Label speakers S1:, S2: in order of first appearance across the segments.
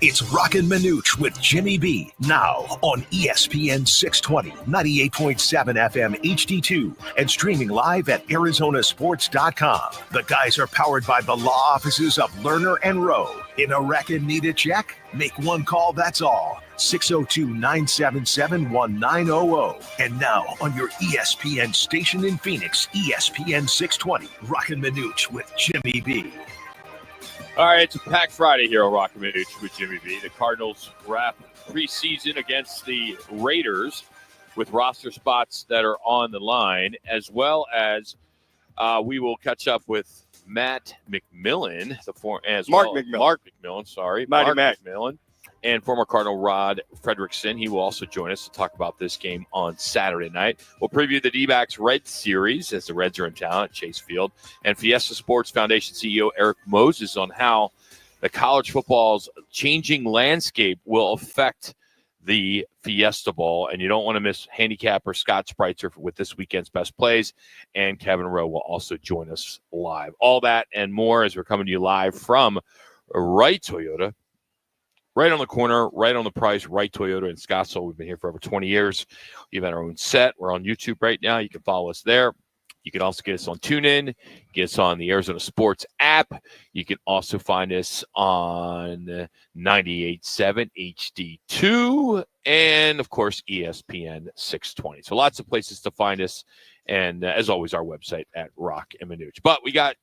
S1: It's Roc and Manuch with Jimmy B. Now on ESPN 620, 98.7 FM HD-2, and streaming live at ArizonaSports.com. The guys are powered by the law offices of Lerner and Rowe. In a wreck and need a check? Make one call, that's all. 602-977-1900. And now on your ESPN station in Phoenix, ESPN 620, Roc and Manuch with Jimmy B.
S2: All right, it's a packed Friday here on Roc and Manuch with Jimmy B. The Cardinals wrap preseason against the Raiders with roster spots that are on the line, as well as we will catch up with Matt McMillian, Mark McMillian, and former Cardinal Rod Frederickson. He will also join us to talk about this game on Saturday night. We'll preview the D-backs Reds series as the Reds are in town at Chase Field, and Fiesta Sports Foundation CEO Erik Moses on how the college football's changing landscape will affect the Fiesta Bowl. And you don't want to miss Handicapper Scott Spreitzer with this weekend's best plays, and Kevin Rowe will also join us live. All that and more as we're coming to you live from Wright Toyota. Right on the corner, right on the price, Wright Toyota in Scottsdale. We've been here for over 20 years. We've had our own set. We're on YouTube right now. You can follow us there. You can also get us on TuneIn, get us on the Arizona Sports app. You can also find us on 98.7 HD-2 and, of course, ESPN 620. So lots of places to find us. And, as always, our website at Roc and Manuch. But we got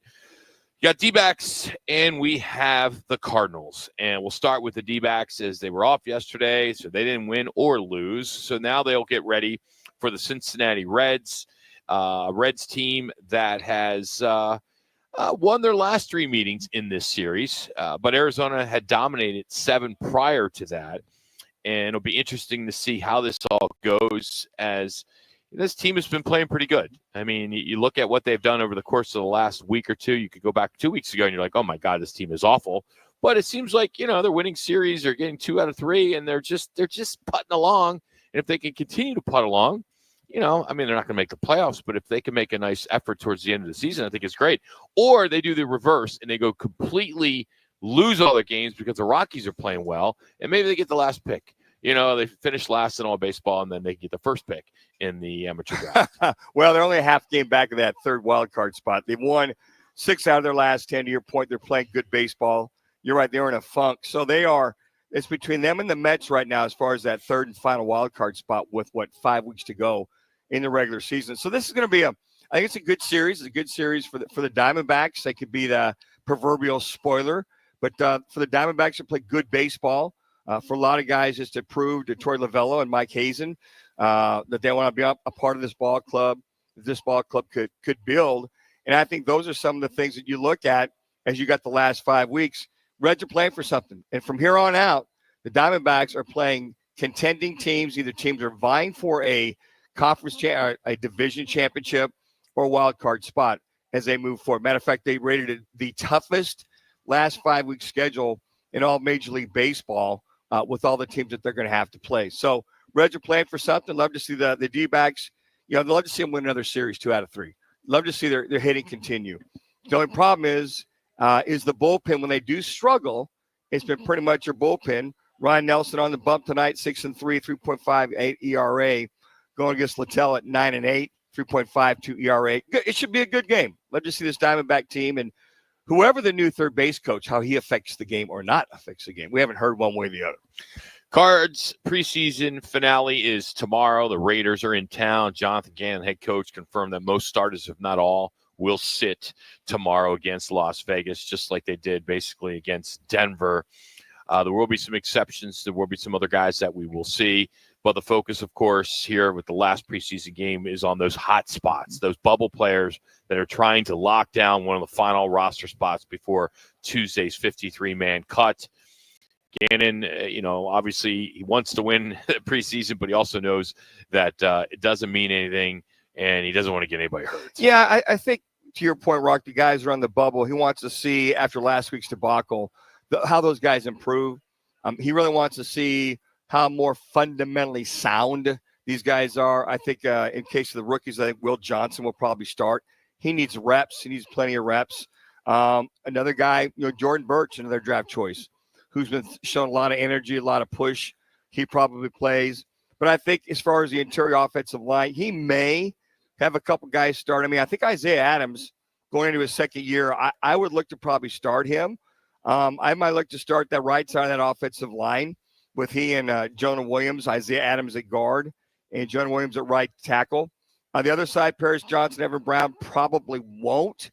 S2: D-backs, and we have the Cardinals. And we'll start with the D-backs as they were off yesterday, so they didn't win or lose. So now they'll get ready for the Cincinnati Reds, Reds team that has won their last three meetings in this series. But Arizona had dominated 7 prior to that. And it'll be interesting to see how this all goes, as this team has been playing pretty good. I mean, you look at what they've done over the course of the last week or two. You could go back 2 weeks ago and you're like, oh my God, this team is awful. But it seems like, they're winning series. They're getting 2 out of 3, and they're just putting along. And if they can continue to putt along, they're not going to make the playoffs, but if they can make a nice effort towards the end of the season, I think it's great. Or they do the reverse and they go completely lose all their games because the Rockies are playing well, and maybe they get the last pick. They finish last in all baseball, and then they get the first pick in the amateur draft.
S3: Well, they're only a half game back of that third wild card spot. They've won 6 out of their last 10. To your point, they're playing good baseball. You're right, they're in a funk. So it's between them and the Mets right now as far as that third and final wild card spot with, 5 weeks to go in the regular season. So this is going to be I think it's a good series. It's a good series for the Diamondbacks. They could be the proverbial spoiler. But for the Diamondbacks to play good baseball, for a lot of guys, just to prove to Troy Lavello and Mike Hazen that they want to be a part of this ball club. This ball club could build. And I think those are some of the things that you look at as you got the last 5 weeks. Reds are playing for something. And from here on out, the Diamondbacks are playing contending teams. Either teams are vying for a conference a division championship or a wild card spot as they move forward. Matter of fact, they rated it the toughest last 5 week schedule in all Major League Baseball. With all the teams that they're going to have to play. So Reds are playing for something. Love to see the D-backs. They'd love to see them win another series 2 out of 3. Love to see their hitting continue. The only problem is the bullpen. When they do struggle, it's been pretty much your bullpen. Ryan Nelson on the bump tonight, 6-3, 3.58 ERA. Going against Littell at 9-8, 3.52 ERA. It should be a good game. Love to see this Diamondback team, and whoever the new third base coach, how he affects the game or not affects the game. We haven't heard one way or the other.
S2: Cards preseason finale is tomorrow. The Raiders are in town. Jonathan Gannon, head coach, confirmed that most starters, if not all, will sit tomorrow against Las Vegas, just like they did basically against Denver. There will be some exceptions. There will be some other guys that we will see. But the focus, of course, here with the last preseason game is on those hot spots, those bubble players that are trying to lock down one of the final roster spots before Tuesday's 53-man cut. Gannon, obviously he wants to win the preseason, but he also knows that it doesn't mean anything, and he doesn't want to get anybody hurt.
S3: Yeah, I think, to your point, Rock, the guys are on the bubble. He wants to see, after last week's debacle, how those guys improve. He really wants to see how more fundamentally sound these guys are. I think in case of the rookies, I think Will Johnson will probably start. He needs reps. He needs plenty of reps. Another guy, Jordan Birch, another draft choice. who's been showing a lot of energy, a lot of push. He probably plays. But I think as far as the interior offensive line, he may have a couple guys start. I mean, I think Isaiah Adams going into his second year, I would look to probably start him. I might look to start that right side of that offensive line with he and Jonah Williams, Isaiah Adams at guard, and Jonah Williams at right tackle. On the other side, Paris Johnson, Evan Brown probably won't.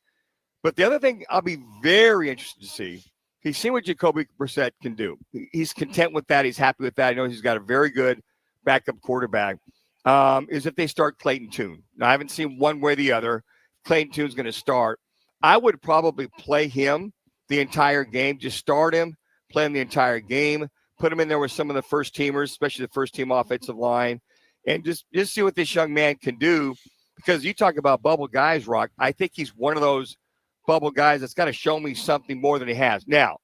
S3: But the other thing I'll be very interested to see, he's seen what Jacoby Brissett can do. He's content with that. He's happy with that. I know he's got a very good backup quarterback, is if they start Clayton Tune. Now, I haven't seen one way or the other. Clayton Tune's going to start. I would probably play him the entire game. Just start him, play him the entire game, put him in there with some of the first teamers, especially the first team offensive line, and just see what this young man can do. Because you talk about bubble guys, Roc. I think he's one of those bubble guys that's got to show me something more than he has. Now,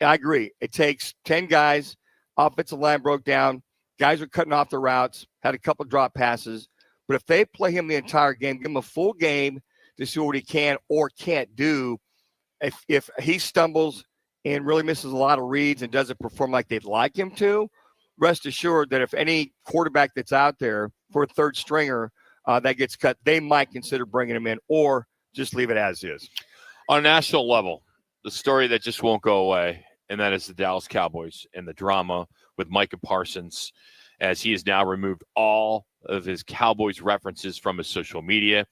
S3: I agree. It takes 10 guys. Offensive line broke down. Guys are cutting off the routes, had a couple drop passes. But if they play him the entire game, give him a full game to see what he can or can't do, if he stumbles and really misses a lot of reads and doesn't perform like they'd like him to, rest assured that if any quarterback that's out there for a third stringer that gets cut, they might consider bringing him in or just leave it as is.
S2: On a national level, the story that just won't go away, and that is the Dallas Cowboys and the drama with Micah Parsons, as he has now removed all of his Cowboys references from his social media,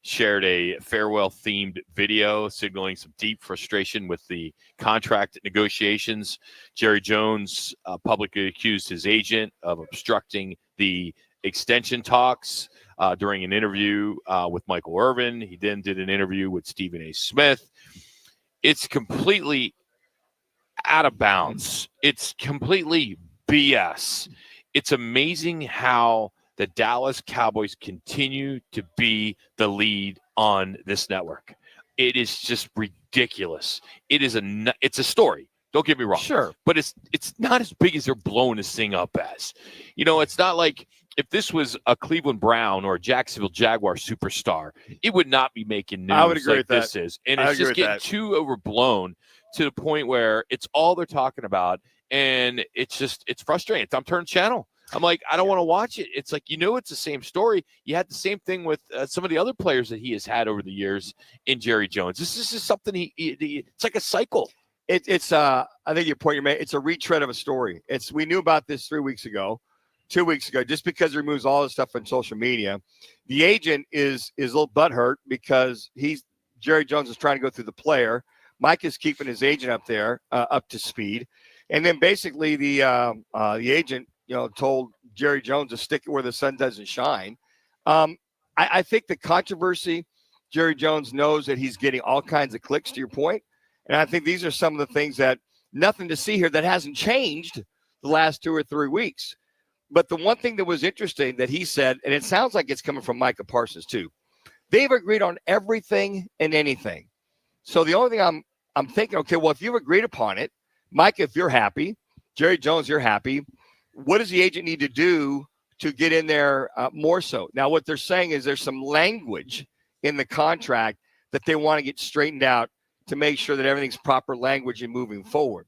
S2: shared a farewell-themed video signaling some deep frustration with the contract negotiations. Jerry Jones publicly accused his agent of obstructing the extension talks during an interview with Michael Irvin. He then did an interview with Stephen A. Smith. It's completely out of bounds. It's completely BS. It's amazing how the Dallas Cowboys continue to be the lead on this network. It is just ridiculous. It's a story. Don't get me wrong.
S3: Sure.
S2: But it's not as big as they're blowing this thing up as. You know, it's not like if this was a Cleveland Brown or a Jacksonville Jaguar superstar, it would not be making news.
S3: I would agree
S2: like
S3: with
S2: this
S3: that.
S2: is. And it's just getting too overblown to the point where it's all they're talking about. And it's frustrating. I'm turning channel. I'm like, I don't want to watch it. It's like, it's the same story. You had the same thing with some of the other players that he has had over the years in Jerry Jones. This is just something it's like a cycle.
S3: It's I think your point you made, it's a retread of a story. We knew about this 2 weeks ago, just because he removes all this stuff on social media. The agent is a little butthurt because Jerry Jones is trying to go through the player. Mike is keeping his agent up there, up to speed. And then basically the agent, told Jerry Jones to stick it where the sun doesn't shine. I think the controversy, Jerry Jones knows that he's getting all kinds of clicks, to your point. And I think these are some of the things that nothing to see here that hasn't changed the last 2 or 3 weeks. But the one thing that was interesting that he said, and it sounds like it's coming from Micah Parsons too, they've agreed on everything and anything. So the only thing I'm thinking, okay, well, if you've agreed upon it, Mike, if you're happy, Jerry Jones, you're happy, what does the agent need to do to get in there more so? Now, what they're saying is there's some language in the contract that they want to get straightened out to make sure that everything's proper language and moving forward.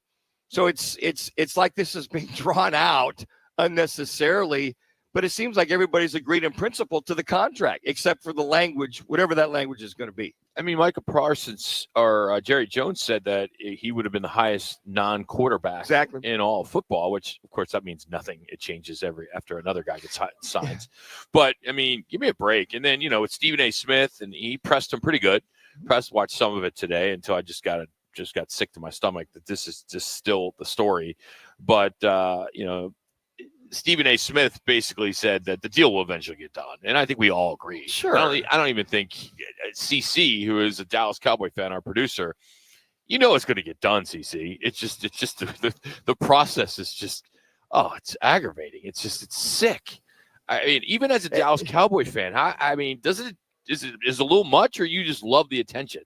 S3: So it's like this is being drawn out unnecessarily, but it seems like everybody's agreed in principle to the contract, except for the language, whatever that language is going to be.
S2: I mean, Micah Parsons or Jerry Jones said that he would have been the highest non-quarterback in all of football, which, of course, that means nothing. It changes after another guy gets signs. Yeah. But, I mean, give me a break. And then, with Stephen A. Smith, and he pressed him pretty good. Watched some of it today until I just got sick to my stomach that this is just still the story. But, Stephen A. Smith basically said that the deal will eventually get done, and I think we all agree.
S3: Sure.
S2: I don't even think CC, who is a Dallas Cowboy fan, our producer, it's going to get done. CC, it's just the process is just it's aggravating. It's sick. I mean, even as a Dallas Cowboy fan, I mean, is it a little much, or you just love the attention?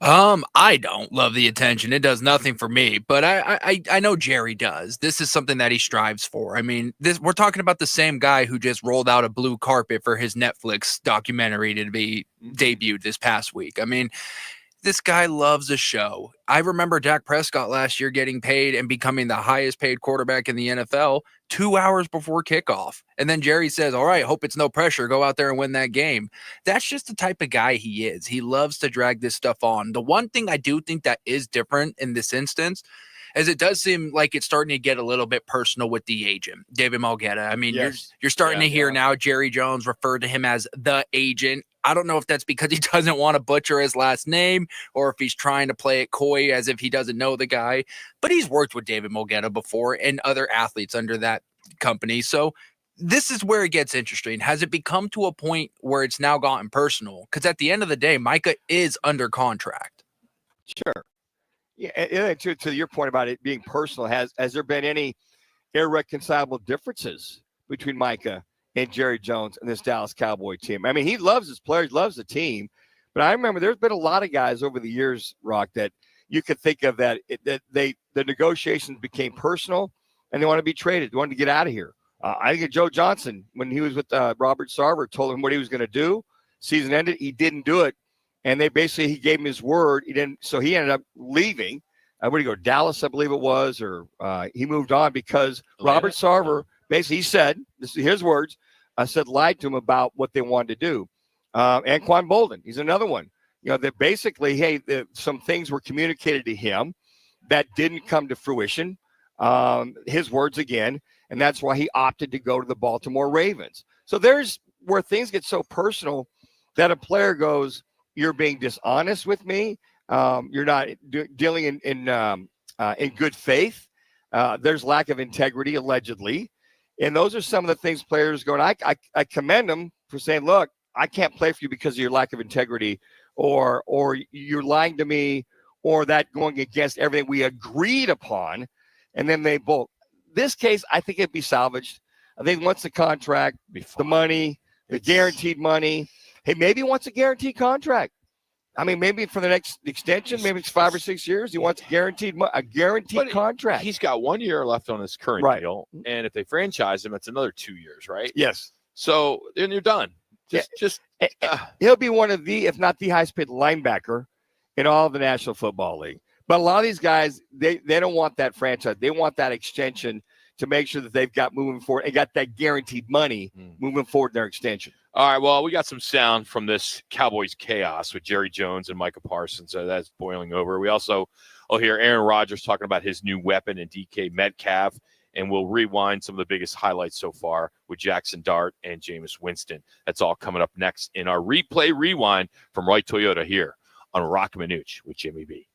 S4: I don't love the attention. It does nothing for me, but I know Jerry does. This is something that he strives for. I mean, we're talking about the same guy who just rolled out a blue carpet for his Netflix documentary to be debuted this past week. I mean, This guy loves a show. I remember Dak Prescott last year getting paid and becoming the highest paid quarterback in the NFL 2 hours before kickoff. And then Jerry says, all right, hope it's no pressure. Go out there and win that game. That's just the type of guy he is. He loves to drag this stuff on. The one thing I do think that is different in this instance is it does seem like it's starting to get a little bit personal with the agent, David Mulgeta. I mean,
S3: Yes.
S4: you're starting to hear now Jerry Jones refer to him as the agent. I don't know if that's because he doesn't want to butcher his last name or if he's trying to play it coy as if he doesn't know the guy, but he's worked with David Mulgeta before and other athletes under that company. So this is where it gets interesting. Has it become to a point where it's now gotten personal? Because at the end of the day, Micah is under contract.
S3: Sure. Yeah, and to your point about it being personal, has there been any irreconcilable differences between Micah and Jerry Jones and this Dallas Cowboy team? I mean, he loves his players, loves the team, but I remember there's been a lot of guys over the years, Roc, that you could think of that the negotiations became personal and they want to be traded. They wanted to get out of here. I think Joe Johnson, when he was with Robert Sarver, told him what he was going to do. Season ended, he didn't do it. And he gave him his word. He didn't, so he ended up leaving. Where did he go? Dallas, I believe it was, or he moved on because Robert Sarver basically, he said, this is his words, lied to him about what they wanted to do. Anquan Bolden, he's another one. You know, that basically, hey, some things were communicated to him that didn't come to fruition. His words again, and that's why he opted to go to the Baltimore Ravens. So there's where things get so personal that a player goes, you're being dishonest with me. You're not dealing in good faith. There's lack of integrity, allegedly. And those are some of the things players go, and I commend them for saying, look, I can't play for you because of your lack of integrity, or you're lying to me, or that going against everything we agreed upon. And then they both. This case, I think it'd be salvaged. I think once the contract, the money, the guaranteed money. Hey, maybe he wants a guaranteed contract. I mean, maybe for the next extension, maybe it's 5 or 6 years. He wants a guaranteed contract.
S2: He's got 1 year left on his current deal, and if they franchise him, it's another 2 years, right?
S3: Yes.
S2: So then you're done.
S3: He'll be one of the, if not the highest paid linebacker in all of the National Football League. But a lot of these guys, they don't want that franchise. They want that extension to make sure that they've got moving forward and got that guaranteed money moving forward in their extension.
S2: All right, well, we got some sound from this Cowboys chaos with Jerry Jones and Micah Parsons. So that's boiling over. We also will hear Aaron Rodgers talking about his new weapon in DK Metcalf, and we'll rewind some of the biggest highlights so far with Jackson Dart and Jameis Winston. That's all coming up next in our replay rewind from Wright Toyota here on Roc and Manuch with Jimmy B.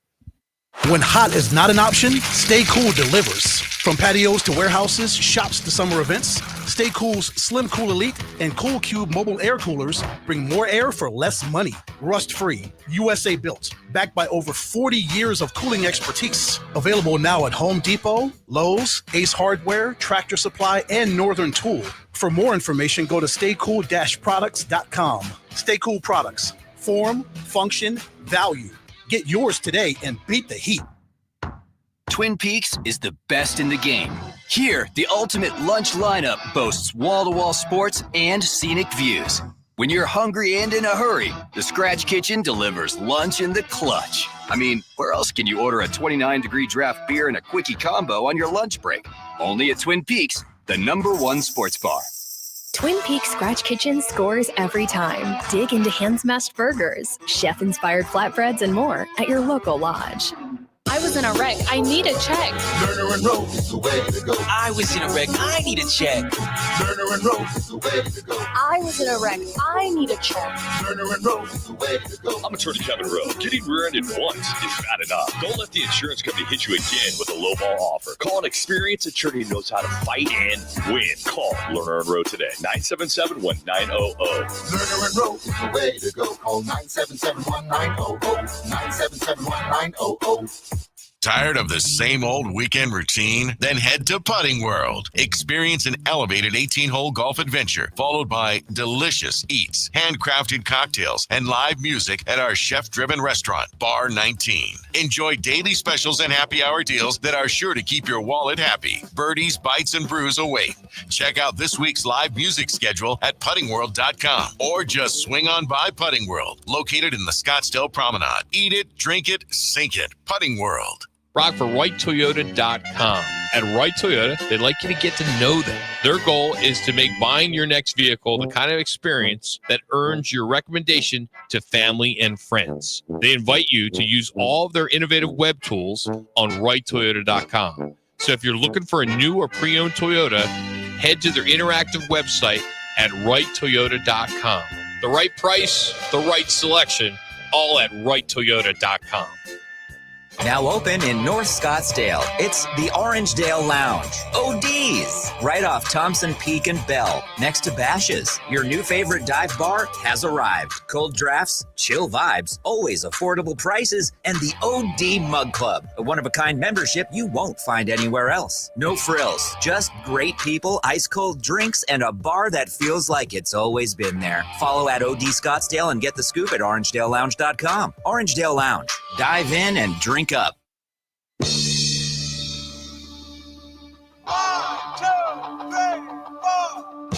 S5: When hot is not an option, Stay Cool delivers. From patios to warehouses, shops to summer events, Stay Cool's Slim Cool Elite and Cool Cube mobile air coolers bring more air for less money. Rust-free, USA built, backed by over 40 years of cooling expertise. Available now at Home Depot, Lowe's, Ace Hardware, Tractor Supply, and Northern Tool. For more information, go to staycool-products.com. Stay Cool Products. Form, function, value. Get yours today and beat the heat.
S6: Twin Peaks is the best in the game. Here, the ultimate lunch lineup boasts wall-to-wall sports and scenic views. When you're hungry and in a hurry, the Scratch Kitchen delivers lunch in the clutch. I mean, where else can you order a 29-degree draft beer and a quickie combo on your lunch break? Only at Twin Peaks, the #1 sports bar.
S7: Twin Peaks Scratch Kitchen scores every time. Dig into hand-smashed burgers, chef-inspired flatbreads, and more at your local lodge.
S8: I was in a wreck. I need a check.
S9: Lerner and Rowe is the way to go.
S10: I was in a wreck. I need a check.
S9: Lerner and Rowe is the way to go.
S8: I was in a wreck. I need a check.
S9: Lerner and Rowe is the way to go.
S11: I'm Attorney Kevin Rowe. Getting rear-ended once is bad enough. Don't let the insurance company hit you again with a lowball offer. Call an experienced attorney who knows how to fight and win. Call Lerner and Rowe today. 977-1900.
S9: Lerner and Rowe is the way to go. Call 977-1900. 977-1900.
S12: Tired of the same old weekend routine? Then head to Putting World. Experience an elevated 18-hole golf adventure followed by delicious eats, handcrafted cocktails, and live music at our chef-driven restaurant, Bar 19. Enjoy daily specials and happy hour deals that are sure to keep your wallet happy. Birdies, bites, and brews await. Check out this week's live music schedule at puttingworld.com or just swing on by Putting World, located in the Scottsdale Promenade. Eat it, drink it, sink it. Putting World.
S2: Rock for RightToyota.com. At Right Toyota, they'd like you to get to know them. Their goal is to make buying your next vehicle the kind of experience that earns your recommendation to family and friends. They invite you to use all of their innovative web tools on RightToyota.com. So if you're looking for a new or pre-owned Toyota, head to their interactive website at RightToyota.com. The right price, the right selection, all at RightToyota.com.
S13: Now open in North Scottsdale, it's the Orangedale Lounge. ODs! Right off Thompson Peak and Bell, next to Bash's. Your new favorite dive bar has arrived. Cold drafts, chill vibes, always affordable prices, and the OD Mug Club, a one-of-a-kind membership you won't find anywhere else. No frills, just great people, ice-cold drinks, and a bar that feels like it's always been there. Follow at OD Scottsdale and get the scoop at orangedalelounge.com. Orangedale Lounge. Dive in and drink up.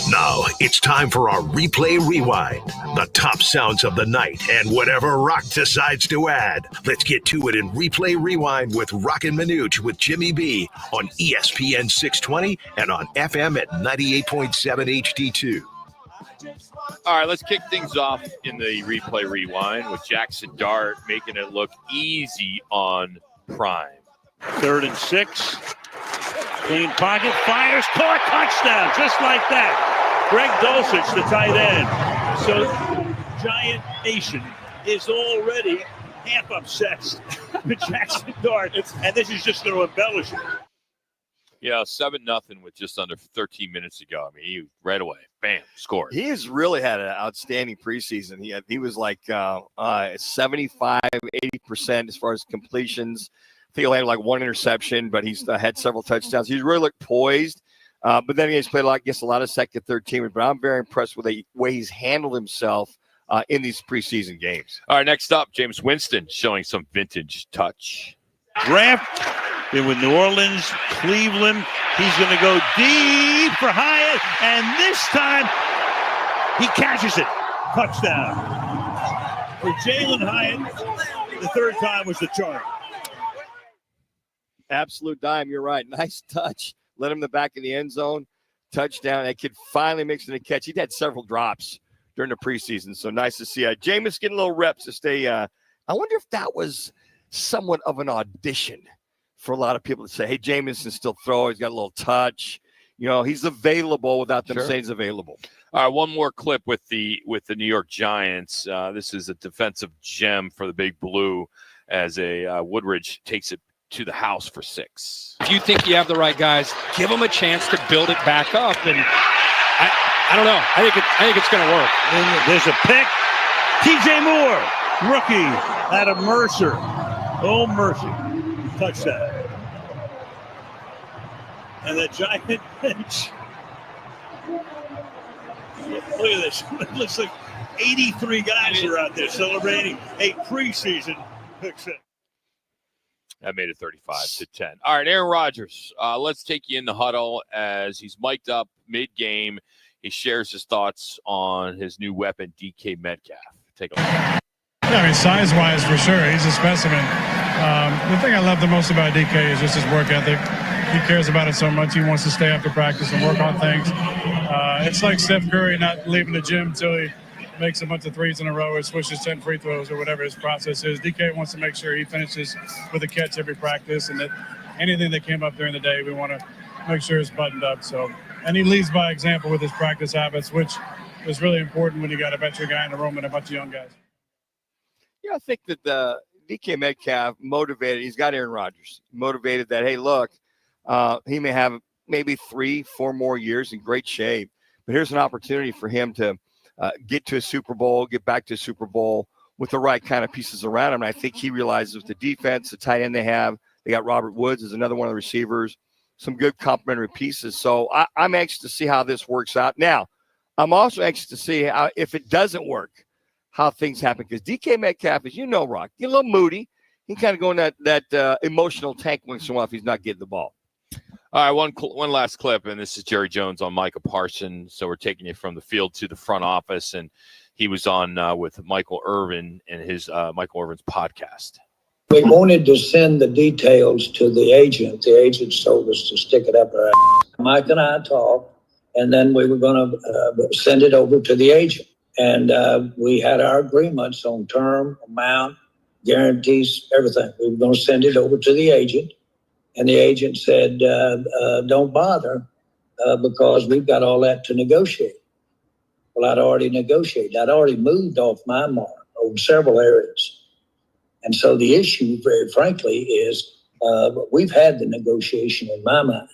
S1: Now it's time for our replay rewind. The top sounds of the night and whatever Rock decides to add. Let's get to it in replay rewind with Roc and Manuch with Jimmy B on ESPN 620 and on FM at 98.7 HD-2.
S2: All right, let's kick things off in the replay rewind with Jackson Dart making it look easy on Prime.
S14: 3rd and 6. Clean pocket, fires, caught, touchdown, just like that. Greg Dulcich, the tight end. So Giant Nation is already half obsessed with Jackson Dart, and this is just going to embellish it.
S2: Yeah, 7-0 with just under 13 minutes to go. I mean, he right away, bam, scored.
S3: He has really had an outstanding preseason. He was like 75, 80% as far as completions. I think he had like one interception, but he's had several touchdowns. He's really looked poised. But then he's played against a lot of second, third teamers. But I'm very impressed with the way he's handled himself in these preseason games.
S2: All right, next up, James Winston showing some vintage touch.
S14: Draft been with New Orleans, Cleveland. He's going to go deep for Hyatt, and this time he catches it. Touchdown. For Jalen Hyatt, the third time was the charm.
S3: Absolute dime, you're right. Nice touch. Let him in the back of the end zone. Touchdown. That kid finally makes it a catch. He'd had several drops during the preseason, so nice to see. Jameis getting a little reps to stay. I wonder if that was somewhat of an audition for a lot of people to say, hey, Jameis can still throw. He's got a little touch. You know, he's available without them saying he's available.
S2: All right, one more clip with the New York Giants. This is a defensive gem for the Big Blue as Woodridge takes it to the house for 6.
S15: If you think you have the right guys, give them a chance to build it back up. And I don't know. I think it's going to work.
S14: And there's a pick. TJ Moore, rookie out of Mercer. Oh, Mercy. Touchdown. And the Giant bench. Look at this. It looks like 83 guys are out there celebrating a preseason success.
S2: That made it 35-10. All right, Aaron Rodgers. Let's take you in the huddle as he's mic'd up mid-game. He shares his thoughts on his new weapon, DK Metcalf. Take a look.
S16: Yeah, I mean, size-wise, for sure, he's a specimen. The thing I love the most about DK is just his work ethic. He cares about it so much. He wants to stay after practice and work on things. It's like Steph Curry not leaving the gym until he makes a bunch of threes in a row or swishes 10 free throws or whatever his process is. DK wants to make sure he finishes with a catch every practice, and that anything that came up during the day, we want to make sure it's buttoned up. So, and he leads by example with his practice habits, which is really important when you got a veteran guy in the room and a bunch of young guys.
S3: Yeah, I think that the DK Metcalf motivated. He's got Aaron Rodgers motivated that, hey, look, he may have maybe 3-4 more years in great shape, but here's an opportunity for him to get to a Super Bowl, get back to a Super Bowl with the right kind of pieces around him. And I think he realizes with the defense, the tight end they have, They got Robert Woods as another one of the receivers. Some good complementary pieces. So I'm anxious to see how this works out. Now, I'm also anxious to see how, if it doesn't work, how things happen. Because DK Metcalf, as you know, Rock, he's a little moody. He kind of go in that emotional tank once in a while if he's not getting the ball.
S2: All right, one last clip, and this is Jerry Jones on Micah Parsons. So we're taking you from the field to the front office, and he was on with Michael Irvin and his Michael Irvin's podcast.
S17: We wanted to send the details to the agent. The agent told us to stick it up our ass. Mike and I talked, and then we were going to send it over to the agent. And we had our agreements on term, amount, guarantees, everything. We were going to send it over to the agent. And the agent said, don't bother because we've got all that to negotiate. Well, I'd already negotiated. I'd already moved off my mark over several areas. And so the issue, very frankly, is we've had the negotiation in my mind.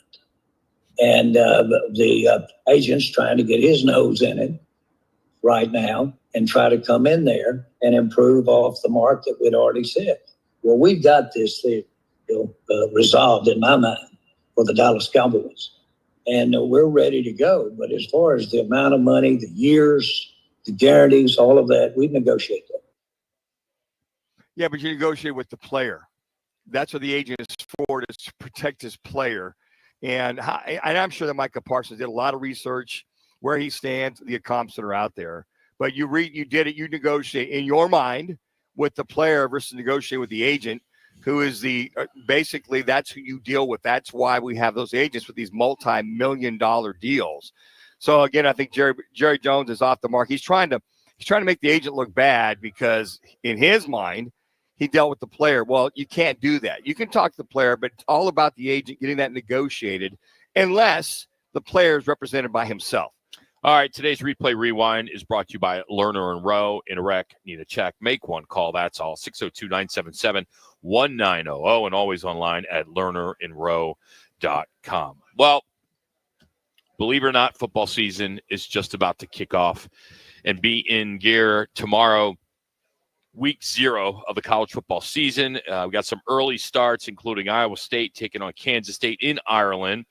S17: And the agent's trying to get his nose in it right now and try to come in there and improve off the mark that we'd already set. Well, we've got this thing resolved in my mind for the Dallas Cowboys. And we're ready to go. But as far as the amount of money, the years, the guarantees, all of that, we've negotiated that.
S3: Yeah, but you negotiate with the player. That's what the agent is for, is to protect his player. And I'm sure that Micah Parsons did a lot of research where he stands, the comps that are out there. But you negotiate in your mind with the player versus negotiate with the agent, who is basically that's who you deal with. That's why we have those agents with these multi-million-dollar deals. So again, I think Jerry Jones is off the mark. He's trying to make the agent look bad because in his mind, he dealt with the player. Well, you can't do that. You can talk to the player, but it's all about the agent getting that negotiated unless the player is represented by himself.
S2: All right, today's Replay Rewind is brought to you by Lerner and Rowe. In a wreck, need a check, make one call. That's all. 602-977-1900 and always online at lernerandrowe.com. Well, believe it or not, football season is just about to kick off and be in gear tomorrow. Week 0 of the college football season. We got some early starts, including Iowa State taking on Kansas State in Ireland.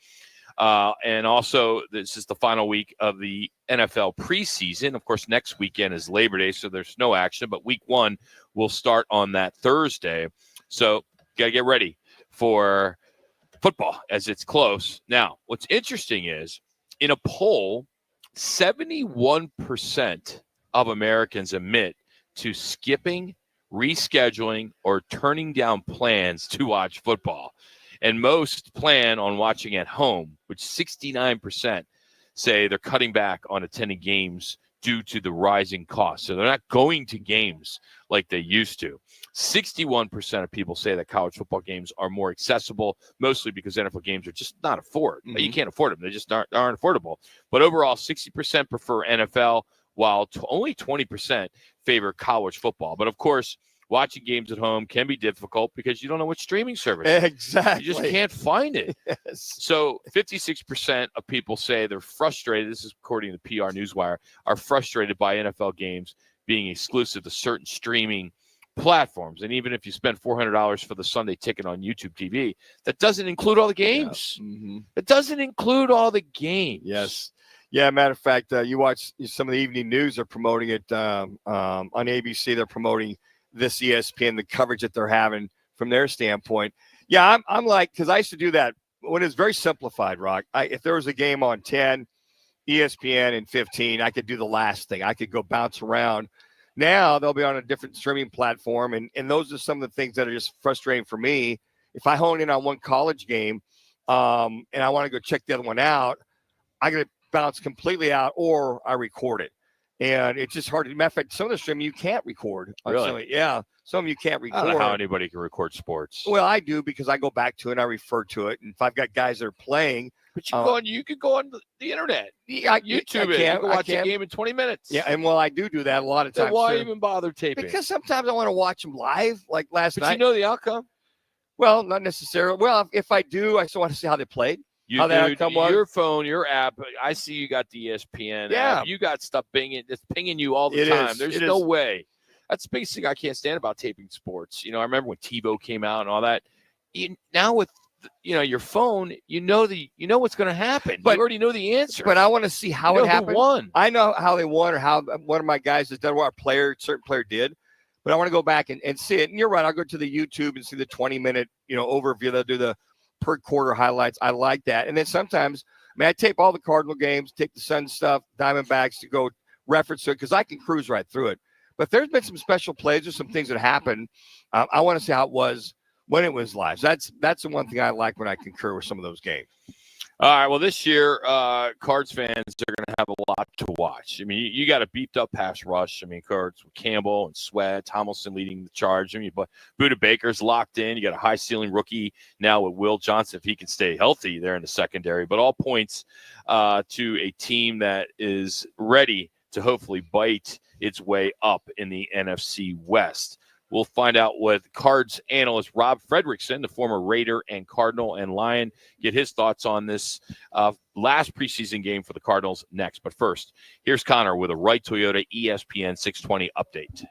S2: And also, this is the final week of the NFL preseason. Of course, next weekend is Labor Day, so there's no action. But week 1 will start on that Thursday. So, got to get ready for football as it's close. Now, what's interesting is, in a poll, 71% of Americans admit to skipping, rescheduling, or turning down plans to watch football. And most plan on watching at home, which 69% say they're cutting back on attending games due to the rising costs. So they're not going to games like they used to. 61% of people say that college football games are more accessible, mostly because NFL games are just not affordable. Mm-hmm. You can't afford them. They just aren't affordable. But overall, 60% prefer NFL, while only 20% favor college football. But, of course, watching games at home can be difficult because you don't know what streaming service.
S3: Exactly.
S2: You just can't find it.
S3: Yes.
S2: So 56% of people say they're frustrated. This is according to PR Newswire, are frustrated by NFL games being exclusive to certain streaming platforms. And even if you spend $400 for the Sunday ticket on YouTube TV, that doesn't include all the games. Yeah. Mm-hmm. It doesn't include all the games.
S3: Yes. Yeah, matter of fact, you watch some of the evening news. They're promoting it on ABC. They're promoting this ESPN, the coverage that they're having from their standpoint. Yeah, I'm like, because I used to do that when it's very simplified, Rock. If there was a game on 10, ESPN, and 15, I could do the last thing. I could go bounce around. Now they'll be on a different streaming platform, and those are some of the things that are just frustrating for me. If I hone in on one college game and I want to go check the other one out, I got to bounce completely out or I record it. And it's just hard. Matter of fact, some of the streaming you can't record.
S2: Really?
S3: Yeah. Some of them you can't record.
S2: I don't know how anybody can record sports.
S3: Well, I do because I go back to it and I refer to it. And if I've got guys that are playing.
S2: But you could go on the internet.
S3: Yeah,
S2: YouTube it. You can watch a game in 20 minutes.
S3: Yeah, and I do that a lot of times.
S2: So why even bother taping?
S3: Because sometimes I want to watch them live, like last night.
S2: But you know the outcome?
S3: Well, not necessarily. Well, if I do, I still want to see how they played.
S2: Your phone, your app. I see you got the ESPN app. You got stuff it's pinging you all the time. There's no way. That's the biggest thing I can't stand about taping sports. You know, I remember when TiVo came out and all that. now with your phone, you know what's going to happen.
S3: But
S2: you already know the answer.
S3: But I want to see how it happened.
S2: Who won.
S3: I know how they won, or how one of my guys has done what a certain player did. But I want to go back and see it. And you're right. I'll go to the YouTube and see the 20-minute overview. They'll do the per quarter highlights. I like that. And then sometimes, I tape all the Cardinal games, take the Sun stuff, Diamondbacks to go reference it because I can cruise right through it. But there's been some special plays or some things that happened. I want to see how it was when it was live. So that's the one thing I like when I concur with some of those games.
S2: All right. Well, this year, Cards fans are going to have a lot to watch. You got a beefed up pass rush. Cards with Campbell and Sweat, Tomlinson leading the charge. But Budda Baker's locked in. You got a high ceiling rookie now with Will Johnson if he can stay healthy there in the secondary. But all points to a team that is ready to hopefully bite its way up in the NFC West. We'll find out with Cards analyst Rob Frederickson, the former Raider and Cardinal and Lion, get his thoughts on this last preseason game for the Cardinals next. But first, here's Connor with a Wright Toyota ESPN 620 update.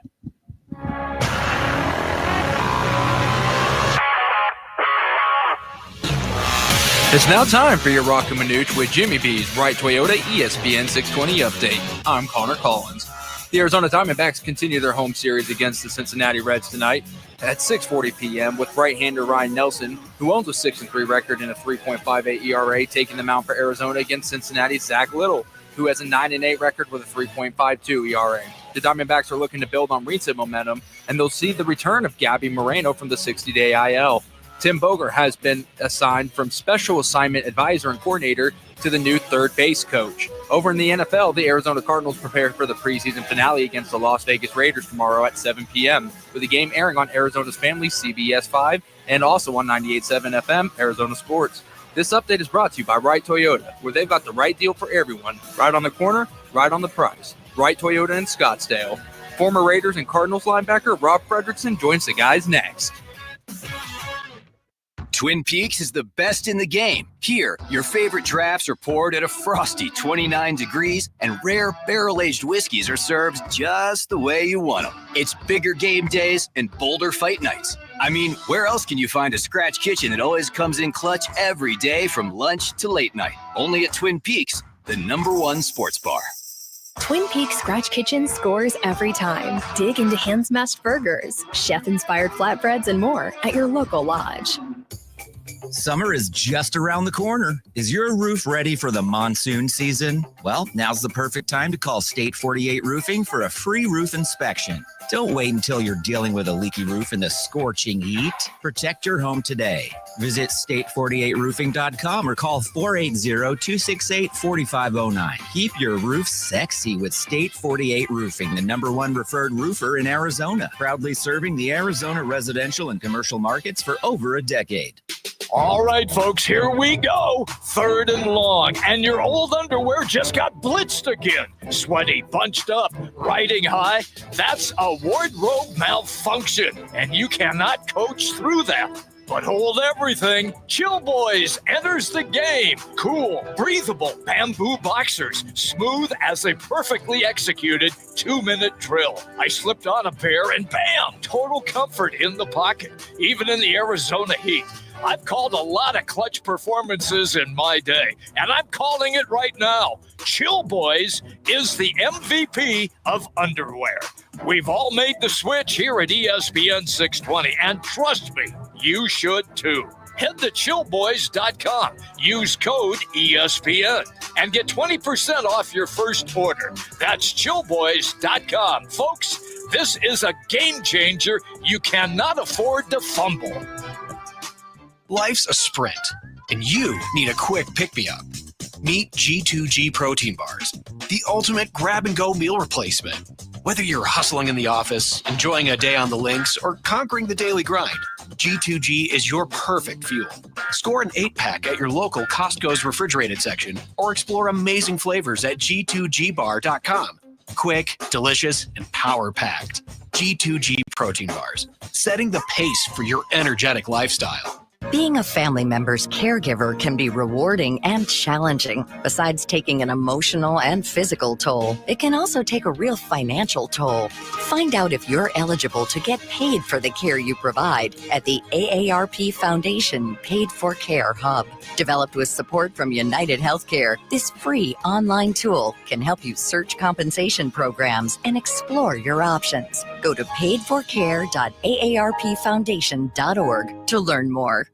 S4: It's now time for your Roc and Manuch with Jimmy B's Wright Toyota ESPN 620 update. I'm Connor Collins. The Arizona Diamondbacks continue their home series against the Cincinnati Reds tonight at 6:40 p.m. with right-hander Ryan Nelson, who owns a 6-3 record and a 3.58 ERA, taking the mound for Arizona against Cincinnati's Zach Little, who has a 9-8 record with a 3.52 ERA. The Diamondbacks are looking to build on recent momentum, and they'll see the return of Gabby Moreno from the 60-day IL. Tim Boger has been assigned from special assignment advisor and coordinator to the new third base coach. Over in the NFL, the Arizona Cardinals prepare for the preseason finale against the Las Vegas Raiders tomorrow at 7 p.m., with the game airing on Arizona's Family CBS 5 and also on 98.7 FM Arizona Sports. This update is brought to you by Wright Toyota, where they've got the right deal for everyone. Right on the corner, right on the price. Wright Toyota in Scottsdale. Former Raiders and Cardinals linebacker Rob Frederickson joins the guys next.
S6: Twin Peaks is the best in the game. Here, your favorite drafts are poured at a frosty 29 degrees, and rare barrel-aged whiskeys are served just the way you want them. It's bigger game days and bolder fight nights. Where else can you find a scratch kitchen that always comes in clutch every day from lunch to late night? Only at Twin Peaks, the #1 sports bar.
S7: Twin Peaks Scratch Kitchen scores every time. Dig into hand-smashed burgers, chef-inspired flatbreads, and more at your local lodge.
S13: Summer is just around the corner. Is your roof ready for the monsoon season? Well, now's the perfect time to call State 48 Roofing for a free roof inspection. Don't wait until you're dealing with a leaky roof in the scorching heat. Protect your home today. Visit state48roofing.com or call 480-268-4509. Keep your roof sexy with State 48 Roofing, the #1 referred roofer in Arizona, proudly serving the Arizona residential and commercial markets for over a decade.
S18: All right, folks, here we go. 3rd and long, and your old underwear just got blitzed again. Sweaty, bunched up, riding high. That's a wardrobe malfunction, and you cannot coach through that. But hold everything. Chill Boys enters the game. Cool, breathable bamboo boxers, smooth as a perfectly executed 2-minute drill. I slipped on a pair and bam, total comfort in the pocket, even in the Arizona heat. I've called a lot of clutch performances in my day, and I'm calling it right now. Chill Boys is the MVP of underwear. We've all made the switch here at ESPN 620, and trust me, you should too. Head to chillboys.com, use code ESPN, and get 20% off your first order. That's chillboys.com. Folks, this is a game changer. You cannot afford to fumble.
S19: Life's a sprint, and you need a quick pick-me-up. Meet G2G protein bars, the ultimate grab-and-go meal replacement. Whether you're hustling in the office, enjoying a day on the links, or conquering the daily grind, G2G is your perfect fuel. Score an 8-pack at your local Costco's refrigerated section, or explore amazing flavors at G2GBar.com. Quick, delicious, and power-packed. G2G protein bars, setting the pace for your energetic lifestyle.
S20: Being a family member's caregiver can be rewarding and challenging. Besides taking an emotional and physical toll, it can also take a real financial toll. Find out if you're eligible to get paid for the care you provide at the AARP Foundation Paid for Care Hub. Developed with support from United Healthcare, this free online tool can help you search compensation programs and explore your options. Go to paidforcare.aarpfoundation.org to learn more.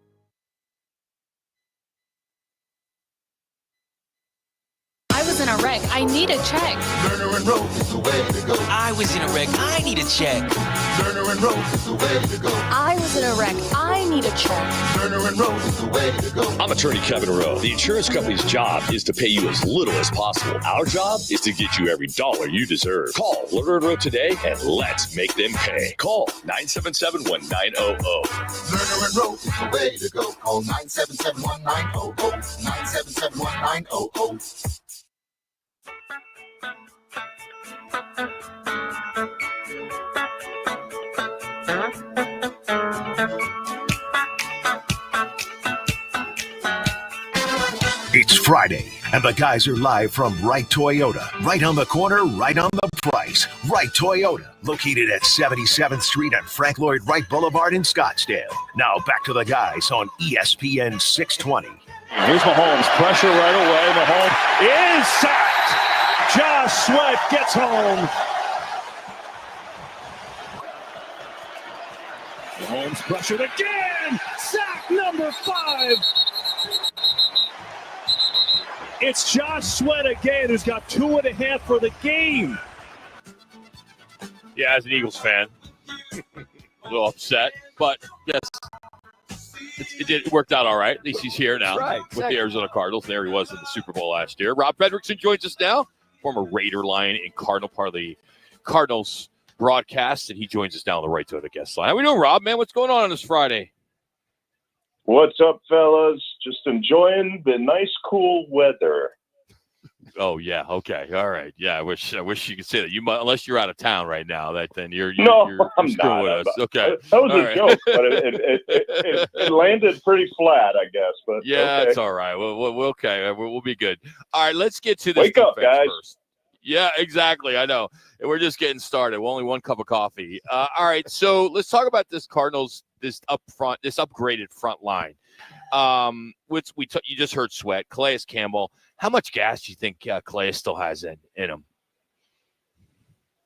S8: I was in a wreck. I need a check.
S9: Lerner and Rowe is the way to go.
S10: I was in a wreck. I need a check.
S9: Lerner and Rowe is the way to go.
S8: I was in a wreck. I need a check.
S9: Lerner and Rowe is the way to go.
S11: I'm attorney Kevin Rowe. The insurance company's job is to pay you as little as possible. Our job is to get you every dollar you deserve. Call Lerner and Rowe today and let's make them pay. Call 977-1900.
S9: Lerner and Rowe is the way to go. Call 977-1900. 977-1900.
S1: It's Friday, and the guys are live from Wright Toyota. Right on the corner, right on the price. Wright Toyota, located at 77th Street and Frank Lloyd Wright Boulevard in Scottsdale. Now back to the guys on ESPN 620.
S14: Here's Mahomes, pressure right away. Mahomes is sacked. Josh Sweat gets home. Mahomes pressured again. Sack number 5. It's Josh Sweat again, who's got 2.5 for the game.
S2: Yeah, as an Eagles fan, a little upset, but yes, it worked out all right. At least he's here now with the Arizona Cardinals. There he was in the Super Bowl last year. Rob Frederickson joins us now, former Raider, Lion, and Cardinal, part of the Cardinals broadcast, and he joins us now on the Right to the guest line. How we doing, Rob? Man, what's going on this Friday?
S21: What's up, fellas? Just enjoying the nice, cool weather.
S2: Oh yeah, okay, all right. Yeah, I wish you could say that. You might, unless you're out of town right now. Then you're
S21: I'm
S2: screwing
S21: not.
S2: with us. Okay,
S21: that was
S2: all
S21: a
S2: right.
S21: joke, but it landed pretty flat, I guess. But
S2: yeah,
S21: okay.
S2: it's all right. We'll okay. We'll be good. All right, let's get to this.
S21: Wake up, guys.
S2: First. Yeah, exactly. I know. We're just getting started. We're only one cup of coffee. All right, so let's talk about this Cardinals, this upgraded front line. You just heard Sweat, Calais Campbell. How much gas do you think Calais still has in him?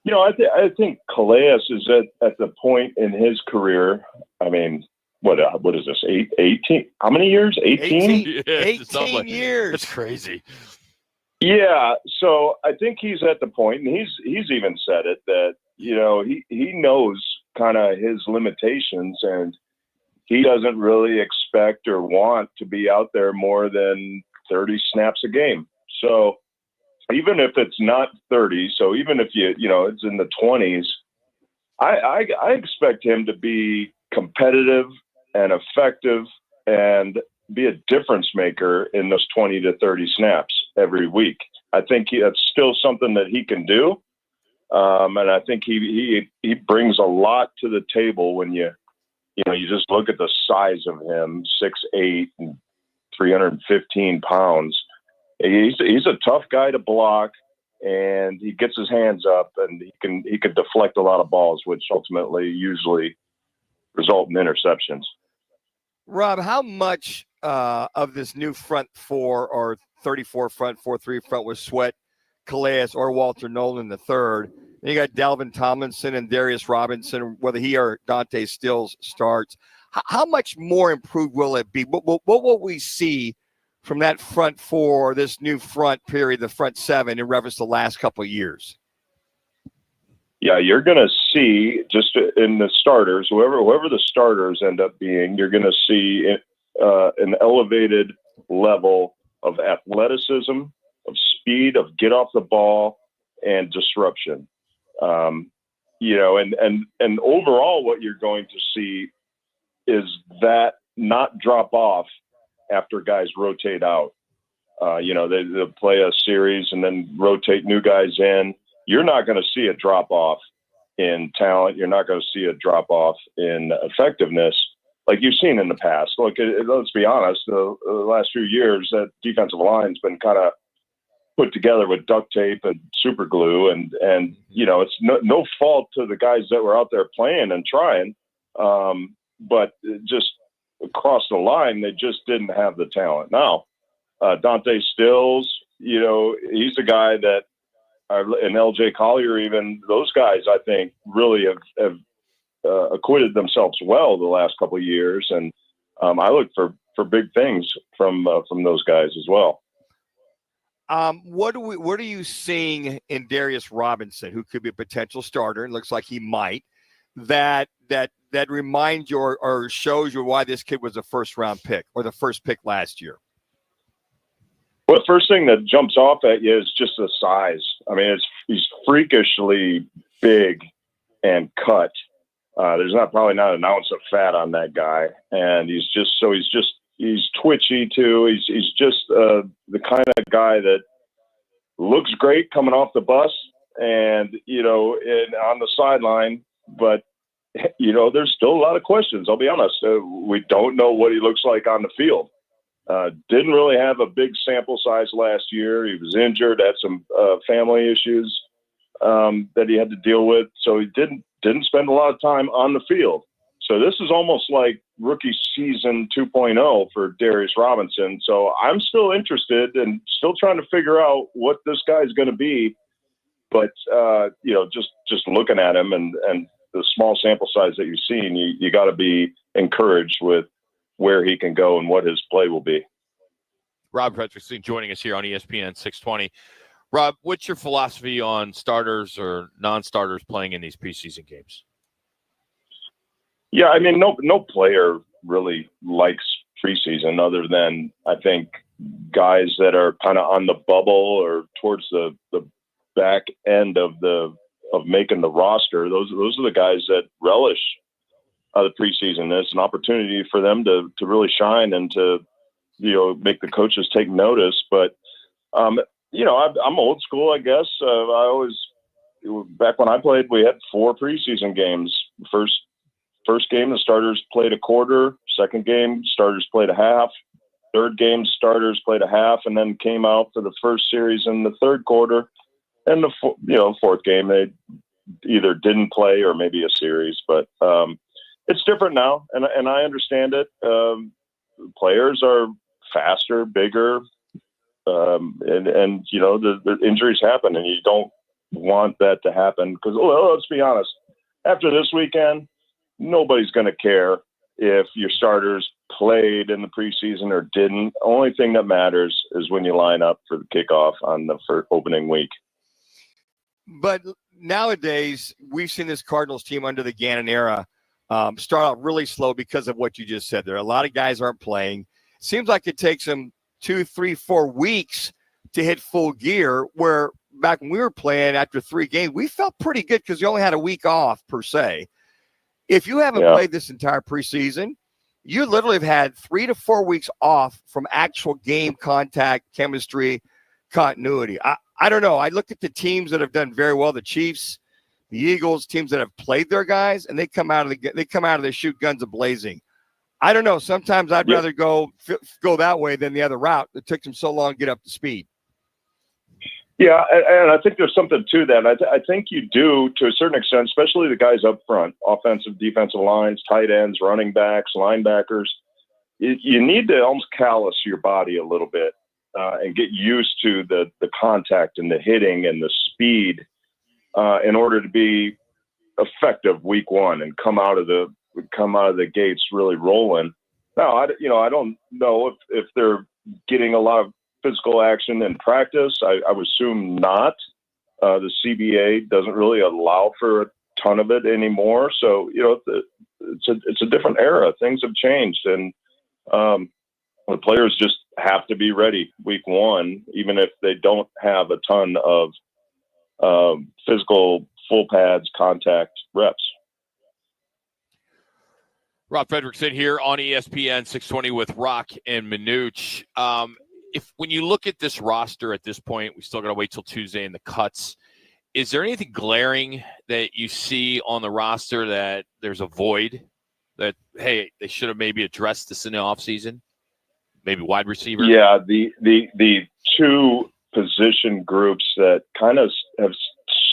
S21: You know, I think Calais is at the point in his career. I mean, what is this? 18? How many years? 18?
S3: 18 years.
S2: That's crazy.
S21: Yeah, so I think he's at the point, and he's even said it, that, you know, he knows kind of his limitations, and he doesn't really expect or want to be out there more than 30 snaps a game. So even if it's not 30, so even if it's in the 20s, I expect him to be competitive and effective and be a difference maker in those 20 to 30 snaps every week. I think that's still something that he can do. And I think he brings a lot to the table when you just look at the size of him, 6'8" and 315 pounds. He's a tough guy to block, and he gets his hands up, and he can deflect a lot of balls, which ultimately usually result in interceptions.
S3: Rob, how much of this new front four or 34 front, 4-3 front with Sweat, Calais, or Walter Nolan III? And you got Dalvin Tomlinson and Darius Robinson, whether he or Dante Stills starts. How much more improved will it be? What will we see from that front four, this new front period, the front seven, in reference to the last couple of years?
S21: Yeah, you're going to see, just in the starters, whoever the starters end up being, you're going to see an elevated level of athleticism, of speed, of get off the ball, and disruption. And overall, what you're going to see is that not drop off after guys rotate out. They'll play a series and then rotate new guys in. You're not going to see a drop off in talent. You're not going to see a drop off in effectiveness. like you've seen in the past. Look, let's be honest, the last few years that defensive line's been kind of put together with duct tape and super glue, and it's no fault to the guys that were out there playing and trying, but just across the line, they just didn't have the talent. Now, Dante Stills, he's the guy that, and LJ Collier, even those guys, I think, really have acquitted themselves well the last couple of years, and I look for big things from those guys as well.
S3: What are you seeing in Darius Robinson, who could be a potential starter? It looks like he might. That reminds you or shows you why this kid was a first-round pick or the first pick last year.
S21: Well, the first thing that jumps off at you is just the size. I mean, he's freakishly big and cut. There's probably not an ounce of fat on that guy, and he's twitchy too. He's just the kind of guy that looks great coming off the bus and on the sideline, but there's still a lot of questions. I'll be honest. We don't know what he looks like on the field. Didn't really have a big sample size last year. He was injured, had some family issues that he had to deal with, so he didn't spend a lot of time on the field. So this is almost like rookie season 2.0 for Darius Robinson. So I'm still interested and still trying to figure out what this guy's going to be. But just looking at him and the small sample size that you've seen, you got to be encouraged with where he can go and what his play will be.
S2: Rob Frederickson joining us here on ESPN 620. Rob, what's your philosophy on starters or non-starters playing in these preseason games?
S21: Yeah, I mean, no player really likes preseason other than, I think, guys that are kind of on the bubble or towards the back end of making the roster. Those are the guys that relish the preseason. It's an opportunity for them to really shine and to make the coaches take notice. But I'm old school, I guess. Back when I played, we had 4 preseason games. First game, the starters played a quarter. Second game, starters played a half. Third game, starters played a half, and then came out for the first series in the third quarter. And the fourth game, they either didn't play or maybe a series. But it's different now, and I understand it. Players are faster, bigger, and the injuries happen, and you don't want that to happen because, let's be honest, after this weekend, nobody's going to care if your starters played in the preseason or didn't. Only thing that matters is when you line up for the kickoff on the first opening week.
S3: But nowadays, we've seen this Cardinals team under the Gannon era start out really slow because of what you just said. There are a lot of guys aren't playing. Seems like it takes them 2, 3, 4 weeks to hit full gear, where back when we were playing after 3 games, we felt pretty good because we only had a week off per se. If you haven't played this entire preseason, you literally have had 3 to 4 weeks off from actual game contact, chemistry, continuity. I don't know. I look at the teams that have done very well, the Chiefs, the Eagles, teams that have played their guys, and they come out of the chute guns a-blazing. I don't know. Sometimes I'd rather go that way than the other route. It took them so long to get up to speed.
S21: Yeah, and I think there's something to that. I think you do, to a certain extent, especially the guys up front, offensive, defensive lines, tight ends, running backs, linebackers. You need to almost callous your body a little bit and get used to the contact and the hitting and the speed in order to be effective week 1 and come out of the gates really rolling. Now, I don't know if they're getting a lot of physical action in practice. I would assume not. The CBA doesn't really allow for a ton of it anymore. So, it's a different era. Things have changed, and the players just have to be ready week 1, even if they don't have a ton of physical full pads contact reps.
S2: Rob Frederickson here on ESPN 620 with Roc and Manuch. When you look at this roster at this point, we still got to wait till Tuesday in the cuts. Is there anything glaring that you see on the roster that there's a void that, hey, they should have maybe addressed this in the offseason? Maybe wide receiver?
S21: Yeah, the two position groups that kind of have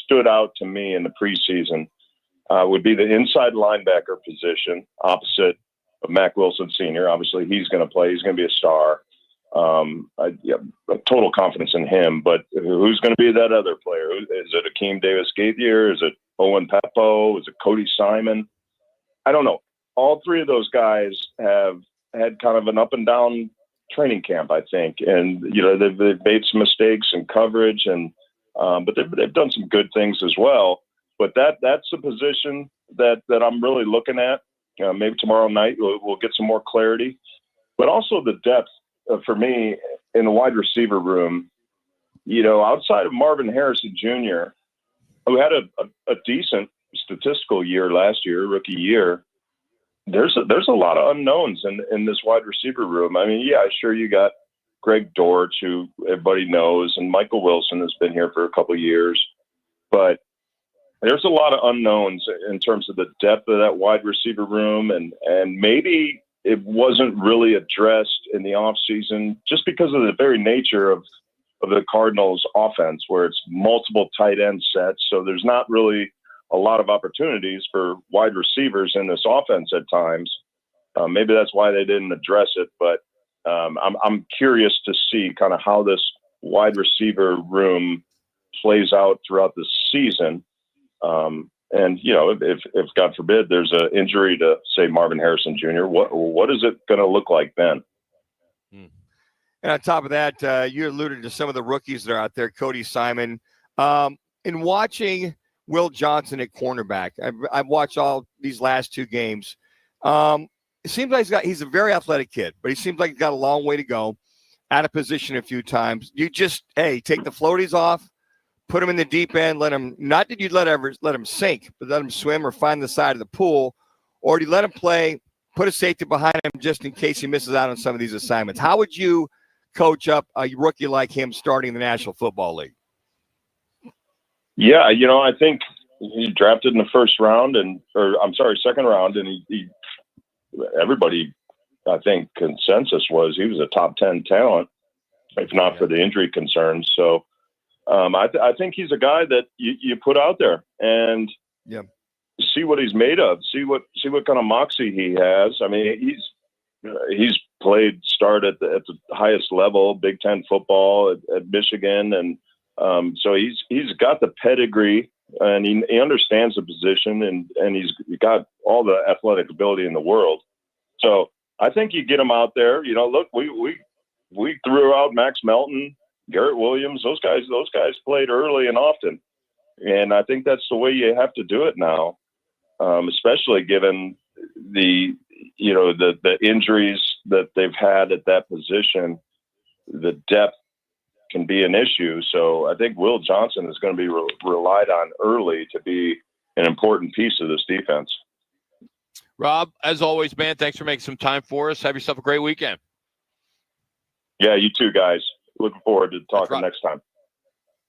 S21: stood out to me in the preseason would be the inside linebacker position opposite of Mac Wilson Sr. Obviously, he's going to play. He's going to be a star. Total confidence in him. But who's going to be that other player? Is it Akeem Davis-Gaither? Is it Owen Pappoe? Is it Cody Simon? I don't know. All three of those guys have had kind of an up and down training camp, I think, and they've made some mistakes in coverage, but they've done some good things as well. But that's a position that I'm really looking at. Maybe tomorrow night we'll get some more clarity, but also the depth for me in the wide receiver room. Outside of Marvin Harrison Jr., who had a decent statistical year last year, rookie year. There's a lot of unknowns in this wide receiver room. I mean, yeah, sure, you got Greg Dortch, who everybody knows, and Michael Wilson has been here for a couple of years. But there's a lot of unknowns in terms of the depth of that wide receiver room, and maybe it wasn't really addressed in the offseason just because of the very nature of the Cardinals' offense, where it's multiple tight end sets. So there's not really a lot of opportunities for wide receivers in this offense at times. Maybe that's why they didn't address it, but I'm curious to see kind of how this wide receiver room plays out throughout the season. And if God forbid there's an injury to, say, Marvin Harrison Jr., what is it going to look like then?
S3: And on top of that, you alluded to some of the rookies that are out there, Cody Simon. In watching Will Johnson at cornerback, I've watched all these last two games. It seems like he's a very athletic kid, but he seems like he's got a long way to go, out of position a few times. You just, take the floaties off, put him in the deep end, let him, not that you'd let him sink, but let him swim or find the side of the pool, or do you let him play, put a safety behind him just in case he misses out on some of these assignments? How would you coach up a rookie like him starting in the National Football League?
S21: Yeah, I think he drafted in the second round, and he everybody, I think, consensus was he was a top 10 talent, if not for the injury concerns. So I think he's a guy that you put out there and see what he's made of, see what kind of moxie he has. I mean, he's started at the highest level, Big Ten football at Michigan, and so he's got the pedigree, and he understands the position, and he's got all the athletic ability in the world. So I think you get him out there. Look, we threw out Max Melton, Garrett Williams. Those guys played early and often, and I think that's the way you have to do it now, especially given the injuries that they've had at that position. The depth can be an issue. So I think Will Johnson is going to be relied on early to be an important piece of this defense.
S2: Rob, as always, man, thanks for making some time for us. Have yourself a great weekend.
S21: Yeah, you too, guys. Looking forward to talking next time.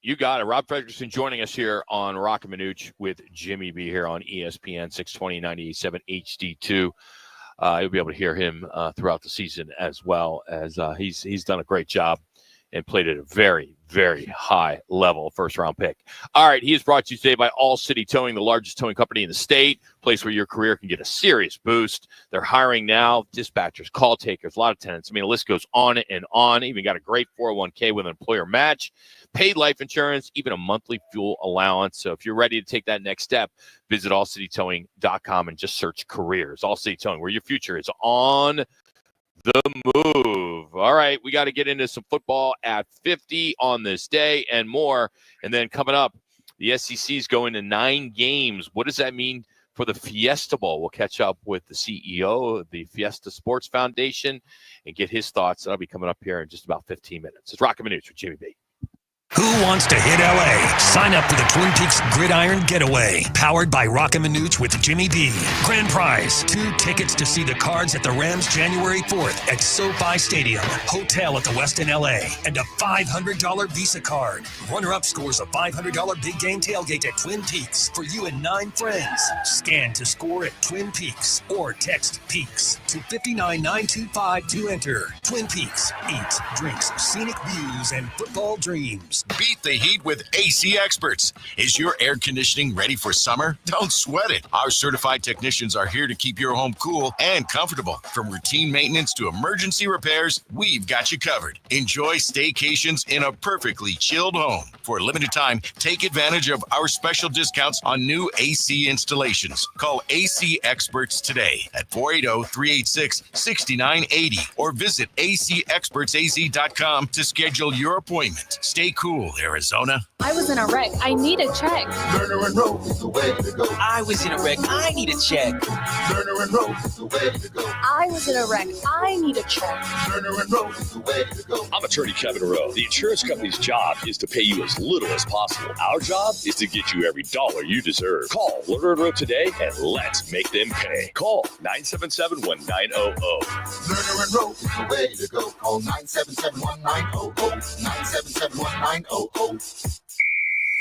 S2: You got it. Rob Frederickson joining us here on Roc and Manuch with Jimmy B here on ESPN 620 98.7 HD2. You'll be able to hear him throughout the season, as well as he's done a great job and played at a very, very high level, first-round pick. All right, he is brought to you today by All City Towing, the largest towing company in the state, place where your career can get a serious boost. They're hiring now, dispatchers, call takers, a lot of tenants. I mean, the list goes on and on. Even got a great 401k with an employer match, paid life insurance, even a monthly fuel allowance. So if you're ready to take that next step, visit allcitytowing.com and just search careers. All City Towing, where your future is on the move. All right, we got to get into some football at 50 on this day and more. And then coming up, the SEC is going to 9 games. What does that mean for the Fiesta Bowl? We'll catch up with the CEO of the Fiesta Sports Foundation and get his thoughts. That'll be coming up here in just about 15 minutes. It's Roc and Manuch with Jimmy B.
S5: Who wants to hit LA? Sign up for the Twin Peaks Gridiron Getaway, powered by Roc and Manuch with Jimmy B. Grand prize, 2 tickets to see the Cards at the Rams January 4th at SoFi Stadium, hotel at the Westin LA, and a $500 Visa card. Runner-up scores a $500 big game tailgate at Twin Peaks for you and 9 friends. Scan to score at Twin Peaks or text Peaks to 59925 to enter. Twin Peaks, eats, drinks, scenic views, and football dreams.
S12: Beat the heat with AC Experts. Is your air conditioning ready for summer? Don't sweat it. Our certified technicians are here to keep your home cool and comfortable. From routine maintenance to emergency repairs, we've got you covered. Enjoy staycations in a perfectly chilled home. For a limited time, take advantage of our special discounts on new AC installations. Call AC Experts today at 480-386-6980 or visit acexpertsaz.com to schedule your appointment. Stay cool, Arizona.
S8: I was in a wreck. I need a check.
S9: Lerner and Rowe is the way to go.
S10: I was in a wreck. I need a check.
S9: Lerner and Rowe is the way to go.
S8: I was in a wreck. I need a check.
S9: Lerner and Rowe is the way to go.
S11: I'm attorney Kevin Rowe. The insurance company's job is to pay you as little as possible. Our job is to get you every dollar you deserve. Call Lerner and Rowe today and let's make them pay. Call 977-1900.
S9: Lerner and Rowe is the way to go. Call 977-1900. 977-1900.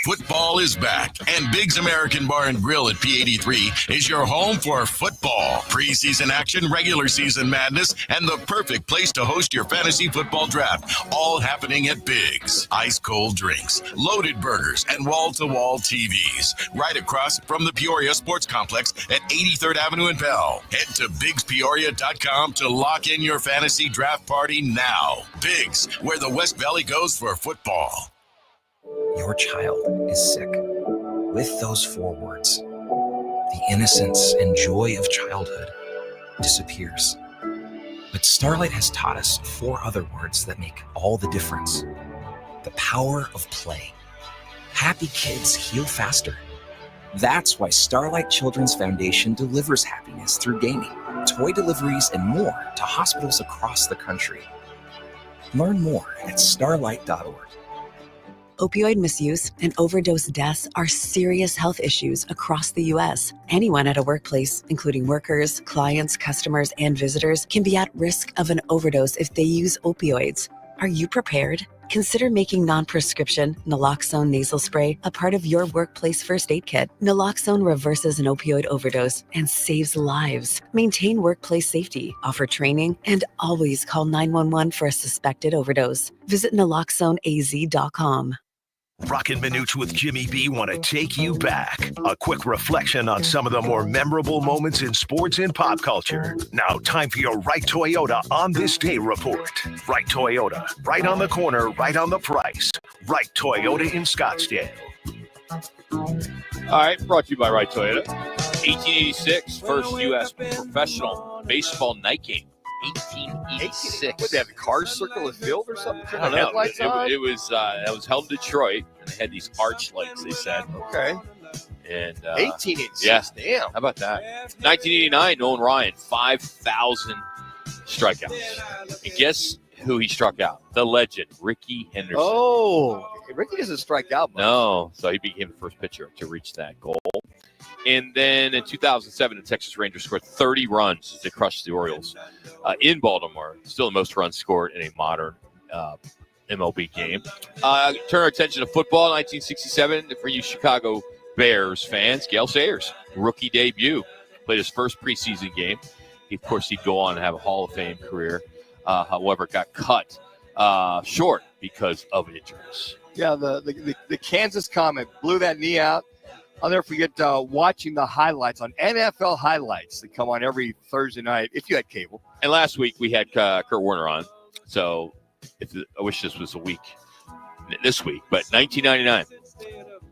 S12: Football is back, and Big's American Bar and Grill at P83 is your home for football, preseason action, regular season madness, and the perfect place to host your fantasy football draft, all happening at Big's. Ice-cold drinks, loaded burgers, and wall-to-wall TVs, right across from the Peoria Sports Complex at 83rd Avenue in Bell. Head to BigsPeoria.com to lock in your fantasy draft party now. Big's, where the West Valley goes for football.
S22: Your child is sick. With those 4 words, the innocence and joy of childhood disappears. But Starlight has taught us 4 other words that make all the difference. The power of play. Happy kids heal faster. That's why Starlight Children's Foundation delivers happiness through gaming, toy deliveries, and more to hospitals across the country. Learn more at starlight.org.
S23: Opioid misuse and overdose deaths are serious health issues across the U.S. Anyone at a workplace, including workers, clients, customers, and visitors, can be at risk of an overdose if they use opioids. Are you prepared? Consider making non-prescription naloxone nasal spray a part of your workplace first aid kit. Naloxone reverses an opioid overdose and saves lives. Maintain workplace safety, offer training, and always call 911 for a suspected overdose. Visit naloxoneaz.com.
S1: Roc and Manuch with Jimmy B want to take you back. A quick reflection on some of the more memorable moments in sports and pop culture. Now, time for your Right Toyota On This Day report. Right Toyota, right on the corner, right on the price. Right Toyota in Scottsdale.
S2: All right, brought to you by Right Toyota. 1886, first U.S. professional baseball night game. 1886.
S3: What, they have the cars circle the field or something?
S2: I don't know. It was held in Detroit, and they had these arch lights, they said.
S3: Okay.
S2: And
S3: 1886.
S2: Yeah.
S3: Damn.
S2: How about that? 1989, Nolan Ryan, 5,000 strikeouts. And guess who he struck out? The legend, Ricky Henderson.
S3: Oh, Ricky doesn't strike out much.
S2: No, so he became the first pitcher to reach that goal. And then in 2007, the Texas Rangers scored 30 runs as they crushed the Orioles in Baltimore. Still the most runs scored in a modern MLB game. Turn our attention to football. 1967, for you Chicago Bears fans, Gale Sayers, rookie debut. Played his first preseason game. Of course, he'd go on and have a Hall of Fame career. However, got cut short because of injuries.
S3: Yeah, the Kansas Comet blew that knee out. I'll never forget watching the highlights on NFL highlights that come on every Thursday night, if you had cable.
S2: And last week we had Kurt Warner on. So I wish this was this week. But 1999,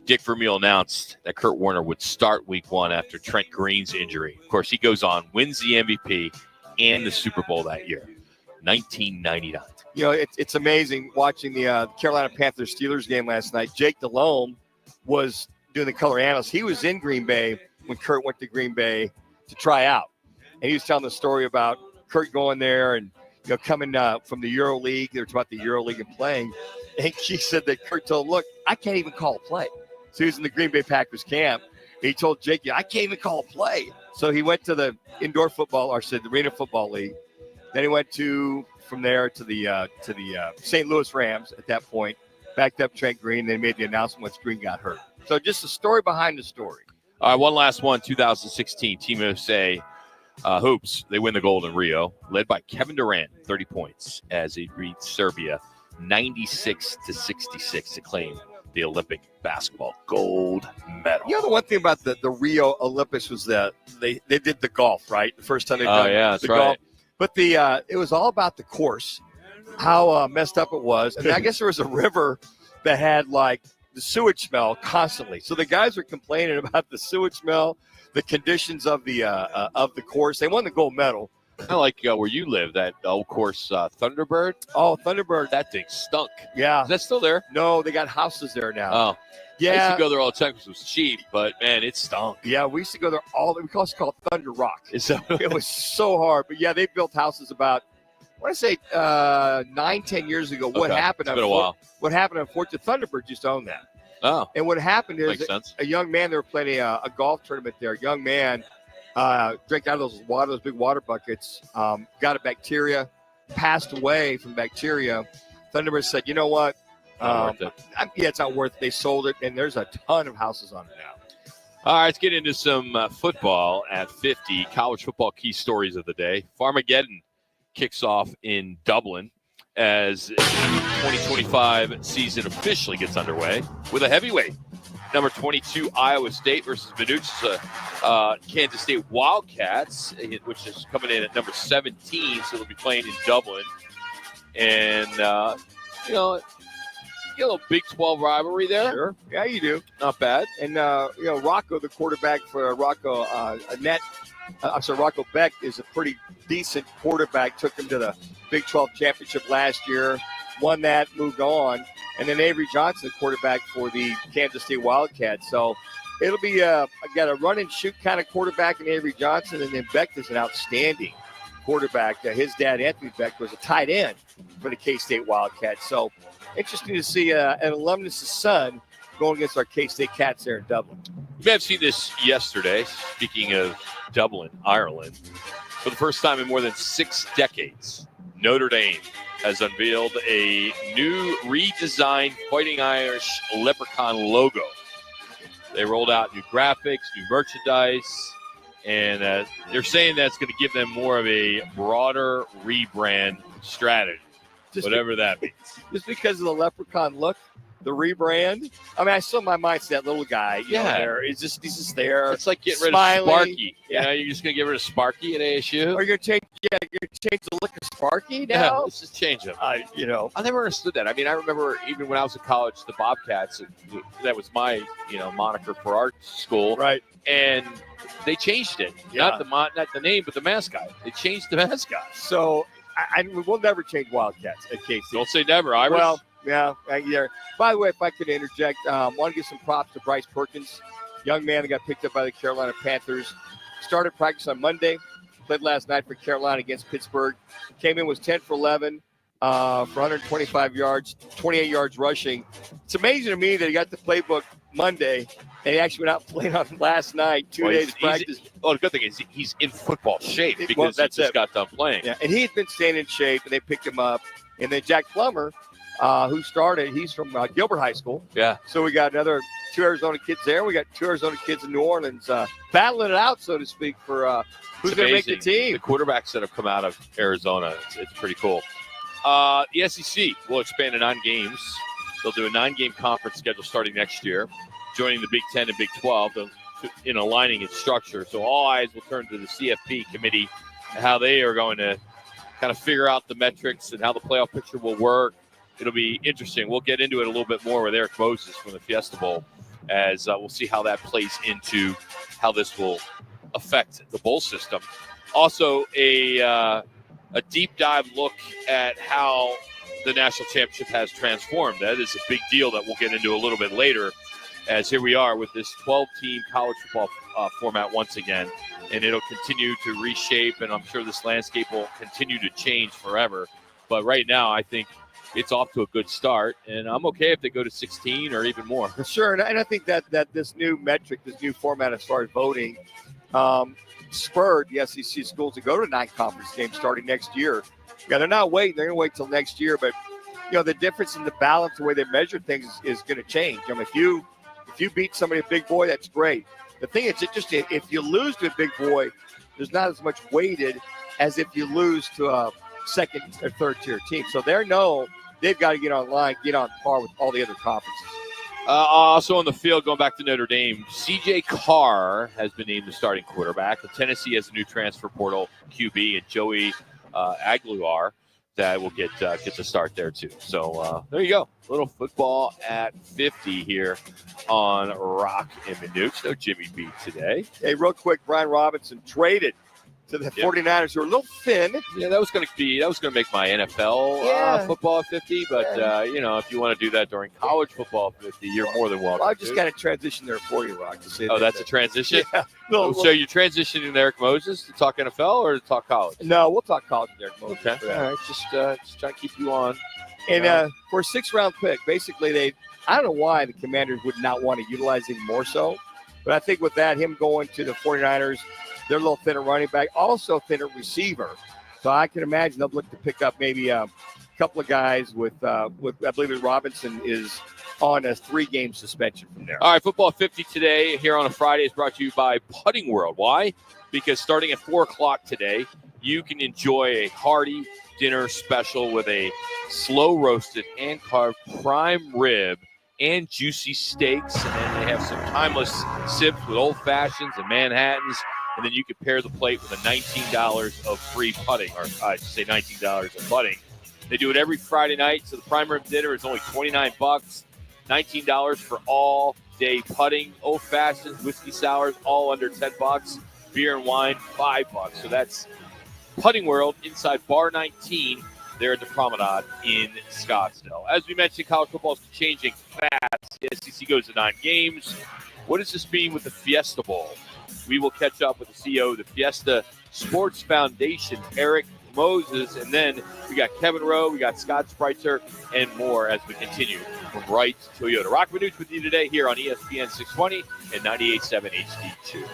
S2: Dick Vermeil announced that Kurt Warner would start week 1 after Trent Green's injury. Of course, he goes on, wins the MVP and the Super Bowl that year, 1999.
S3: You know, it's amazing watching the Carolina Panthers Steelers game last night. Jake Delhomme was doing the color analyst. He was in Green Bay when Kurt went to Green Bay to try out. And he was telling the story about Kurt going there and, you know, coming from the Euro League. They were talking about the Euro League and playing. And he said that Kurt told him, look, I can't even call a play. So he was in the Green Bay Packers camp. He told Jake, I can't even call a play. So he went to the indoor football, or said the Arena Football League. Then he went from there to the St. Louis Rams at that point, backed up Trent Green. They made the announcement once Green got hurt. So just a story behind the story.
S2: All right, one last one, 2016, Team USA Hoops. They win the gold in Rio, led by Kevin Durant, 30 points, as he beat Serbia 96-66 to claim the Olympic basketball gold medal.
S3: You know, the one thing about the Rio Olympics was that they did the golf, right? The first time they did
S2: that's
S3: the
S2: right.
S3: golf. But it was all about the course, how messed up it was. And I guess there was a river that had, like, the sewage smell constantly. So the guys were complaining about the sewage smell, the conditions of the course. They won the gold medal.
S2: I like where you live, that old course, Thunderbird.
S3: Oh, Thunderbird.
S2: That thing stunk.
S3: Yeah.
S2: Is that still there?
S3: No, they got houses there now.
S2: Oh.
S3: Yeah.
S2: I used to go there all the time because it was cheap, but, man, it stunk.
S3: Yeah, we used to go there it's called Thunder Rock.
S2: So,
S3: it was so hard. But, yeah, they built houses about, I want to say 9-10 years ago. What happened?
S2: It's been a while.
S3: What happened, unfortunately, Thunderbird used to own that.
S2: Oh.
S3: And what happened is
S2: Makes sense.
S3: a young man, they were playing a golf tournament there. A young man drank out of those big water buckets, got a bacteria, passed away from bacteria. Thunderbird said, you know what? It's not worth it. They sold it, and there's a ton of houses on it now.
S2: All right, let's get into some football at 50. College football key stories of the day. Farmageddon kicks off in Dublin as the 2025 season officially gets underway with a heavyweight. Number 22, Iowa State versus Manuch's Kansas State Wildcats, which is coming in at number 17, so they'll be playing in Dublin. And, you know, get a little Big 12 rivalry there.
S3: Sure. Yeah, you do.
S2: Not bad.
S3: And, Rocco, the quarterback for Rocco Beck is a pretty decent quarterback. Took him to the Big 12 championship last year, won that, moved on. And then Avery Johnson, the quarterback for the Kansas State Wildcats. So it'll be got a run and shoot kind of quarterback in Avery Johnson, and then Beck is an outstanding quarterback. His dad, Anthony Beck, was a tight end for the K-State Wildcats. So interesting to see an alumnus' son going against our K-State Cats there in Dublin.
S2: You may have seen this yesterday. Speaking of Dublin, Ireland, for the first time in more than 6 decades, Notre Dame has unveiled a new redesigned Fighting Irish Leprechaun logo. They rolled out new graphics, new merchandise, and they're saying that's going to give them more of a broader rebrand strategy, whatever that means.
S3: Just because of the leprechaun look, the rebrand. I mean, I still in my mind see that little guy. You know, there. He's just there.
S2: It's like getting rid
S3: smiling.
S2: of Sparky. You know, you're just going to get rid of Sparky at ASU?
S3: Or you're going to change the look of Sparky now?
S2: Yeah, let's just change them.
S3: I
S2: never understood that. I mean, I remember even when I was in college, the Bobcats, that was my, moniker for our school.
S3: Right.
S2: And they changed it.
S3: Yeah.
S2: Not the name, but the mascot. They changed the mascot.
S3: So we'll never change Wildcats at K-State.
S2: Don't say never, Irish.
S3: Well, yeah. By the way, if I could interject, want to give some props to Bryce Perkins, young man that got picked up by the Carolina Panthers. Started practice on Monday, played last night for Carolina against Pittsburgh. Came in, was 10 for 11 for 125 yards, 28 yards rushing. It's amazing to me that he got the playbook Monday, and he actually went out and played on last night, 2 days practice.
S2: The good thing is he's in football shape because he just got done playing.
S3: Yeah, and he had been staying in shape, and they picked him up. And then Jack Plummer, who started, he's from Gilbert High School.
S2: Yeah.
S3: So we got another 2 Arizona kids there. We got 2 Arizona kids in New Orleans battling it out, so to speak, for who's going to make the team.
S2: The quarterbacks that have come out of Arizona, it's pretty cool. The SEC will expand to 9 games. They'll do a 9-game conference schedule starting next year, joining the Big 10 and Big 12 in aligning its structure. So all eyes will turn to the CFP committee and how they are going to kind of figure out the metrics and how the playoff picture will work. It'll be interesting. We'll get into it a little bit more with Erik Moses from the Fiesta Bowl as we'll see how that plays into how this will affect the bowl system. Also, a deep dive look at how the national championship has transformed. That is a big deal that we'll get into a little bit later, as here we are with this 12-team college football format once again, and it'll continue to reshape, and I'm sure this landscape will continue to change forever But right now, I think it's off to a good start, and I'm okay if they go to 16 or even more.
S3: Sure, and I think that this new metric, this new format as far as voting, spurred the SEC schools to go to 9 conference games starting next year. Yeah, they're not waiting. They're going to wait till next year, but the difference in the balance, the way they measure things is going to change. I mean, if you beat somebody a big boy, that's great. The thing is, if you lose to a big boy, there's not as much weighted as if you lose to a second or third tier team. So they've got to get online, get on par with all the other conferences.
S2: Also on the field, going back to Notre Dame, C.J. Carr has been named the starting quarterback. Tennessee has a new transfer portal QB, and Joey Aguilar that will get the start there too. So there you go. A little football at 50 here on Roc and Manuch. No Jimmy B today.
S3: Hey, real quick, Brian Robinson traded to the 49ers, who are a little thin.
S2: Yeah, that was going to make my NFL football at 50. But if you want to do that during college football at 50, you're more than welcome.
S3: Well, I just kind of transitioned there for you, Rock. To say
S2: that's a transition.
S3: Yeah.
S2: So you're transitioning to Eric Moses to talk NFL or to talk college?
S3: No, we'll talk college with Eric Moses.
S2: Okay, all right. Just trying to keep you on.
S3: And for a 6th-round pick, basically I don't know why the Commanders would not want to utilize him more so, but I think with that, him going to the 49ers. They're a little thinner running back, also thinner receiver. So I can imagine they'll look to pick up maybe a couple of guys with I believe Robinson is on a 3-game suspension from there.
S2: All right, Football 50 today here on a Friday is brought to you by Putting World. Why? Because starting at 4 o'clock today, you can enjoy a hearty dinner special with a slow-roasted, hand-carved prime rib and juicy steaks. And then they have some timeless sips with Old Fashions and Manhattans. And then you can pair the plate with a $19 of free putting, or I should say $19 of putting. They do it every Friday night, so the prime rib dinner is only $29, $19 for all day putting, old fashions, whiskey sours, all under $10, beer and wine $5. So that's Putting World inside Bar 19 there at the Promenade in Scottsdale. As we mentioned, college football is changing fast. The SEC goes to 9 games. What does this mean with the Fiesta Bowl? We will catch up with the CEO of the Fiesta Sports Foundation, Erik Moses, and then we got Kevin Rowe, we got Scott Spreitzer, and more as we continue from Wright Toyota. Roc Manuch with you today here on ESPN 620 and 98.7 HD-2.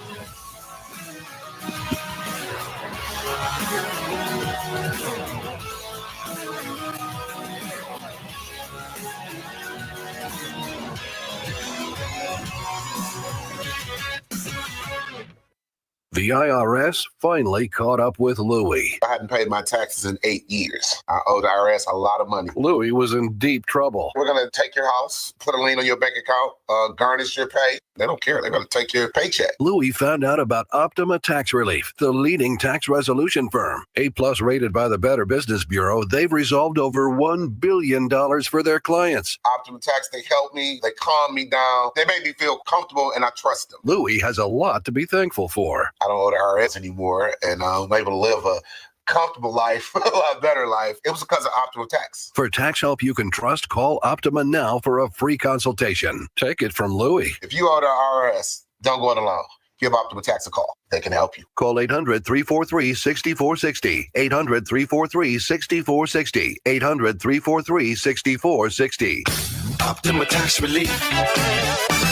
S15: The IRS finally caught up with Louie.
S16: I hadn't paid my taxes in 8 years. I owe the IRS a lot of money.
S15: Louie was in deep trouble.
S16: We're going to take your house, put a lien on your bank account, garnish your pay. They don't care. They're going to take your paycheck.
S15: Louie found out about Optima Tax Relief, the leading tax resolution firm. A+ rated by the Better Business Bureau, they've resolved over $1 billion for their clients.
S16: Optima Tax, they help me. They calm me down. They make me feel comfortable, and I trust them.
S15: Louie has a lot to be thankful for.
S16: I don't owe the IRS anymore, and I'm able to live a comfortable life, a lot better life. It was because of Optima Tax.
S15: For tax help you can trust, call Optima now for a free consultation. Take it from Louie.
S16: If you owe the IRS, don't go it alone. Give Optima Tax a call. They can help you.
S15: Call 800-343-6460. 800-343-6460. 800-343-6460.
S5: Optima Tax Relief.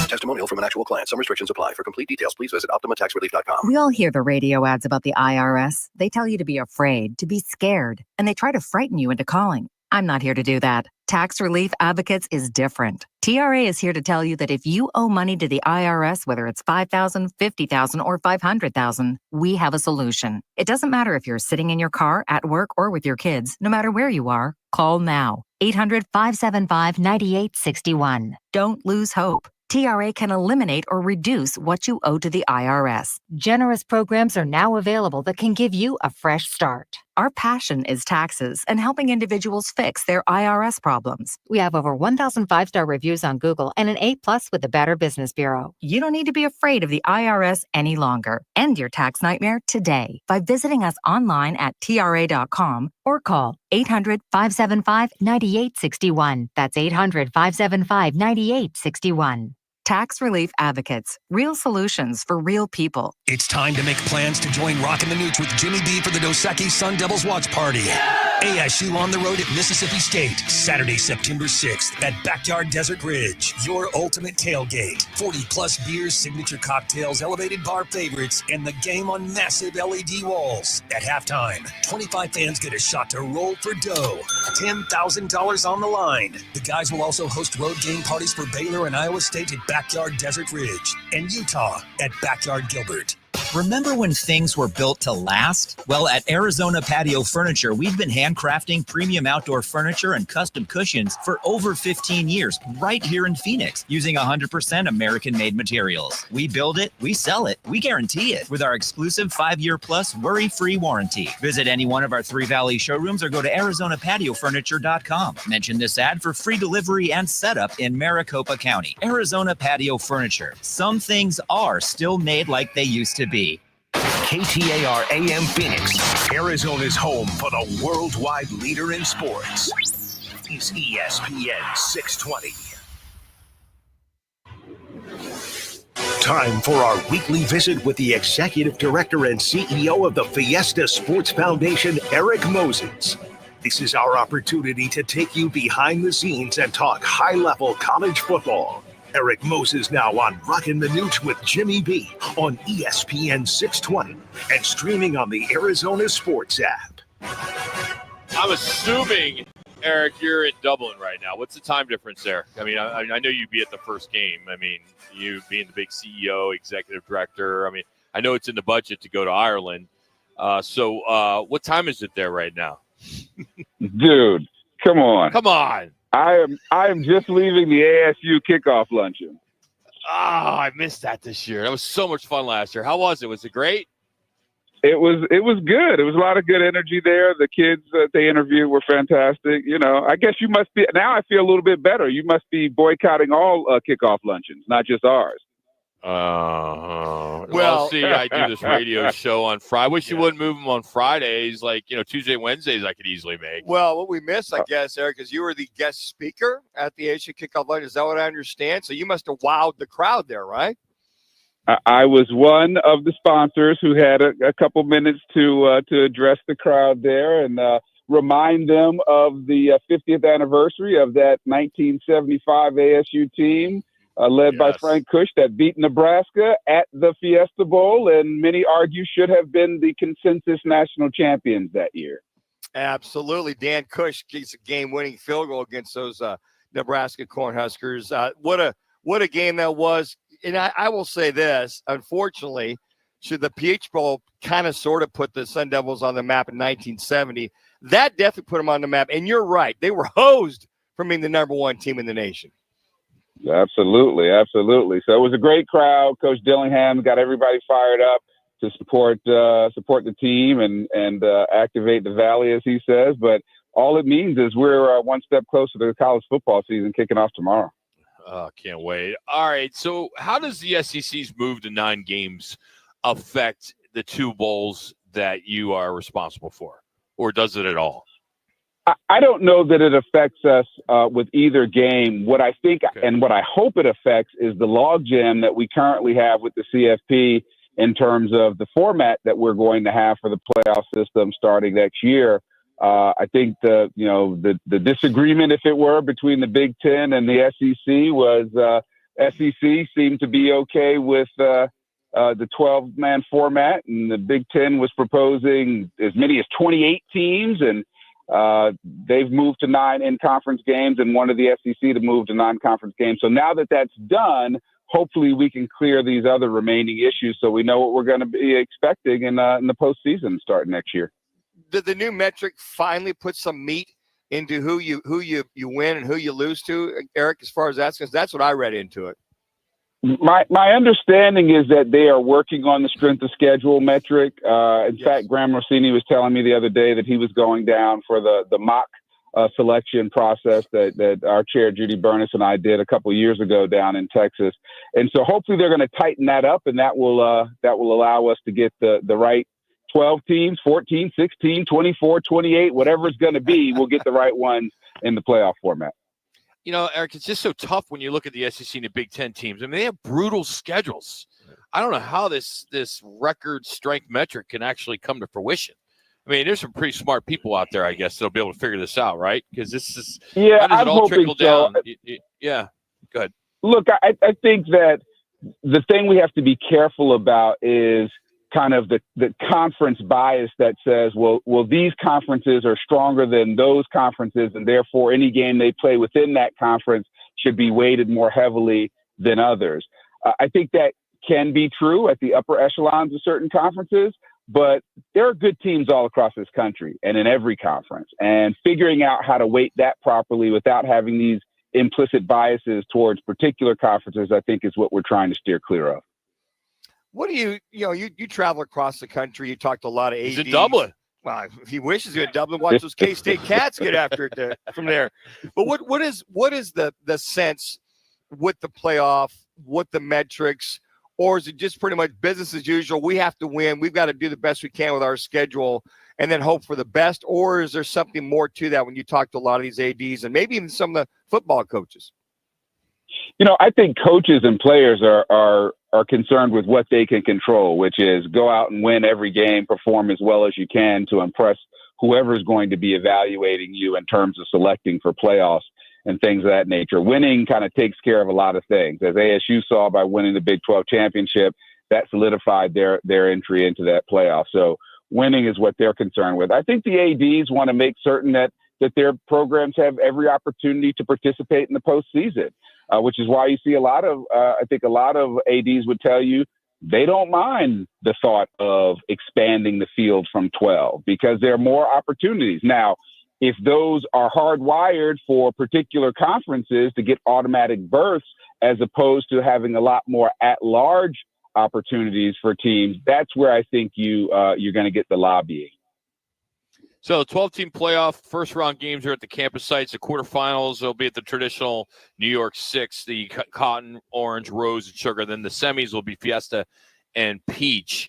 S15: Testimonial from an actual client. Some restrictions apply. For complete details, please visit OptimaTaxRelief.com.
S17: We all hear the radio ads about the IRS. They tell you to be afraid, to be scared, and they try to frighten you into calling. I'm not here to do that. Tax Relief Advocates is different. TRA is here to tell you that if you owe money to the IRS, whether it's $5,000, $50,000, or $500,000, we have a solution. It doesn't matter if you're sitting in your car, at work, or with your kids. No matter where you are, call now. 800-575-9861. Don't lose hope. TRA can eliminate or reduce what you owe to the IRS. Generous programs are now available that can give you a fresh start. Our passion is taxes and helping individuals fix their IRS problems. We have over 1,000 5-star reviews on Google and an A+ with the Better Business Bureau. You don't need to be afraid of the IRS any longer. End your tax nightmare today by visiting us online at TRA.com or call 800-575-9861. That's 800-575-9861. Tax Relief Advocates. Real solutions for real people.
S5: It's time to make plans to join Roc and Manuch with Jimmy B for the Dos Equis Sun Devils watch party. ASU on the road at Mississippi State, Saturday, September 6th at Backyard Desert Ridge. Your ultimate tailgate. 40-plus beers, signature cocktails, elevated bar favorites, and the game on massive LED walls. At halftime, 25 fans get a shot to roll for dough. $10,000 on the line. The guys will also host road game parties for Baylor and Iowa State at Backyard Desert Ridge and Utah at Backyard Gilbert.
S13: Remember when things were built to last? Well, at Arizona Patio Furniture, we've been handcrafting premium outdoor furniture and custom cushions for over 15 years, right here in Phoenix, using 100% American-made materials. We build it, we sell it, we guarantee it with our exclusive 5-year-plus worry-free warranty. Visit any one of our Three Valley showrooms or go to ArizonaPatioFurniture.com. Mention this ad for free delivery and setup in Maricopa County. Arizona Patio Furniture. Some things are still made like they used to be.
S1: KTAR AM Phoenix, Arizona's home for the worldwide leader in sports. Is ESPN 620. Time for our weekly visit with the Executive Director and CEO of the Fiesta Sports Foundation, Erik Moses. This is our opportunity to take you behind the scenes and talk high-level college football. Erik Moses now on Roc and Manuch with Jimmy B on ESPN 620 and streaming on the Arizona Sports app.
S2: I'm assuming, Erik, you're in Dublin right now. What's the time difference there? I mean, I know you'd be at the first game. I mean, you being the big CEO, executive director. I mean, I know it's in the budget to go to Ireland. So what time is it there right now?
S4: Dude, come on.
S2: Come on.
S4: I am just leaving the ASU kickoff luncheon.
S2: Oh, I missed that this year. That was so much fun last year. How was it? Was it great?
S4: It was good. It was a lot of good energy there. The kids that they interviewed were fantastic. You know, I guess you must be now. I feel a little bit better. You must be boycotting all kickoff luncheons, not just ours.
S2: Well, see, I do this radio show on Friday. I wish you wouldn't move them on Fridays. Like, Tuesday, Wednesdays, I could easily make.
S3: Well, what we missed, I guess, Erik, is you were the guest speaker at the ASU kickoff lunch. Is that what I understand? So you must have wowed the crowd there, right?
S4: I was one of the sponsors who had a couple minutes to address the crowd there and remind them of the 50th anniversary of that 1975 ASU team. Led by Frank Kush that beat Nebraska at the Fiesta Bowl, and many argue should have been the consensus national champions that year.
S3: Absolutely. Dan Kush gets a game-winning field goal against those Nebraska Cornhuskers. What a game that was. And I will say this, unfortunately, should the Peach Bowl kind of sort of put the Sun Devils on the map in 1970, that definitely put them on the map. And you're right. They were hosed from being the number one team in the nation.
S4: Absolutely. So it was a great crowd. Coach Dillingham got everybody fired up to support the team and activate the Valley, as he says. But all it means is we're one step closer to the college football season kicking off tomorrow.
S2: Oh, can't wait. All right. So how does the SEC's move to 9 games affect the 2 bowls that you are responsible for? Or does it at all?
S4: I don't know that it affects us with either game. What I think and what I hope it affects is the logjam that we currently have with the CFP in terms of the format that we're going to have for the playoff system starting next year. I think the disagreement, if it were, between the Big Ten and the SEC was SEC seemed to be okay with the 12-man format, and the Big Ten was proposing as many as 28 teams, and they've moved to 9 in-conference games and wanted the SEC to move to non-conference games. So now that that's done, hopefully we can clear these other remaining issues so we know what we're going to be expecting in the postseason starting next year.
S3: Did the new metric finally put some meat into who you win and who you lose to, Erik, as far as that's concerned? That's what I read into it.
S4: My understanding is that they are working on the strength of schedule metric. In fact, Graham Rossini was telling me the other day that he was going down for the mock selection process that our chair, Judy Burness, and I did a couple of years ago down in Texas. And so hopefully they're going to tighten that up, and that will allow us to get the right 12 teams, 14, 16, 24, 28, whatever it's going to be, we'll get the right ones in the playoff format.
S2: Erik, it's just so tough when you look at the SEC and the Big Ten teams. I mean, they have brutal schedules. I don't know how this record strength metric can actually come to fruition. I mean, there's some pretty smart people out there, I guess, that'll be able to figure this out, right? Because this is how does it all trickle down? Yeah, go ahead.
S4: Look, I think that the thing we have to be careful about is kind of the conference bias that says, well, these conferences are stronger than those conferences, and therefore any game they play within that conference should be weighted more heavily than others. I think that can be true at the upper echelons of certain conferences, but there are good teams all across this country and in every conference. And figuring out how to weight that properly without having these implicit biases towards particular conferences, I think, is what we're trying to steer clear of.
S3: What do you travel across the country. You talk to a lot of ADs.
S2: He's in Dublin.
S3: Well, if he wishes to go to Dublin, watch those K-State Cats get after it from there. But what is the sense with the playoff, with the metrics, or is it just pretty much business as usual? We have to win. We've got to do the best we can with our schedule and then hope for the best. Or is there something more to that when you talk to a lot of these ADs and maybe even some of the football coaches?
S4: I think coaches and players are concerned with what they can control, which is go out and win every game, perform as well as you can to impress whoever's going to be evaluating you in terms of selecting for playoffs and things of that nature. Winning kind of takes care of a lot of things. As ASU saw by winning the Big 12 championship, that solidified their entry into that playoff. So winning is what they're concerned with. I think the ADs want to make certain that their programs have every opportunity to participate in the postseason, which is why you see I think a lot of ADs would tell you they don't mind the thought of expanding the field from 12 because there are more opportunities. Now, if those are hardwired for particular conferences to get automatic berths as opposed to having a lot more at-large opportunities for teams, that's where I think you're going to get the lobbying.
S2: So the 12-team playoff, first-round games are at the campus sites. The quarterfinals will be at the traditional New York 6, the cotton, orange, rose, and sugar. Then the semis will be Fiesta and peach.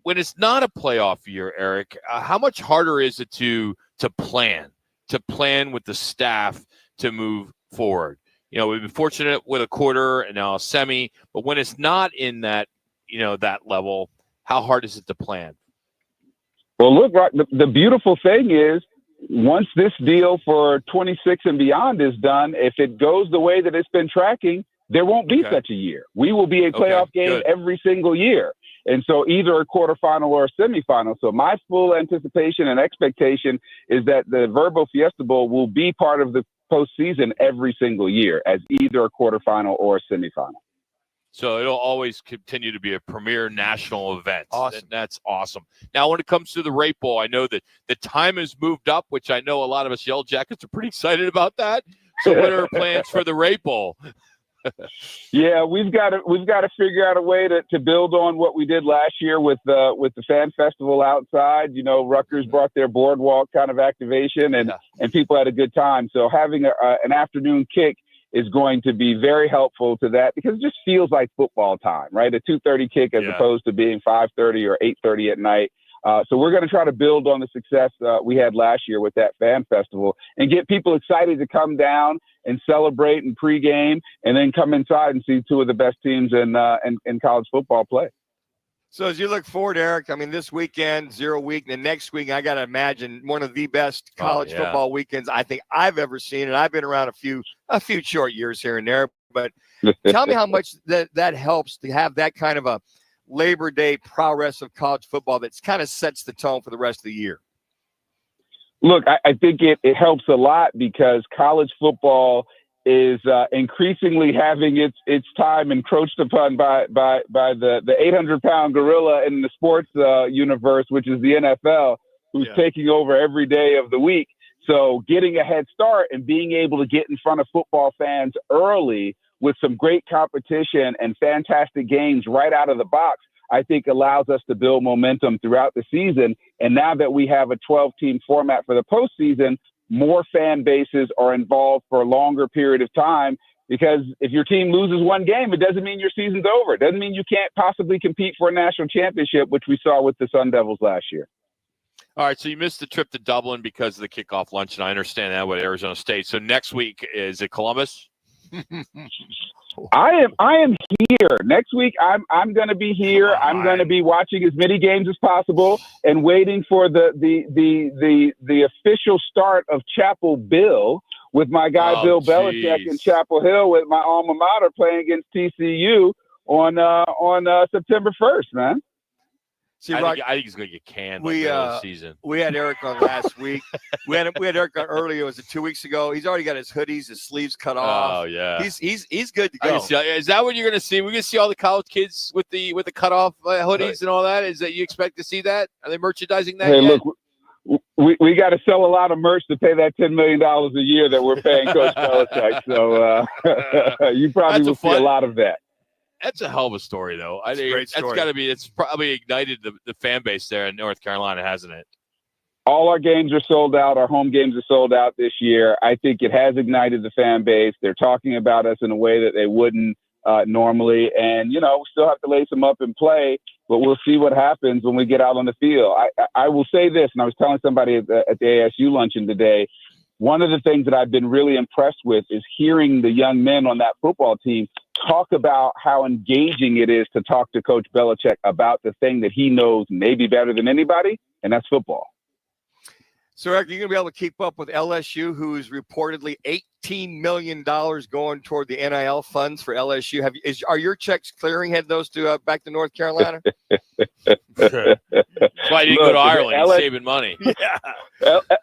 S2: When it's not a playoff year, Erik, how much harder is it to plan with the staff to move forward? We've been fortunate with a quarter and now a semi, but when it's not in that, that level, how hard is it to plan?
S4: Well, look, the beautiful thing is once this deal for 26 and beyond is done, if it goes the way that it's been tracking, there won't be such a year. We will be a playoff game every single year. And so either a quarterfinal or a semifinal. So my full anticipation and expectation is that the Verbo Fiesta Bowl will be part of the postseason every single year as either a quarterfinal or a semifinal.
S2: So it'll always continue to be a premier national event.
S3: Awesome.
S2: That's awesome. Now, when it comes to the Rape Bowl, I know that the time has moved up, which I know a lot of us Yellow Jackets are pretty excited about that. So what are our plans for the Rape Bowl?
S4: Yeah, we've got to figure out a way to build on what we did last year with the fan festival outside. Rutgers brought their boardwalk kind of activation, and people had a good time. So having an afternoon kick is going to be very helpful to that because it just feels like football time, right? A 2:30 kick as opposed to being 5:30 or 8:30 at night. So we're going to try to build on the success we had last year with that fan festival and get people excited to come down and celebrate and pregame and then come inside and see two of the best teams in college football play.
S3: So as you look forward, Erik, I mean, this weekend, 0 week, the next week, I got to imagine one of the best college football weekends I think I've ever seen. And I've been around a few short years here and there, but tell me how much that helps to have that kind of a Labor Day prowess of college football that kind of sets the tone for the rest of the year.
S4: Look, I think it helps a lot because college football is increasingly having its time encroached upon by the 800-pound gorilla in the sports universe, which is the NFL, who's taking over every day of the week. So getting a head start and being able to get in front of football fans early with some great competition and fantastic games right out of the box, I think allows us to build momentum throughout the season. And now that we have a 12-team format for the postseason, more fan bases are involved for a longer period of time, because if your team loses one game, it doesn't mean your season's over. It doesn't mean you can't possibly compete for a national championship, which we saw with the Sun Devils last year.
S2: All right, so you missed the trip to Dublin because of the kickoff lunch, and I understand that with Arizona State. So next week, is it Columbus?
S4: I am here next week. I'm going to be here. I'm going to be watching as many games as possible and waiting for the official start of Chapel Bill with my guy Bill Belichick in Chapel Hill with my alma mater playing against TCU on September 1st, man.
S3: See,
S2: I
S3: Roc,
S2: think he's going to get canned by the middle of the season.
S3: We had Erik on last week. we had Erik on earlier. Was it 2 weeks ago? He's already got his hoodies, his sleeves cut off.
S2: Oh yeah,
S3: he's good to go.
S2: Is that what you're going to see? We're going to see all the college kids with the cut off hoodies and all that. Is that you expect to see that? Are they merchandising that?
S4: Hey,
S2: yet?
S4: Look, we got to sell a lot of merch to pay that $10 million a year that we're paying Coach Belichick. So you probably will see a lot of that.
S2: That's a hell of a story, though. I think that's got to be. It's probably ignited the fan base there in North Carolina, hasn't it?
S4: All our games are sold out. Our home games are sold out this year. I think it has ignited the fan base. They're talking about us in a way that they wouldn't normally. And, we still have to lace them up and play, but we'll see what happens when we get out on the field. I will say this, and I was telling somebody at the ASU luncheon today, one of the things that I've been really impressed with is hearing the young men on that football team talk about how engaging it is to talk to Coach Belichick about the thing that he knows maybe better than anybody, and that's football.
S3: So, Erik, you're going to be able to keep up with LSU, who is reportedly $18 million going toward the NIL funds for LSU. Are your checks clearing? Head those to back to North Carolina?
S2: That's why you didn't go to Ireland. You're saving money.
S3: Yeah.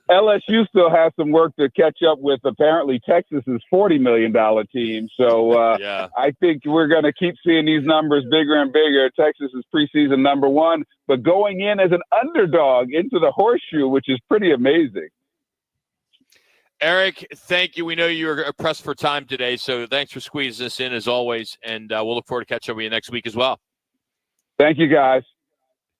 S4: LSU still has some work to catch up with. Apparently, Texas's $40 million team. So I think we're going to keep seeing these numbers bigger and bigger. Texas is preseason number one, but going in as an underdog into the horseshoe, which is pretty amazing.
S2: Erik, thank you. We know you were pressed for time today, so thanks for squeezing us in as always, and we'll look forward to catching up with you next week as well.
S4: Thank you, guys.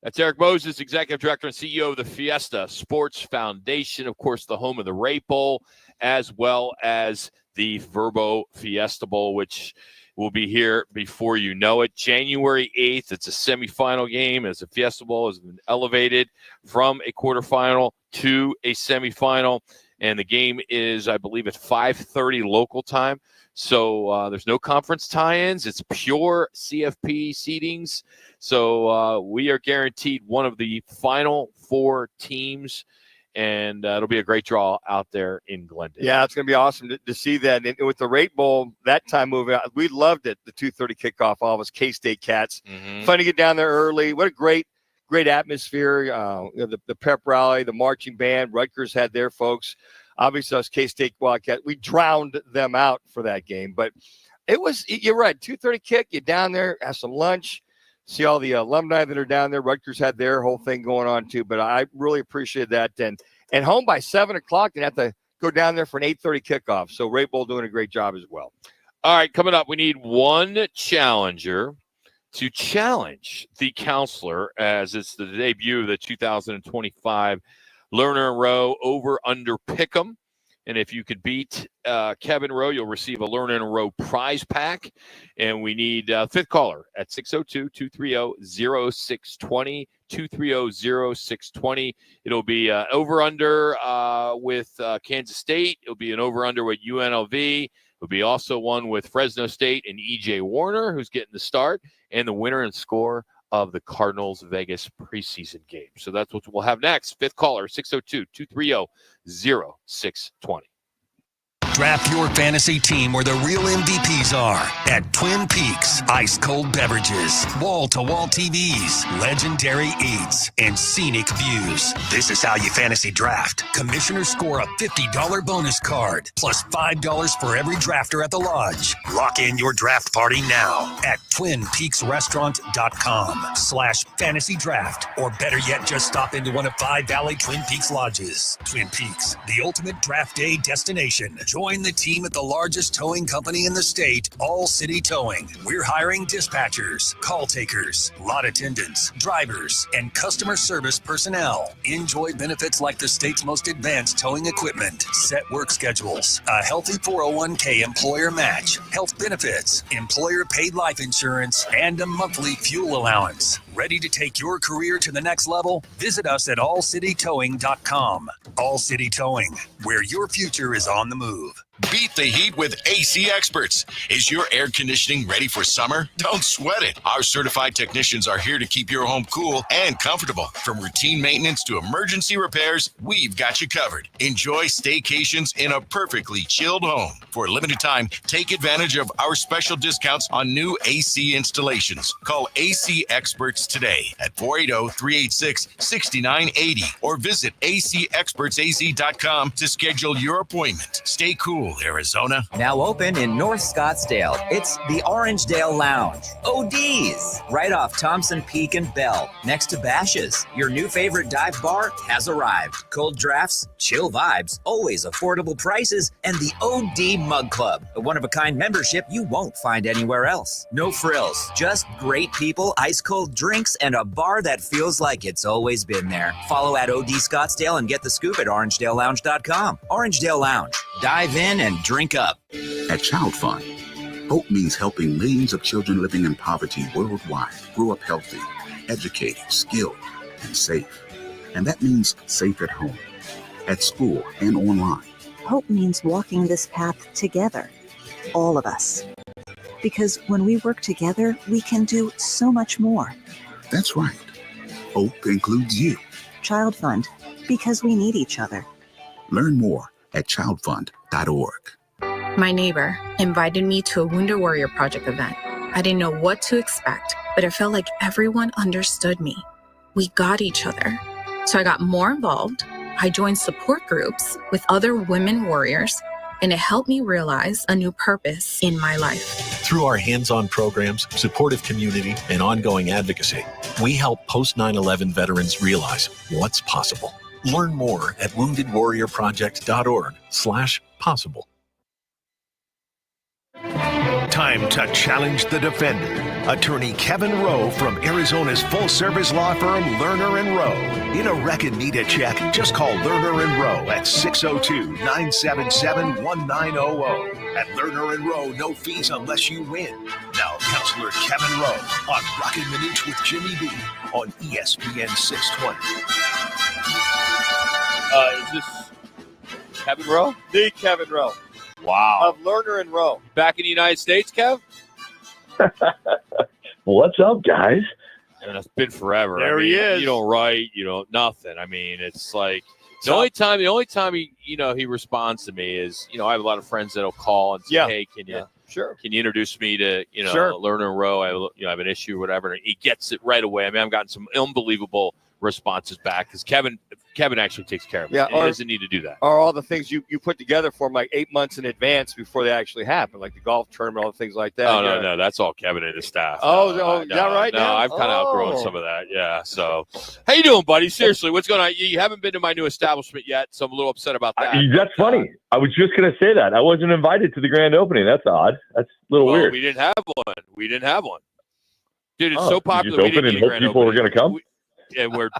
S2: That's Erik Moses, Executive Director and CEO of the Fiesta Sports Foundation, of course, the home of the Rape Bowl, as well as the Verbo Fiesta Bowl, which will be here before you know it. January 8th, it's a semifinal game as the Fiesta Bowl has been elevated from a quarterfinal to a semifinal. And the game is, I believe, at 5:30 local time. So there's no conference tie-ins. It's pure CFP seedings. So we are guaranteed one of the final four teams, and it'll be a great draw out there in Glendale.
S3: Yeah, it's going to be awesome to see that. And with the Rape Bowl, that time moving out, we loved it, the 2:30 kickoff, all of us K-State Cats.
S2: Mm-hmm.
S3: Fun to get down there early. What a great atmosphere. The pep rally, the marching band, Rutgers had their folks. Obviously, us K-State Wildcat, we drowned them out for that game. But you're right, 2:30 kick, get down there, have some lunch, see all the alumni that are down there. Rutgers had their whole thing going on too. But I really appreciate that. And home by 7 o'clock, and have to go down there for an 8:30 kickoff. So Rape Bowl doing a great job as well.
S2: All right, coming up, we need one challenger to challenge the counselor as it's the debut of the 2025 Lerner and Rowe over-under pick'em. And if you could beat Kevin Rowe, you'll receive a Lerner and Rowe prize pack. And we need fifth caller at 602-230-0620, 230-0620. It'll be over-under with Kansas State. It'll be an over-under with UNLV. It'll be also one with Fresno State and E.J. Warner, who's getting the start, and the winner and score of the Cardinals Vegas preseason game. So that's what we'll have next. Fifth caller, 602-230-0620.
S5: Draft your fantasy team where the real MVPs are at Twin Peaks. Ice cold beverages, wall-to-wall TVs, legendary eats, and scenic views. This is how you fantasy draft. Commissioners score a $50 bonus card, plus $5 for every drafter at the lodge. Lock in your draft party now at TwinPeaksRestaurant.com/fantasy draft. Or better yet, just stop into one of 5 Valley Twin Peaks lodges. Twin Peaks, the ultimate draft day destination. Join the team at the largest towing company in the state, All City Towing. We're hiring dispatchers, call takers, lot attendants, drivers, and customer service personnel. Enjoy benefits like the state's most advanced towing equipment, set work schedules, a healthy 401k employer match, health benefits, employer paid life insurance, and a monthly fuel allowance. Ready to take your career to the next level? Visit us at allcitytowing.com. All City Towing, where your future is on the move.
S12: Beat the heat with AC Experts. Is your air conditioning ready for summer? Don't sweat it. Our certified technicians are here to keep your home cool and comfortable. From routine maintenance to emergency repairs, we've got you covered. Enjoy staycations in a perfectly chilled home. For a limited time, take advantage of our special discounts on new AC installations. Call AC Experts today at 480-386-6980 or visit acexpertsaz.com to schedule your appointment. Stay cool, Arizona.
S13: Now open in North Scottsdale, it's the Orangedale Lounge. ODs, right off Thompson Peak and Bell, next to Bash's. Your new favorite dive bar has arrived. Cold drafts, chill vibes, always affordable prices, and the OD Mug Club, a one-of-a-kind membership you won't find anywhere else. No frills, just great people, ice-cold drinks, and a bar that feels like it's always been there. Follow at OD Scottsdale and get the scoop at orangedalelounge.com. Orangedale Lounge. Dive in and drink up.
S6: At Child Fund, HOPE means helping millions of children living in poverty worldwide grow up healthy, educated, skilled, and safe. And that means safe at home, at school, and online.
S7: HOPE means walking this path together, all of us. Because when we work together, we can do so much more.
S6: That's right. HOPE includes you.
S7: Child Fund, because we need each other.
S6: Learn more at childfund.org.
S18: My neighbor invited me to a Wounded Warrior Project event. I didn't know what to expect, but it felt like everyone understood me. We got each other. So I got more involved. I joined support groups with other women warriors, and it helped me realize a new purpose in my life.
S24: Through our hands-on programs, supportive community, and ongoing advocacy, we help post-9/11 veterans realize what's possible. Learn more at woundedwarriorproject.org/possible.
S1: Time to challenge the defender. Attorney Kevin Rowe from Arizona's full-service law firm Lerner and Rowe. In a wreck and need a check, just call Lerner and Rowe at 602-977-1900. At Lerner and Rowe, no fees unless you win. Now, Counselor Kevin Rowe on Roc and Manuch with Jimmy B on ESPN 620.
S2: Is this Kevin Rowe?
S3: The Kevin Rowe.
S2: Wow.
S3: Of Lerner and Rowe.
S2: Back in the United States, Kev?
S25: What's up, guys?
S2: And it's been forever.
S3: There he is.
S2: You don't write, you don't nothing. I mean, it's like the only time he he responds to me is, I have a lot of friends that'll call and say, hey, can you introduce me to, Lerner and Rowe? I have an issue or whatever. And he gets it right away. I mean, I've gotten some unbelievable responses back because Kevin actually takes care of it. He doesn't need to do that.
S3: Or all the things you put together for him like 8 months in advance before they actually happen, like the golf tournament, all the things like that.
S2: Oh, no, that's all Kevin and his staff.
S3: Is that right?
S2: No, I've kind of outgrown some of that. Yeah. So, how you doing, buddy? Seriously, what's going on? You haven't been to my new establishment yet, so I'm a little upset about that.
S25: That's funny. I was just going to say that. I wasn't invited to the grand opening. That's odd. That's a little weird.
S2: We didn't have one. Dude, it's so popular.
S25: You just opened and hoped people were going to come?
S2: And where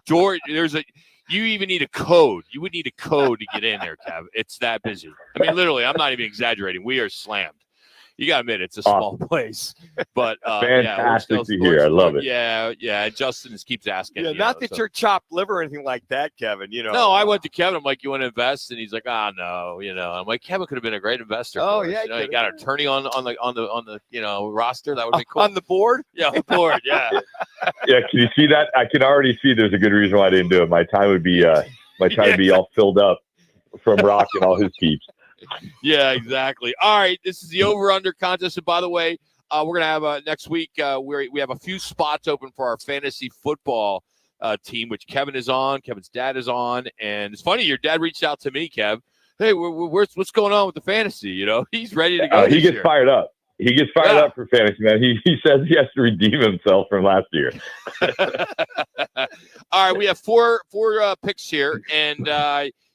S2: you even need a code. You would need a code to get in there, Kev. It's that busy. I mean, literally, I'm not even exaggerating. We are slammed. You got to admit, it's a small place. But
S25: fantastic to hear. I love it.
S2: Yeah. Justin just keeps asking.
S3: Yeah, not that you're chopped liver or anything like that, Kevin.
S2: No, I went to Kevin. I'm like, you want to invest? And he's like, no. I'm like, Kevin could have been a great investor.
S3: Oh,
S2: for us.
S3: yeah.
S2: You got an attorney on the roster. That would be cool.
S3: On the board?
S2: Yeah, on the board. Yeah.
S25: Yeah. Can you see that? I can already see there's a good reason why I didn't do it. My time would be all filled up from Roc and all his peeps.
S2: Yeah, exactly. All right, this is the over-under contest. And by the way, we're going to have next week, we have a few spots open for our fantasy football team, which Kevin is on. Kevin's dad is on. And it's funny, your dad reached out to me, Kev. Hey, what's going on with the fantasy? He's ready to go.
S25: He gets fired up. He gets fired up for fantasy, man. He says he has to redeem himself from last year.
S2: All right, we have four picks here, and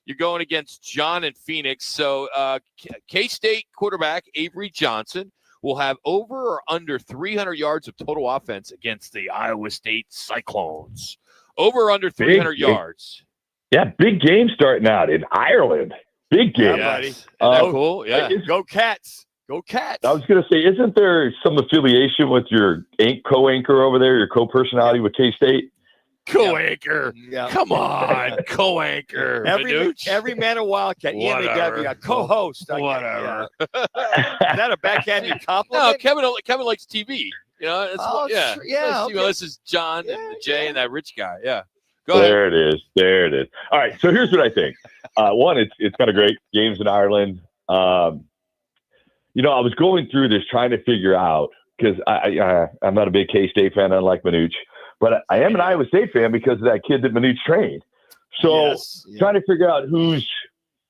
S2: you're going against John in Phoenix. So K-State quarterback Avery Johnson will have over or under 300 yards of total offense against the Iowa State Cyclones. Over or under 300 yards.
S25: Yeah, big game starting out in Ireland. Big game.
S2: Yeah, buddy. Isn't that cool? Yeah.
S3: Go Cats. Go Cats.
S25: I was going to say, isn't there some affiliation with your co-anchor over there, your co-personality with K-State?
S2: Co-anchor.
S3: Yeah.
S2: Come on, co-anchor.
S3: Every man a Wildcat. EMAW, a co-host.
S2: Whatever.
S3: Is that a backhanded compliment?
S2: No, Kevin likes TV. You know, it's yeah.
S3: Okay.
S2: This is John and Jay and that rich guy. Yeah. Go ahead.
S25: There it is. All right. So here's what I think. One, it's kind of great. Games in Ireland. I was going through this trying to figure out, because I'm not a big K-State fan, unlike Manuch, but I am an Iowa State fan because of that kid that Manuch trained. So trying to figure out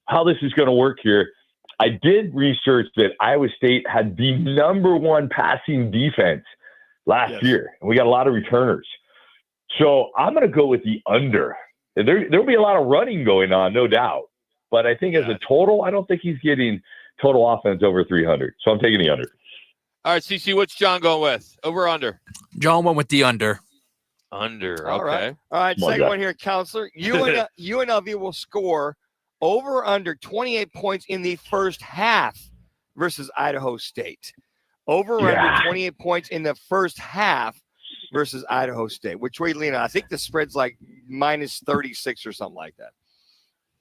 S25: how this is going to work here. I did research that Iowa State had the #1 passing defense last year, and we got a lot of returners. So I'm going to go with the under. There'll be a lot of running going on, no doubt. But I think as a total, I don't think he's getting total offense over 300. So I'm taking the under.
S2: All right, CC, what's John going with? Over or under?
S10: John went with the under.
S2: Under,
S3: All
S2: okay.
S3: right, second one here, Counselor. UNLV will score over or under 28 points in the first half versus Idaho State. Over or under 28 points in the first half versus Idaho State. Which way, Lena? I think the spread's like minus 36 or something like that.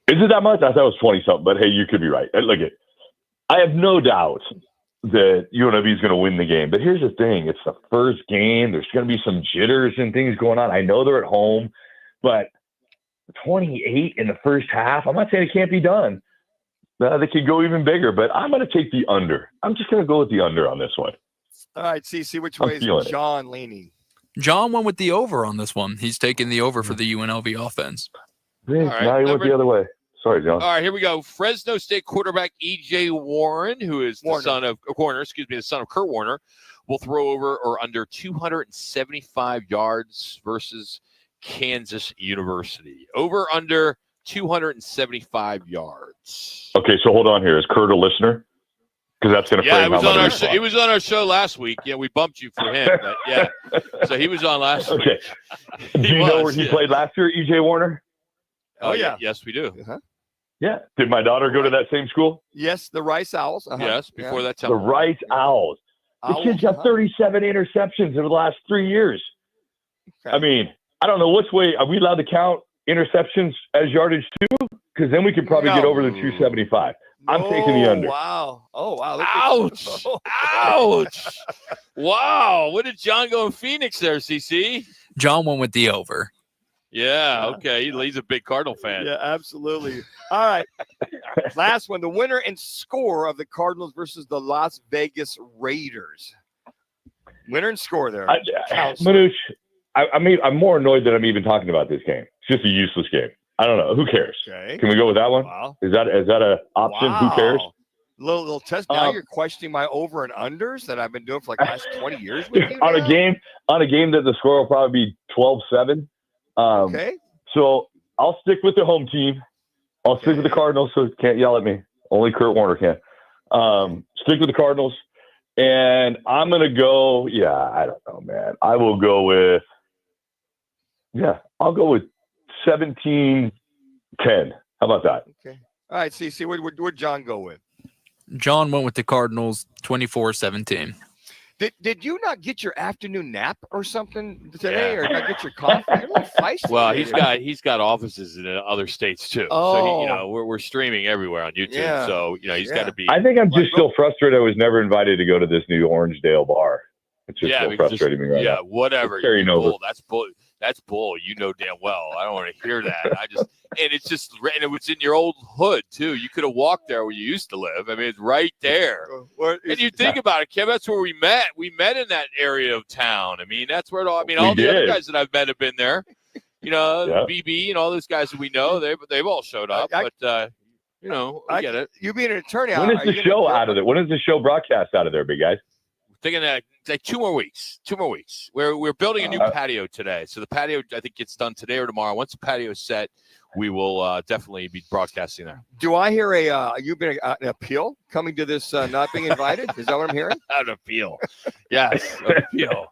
S25: Is it that much? I thought it was 20-something, but hey, you could be right. Look, I have no doubt that UNLV is going to win the game. But here's the thing. It's the first game. There's going to be some jitters and things going on. I know they're at home, but 28 in the first half, I'm not saying it can't be done. They could go even bigger, but I'm going to take the under. I'm just going to go with the under on this one.
S3: All right, CC, which way is John leaning?
S10: John went with the over on this one. He's taking the over for the UNLV offense.
S25: All right, now he went the other way. Sorry, John.
S2: All right, here we go. Fresno State quarterback E.J. Warren, who is the son of Kurt Warner, will throw over or under 275 yards versus Kansas University. Over under 275 yards.
S25: Okay, so hold on here. Is Kurt a listener? Because that's going to frame how much
S2: he was on our show last week. Yeah, we bumped you for him. But yeah, so he was on last week.
S25: Okay. Do you know where he played last year, E.J. Warner?
S2: Oh, yeah. Yes, we do.
S25: Yeah. Did my daughter go to that same school?
S3: Yes, the Rice Owls.
S2: Yes, before that time.
S25: The Rice Owls. The kid's got 37 interceptions over the last 3 years. Okay. I mean, I don't know which way. Are we allowed to count interceptions as yardage too? Because then we could probably get over the 275. I'm taking the under.
S3: Wow. Oh, wow.
S2: Ouch. Ouch. Wow. What did John go in Phoenix there, CC?
S10: John went with the over.
S2: Yeah, okay. He's a big Cardinal fan.
S3: Yeah, absolutely. All right. Last one. The winner and score of the Cardinals versus the Las Vegas Raiders. Winner and score there.
S25: Manuch, I'm more annoyed that I'm even talking about this game. It's just a useless game. I don't know. Who cares? Okay. Can we go with that one? Wow. Is that an option? Wow. Who cares?
S3: Little test. Now you're questioning my over and unders that I've been doing for like the last 20 years with you
S25: on a game that the score will probably be 12-7.
S3: Okay.
S25: So I'll stick with the home team. I'll stick with the Cardinals, so can't yell at me. Only Kurt Warner can. Stick with the Cardinals. And I'm going to go, I don't know, man. I will go with, I'll go with 17-10. How about that?
S3: Okay. All right, CC, where'd John go with?
S10: John went with the Cardinals 24-17.
S3: Did you not get your afternoon nap or something today, or not get your coffee? You're a little feisty.
S2: Well, he's got offices in other states too.
S3: Oh.
S2: So we're streaming everywhere on YouTube.
S3: Yeah.
S2: So he's got to be.
S25: I think I'm just still frustrated. I was never invited to go to this new Orangedale bar. It's just so frustrating me right now.
S2: Yeah, whatever.
S25: Carrying over.
S2: That's bull. That's bull. You know damn well. I don't want to hear that. And it's just, and it was in your old hood too. You could have walked there where you used to live. I mean, it's right there. And you think about it, Kev, that's where we met. We met in that area of town. I mean, that's where all the other guys that I've met have been there. BB and all those guys that we know, they've all showed up. I get it.
S3: You being an attorney.
S25: When is the show out of there? When is the show broadcast out of there, big guys?
S2: Thinking that like 2 more weeks. We're building a new patio today. So the patio, I think, gets done today or tomorrow. Once the patio is set, we will definitely be broadcasting there.
S3: Do I hear you've been an appeal coming to this not being invited? Is that what I'm hearing?
S2: An appeal. Yes, an appeal.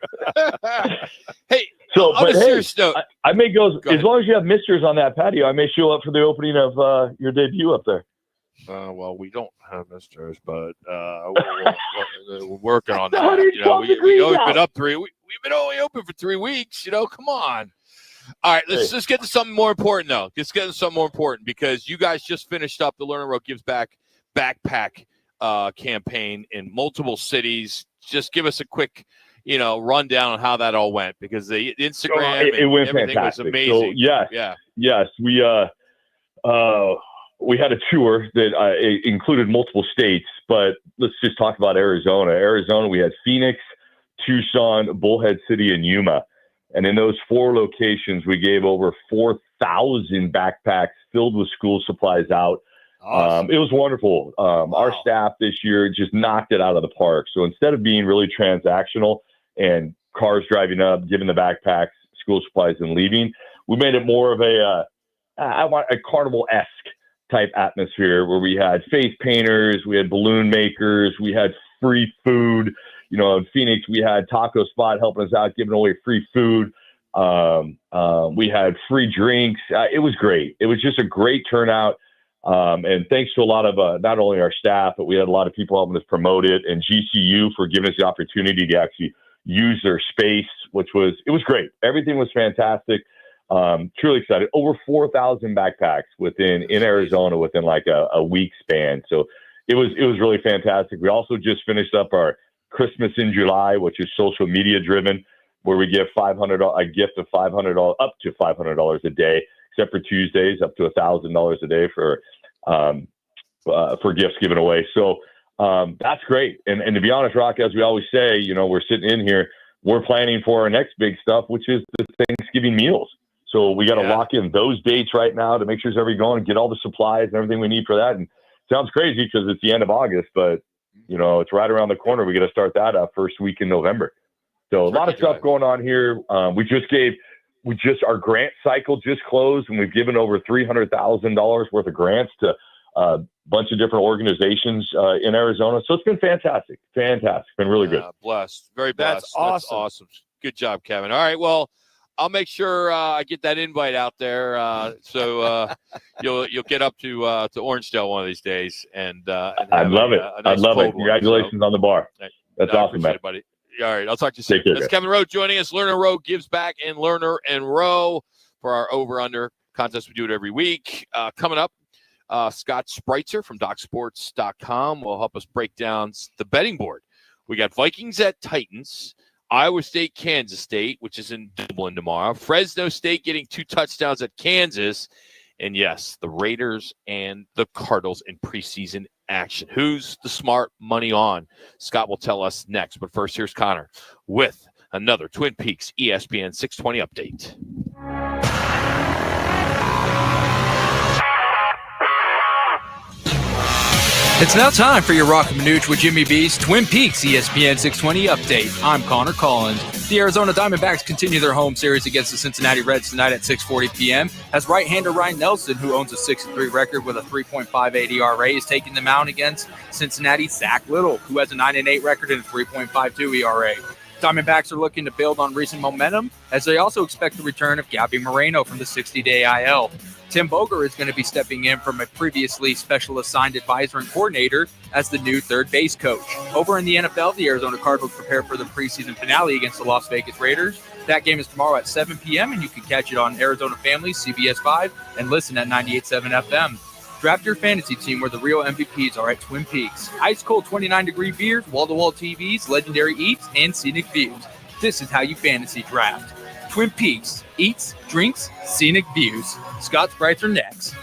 S2: Hey,
S25: so
S2: on a serious note,
S25: I may go as long as you have misters on that patio. I may show up for the opening of your debut up there.
S2: Well, we don't have misters, but we're working on that.
S25: We've been
S2: up we've been only open for 3 weeks. Come on. All right, let's get to something more important, though. Let's get to something more important because you guys just finished up the Lerner Rowe Gives Back backpack campaign in multiple cities. Just give us a quick, rundown on how that all went because the Instagram
S25: it went
S2: everything
S25: fantastic.
S2: was amazing.
S25: So, yes, we had a tour that included multiple states, but let's just talk about Arizona. Arizona, we had Phoenix, Tucson, Bullhead City, and Yuma. And in those 4 locations, we gave over 4,000 backpacks filled with school supplies out. Awesome. It was wonderful. Our staff this year just knocked it out of the park. So instead of being really transactional and cars driving up, giving the backpacks, school supplies, and leaving, we made it more of a carnival-esque type atmosphere where we had face painters, we had balloon makers, we had free food. In Phoenix, we had Taco Spot helping us out, giving away free food. We had free drinks. It was great. It was just a great turnout. And thanks to a lot of not only our staff, but we had a lot of people helping us promote it, and GCU for giving us the opportunity to actually use their space, it was great. Everything was fantastic. Truly excited. Over 4,000 backpacks in Arizona within like a week span. So it was really fantastic. We also just finished up our Christmas in July, which is social media driven, where we give a gift of $500 up to $500 a day, except for Tuesdays, up to $1,000 a day for gifts given away. So that's great. And to be honest, Rock, as we always say, we're sitting in here, we're planning for our next big stuff, which is the Thanksgiving meals. So we got to lock in those dates right now to make sure everybody's going and get all the supplies and everything we need for that. And it sounds crazy because it's the end of August, but it's right around the corner. We got to start that up first week in November. So a lot of stuff going on here. Our grant cycle just closed, and we've given over $300,000 worth of grants to a bunch of different organizations in Arizona. So it's been fantastic. Fantastic. Been really good.
S2: Blessed. Very blessed. That's awesome. Good job, Kevin. All right. Well, I'll make sure I get that invite out there, so you'll get up to Orangedale one of these days, and
S25: I'd love it. I'd love it. Congratulations on the bar. That's awesome, man.
S2: It, buddy. All right, I'll talk to you soon.
S25: Take care,
S2: That's Kevin Rowe joining us. Lerner Rowe Gives Back and Lerner and Rowe for our over/under contest. We do it every week. Coming up, Scott Spreitzer from DocSports.com will help us break down the betting board. We got Vikings at Titans. Iowa State, Kansas State, which is in Dublin tomorrow. Fresno State getting 2 touchdowns at Kansas. And yes, the Raiders and the Cardinals in preseason action. Who's the smart money on? Scott will tell us next. But first, here's Connor with another Twin Peaks ESPN 620 update.
S10: It's now time for your Roc and Manuch with Jimmy B's Twin Peaks ESPN 620 update. I'm Connor Collins. The Arizona Diamondbacks continue their home series against the Cincinnati Reds tonight at 6:40 p.m. as right-hander Ryan Nelson, who owns a 6-3 record with a 3.58 ERA, is taking them out against Cincinnati's Zach Little, who has a 9-8 record and a 3.52 ERA. Diamondbacks are looking to build on recent momentum as they also expect the return of Gabby Moreno from the 60-day IL. Tim Boger is going to be stepping in from a previously special assigned advisor and coordinator as the new third base coach. Over in the NFL, the Arizona Cardinals prepare for the preseason finale against the Las Vegas Raiders. That game is tomorrow at 7 p.m., and you can catch it on Arizona Family, CBS 5, and listen at 98.7 FM. Draft your fantasy team where the real MVPs are at Twin Peaks. Ice cold 29-degree beers, wall-to-wall TVs, legendary eats, and scenic views. This is how you fantasy draft. Twin Peaks, eats, drinks, scenic views. Scott Spreitzer next.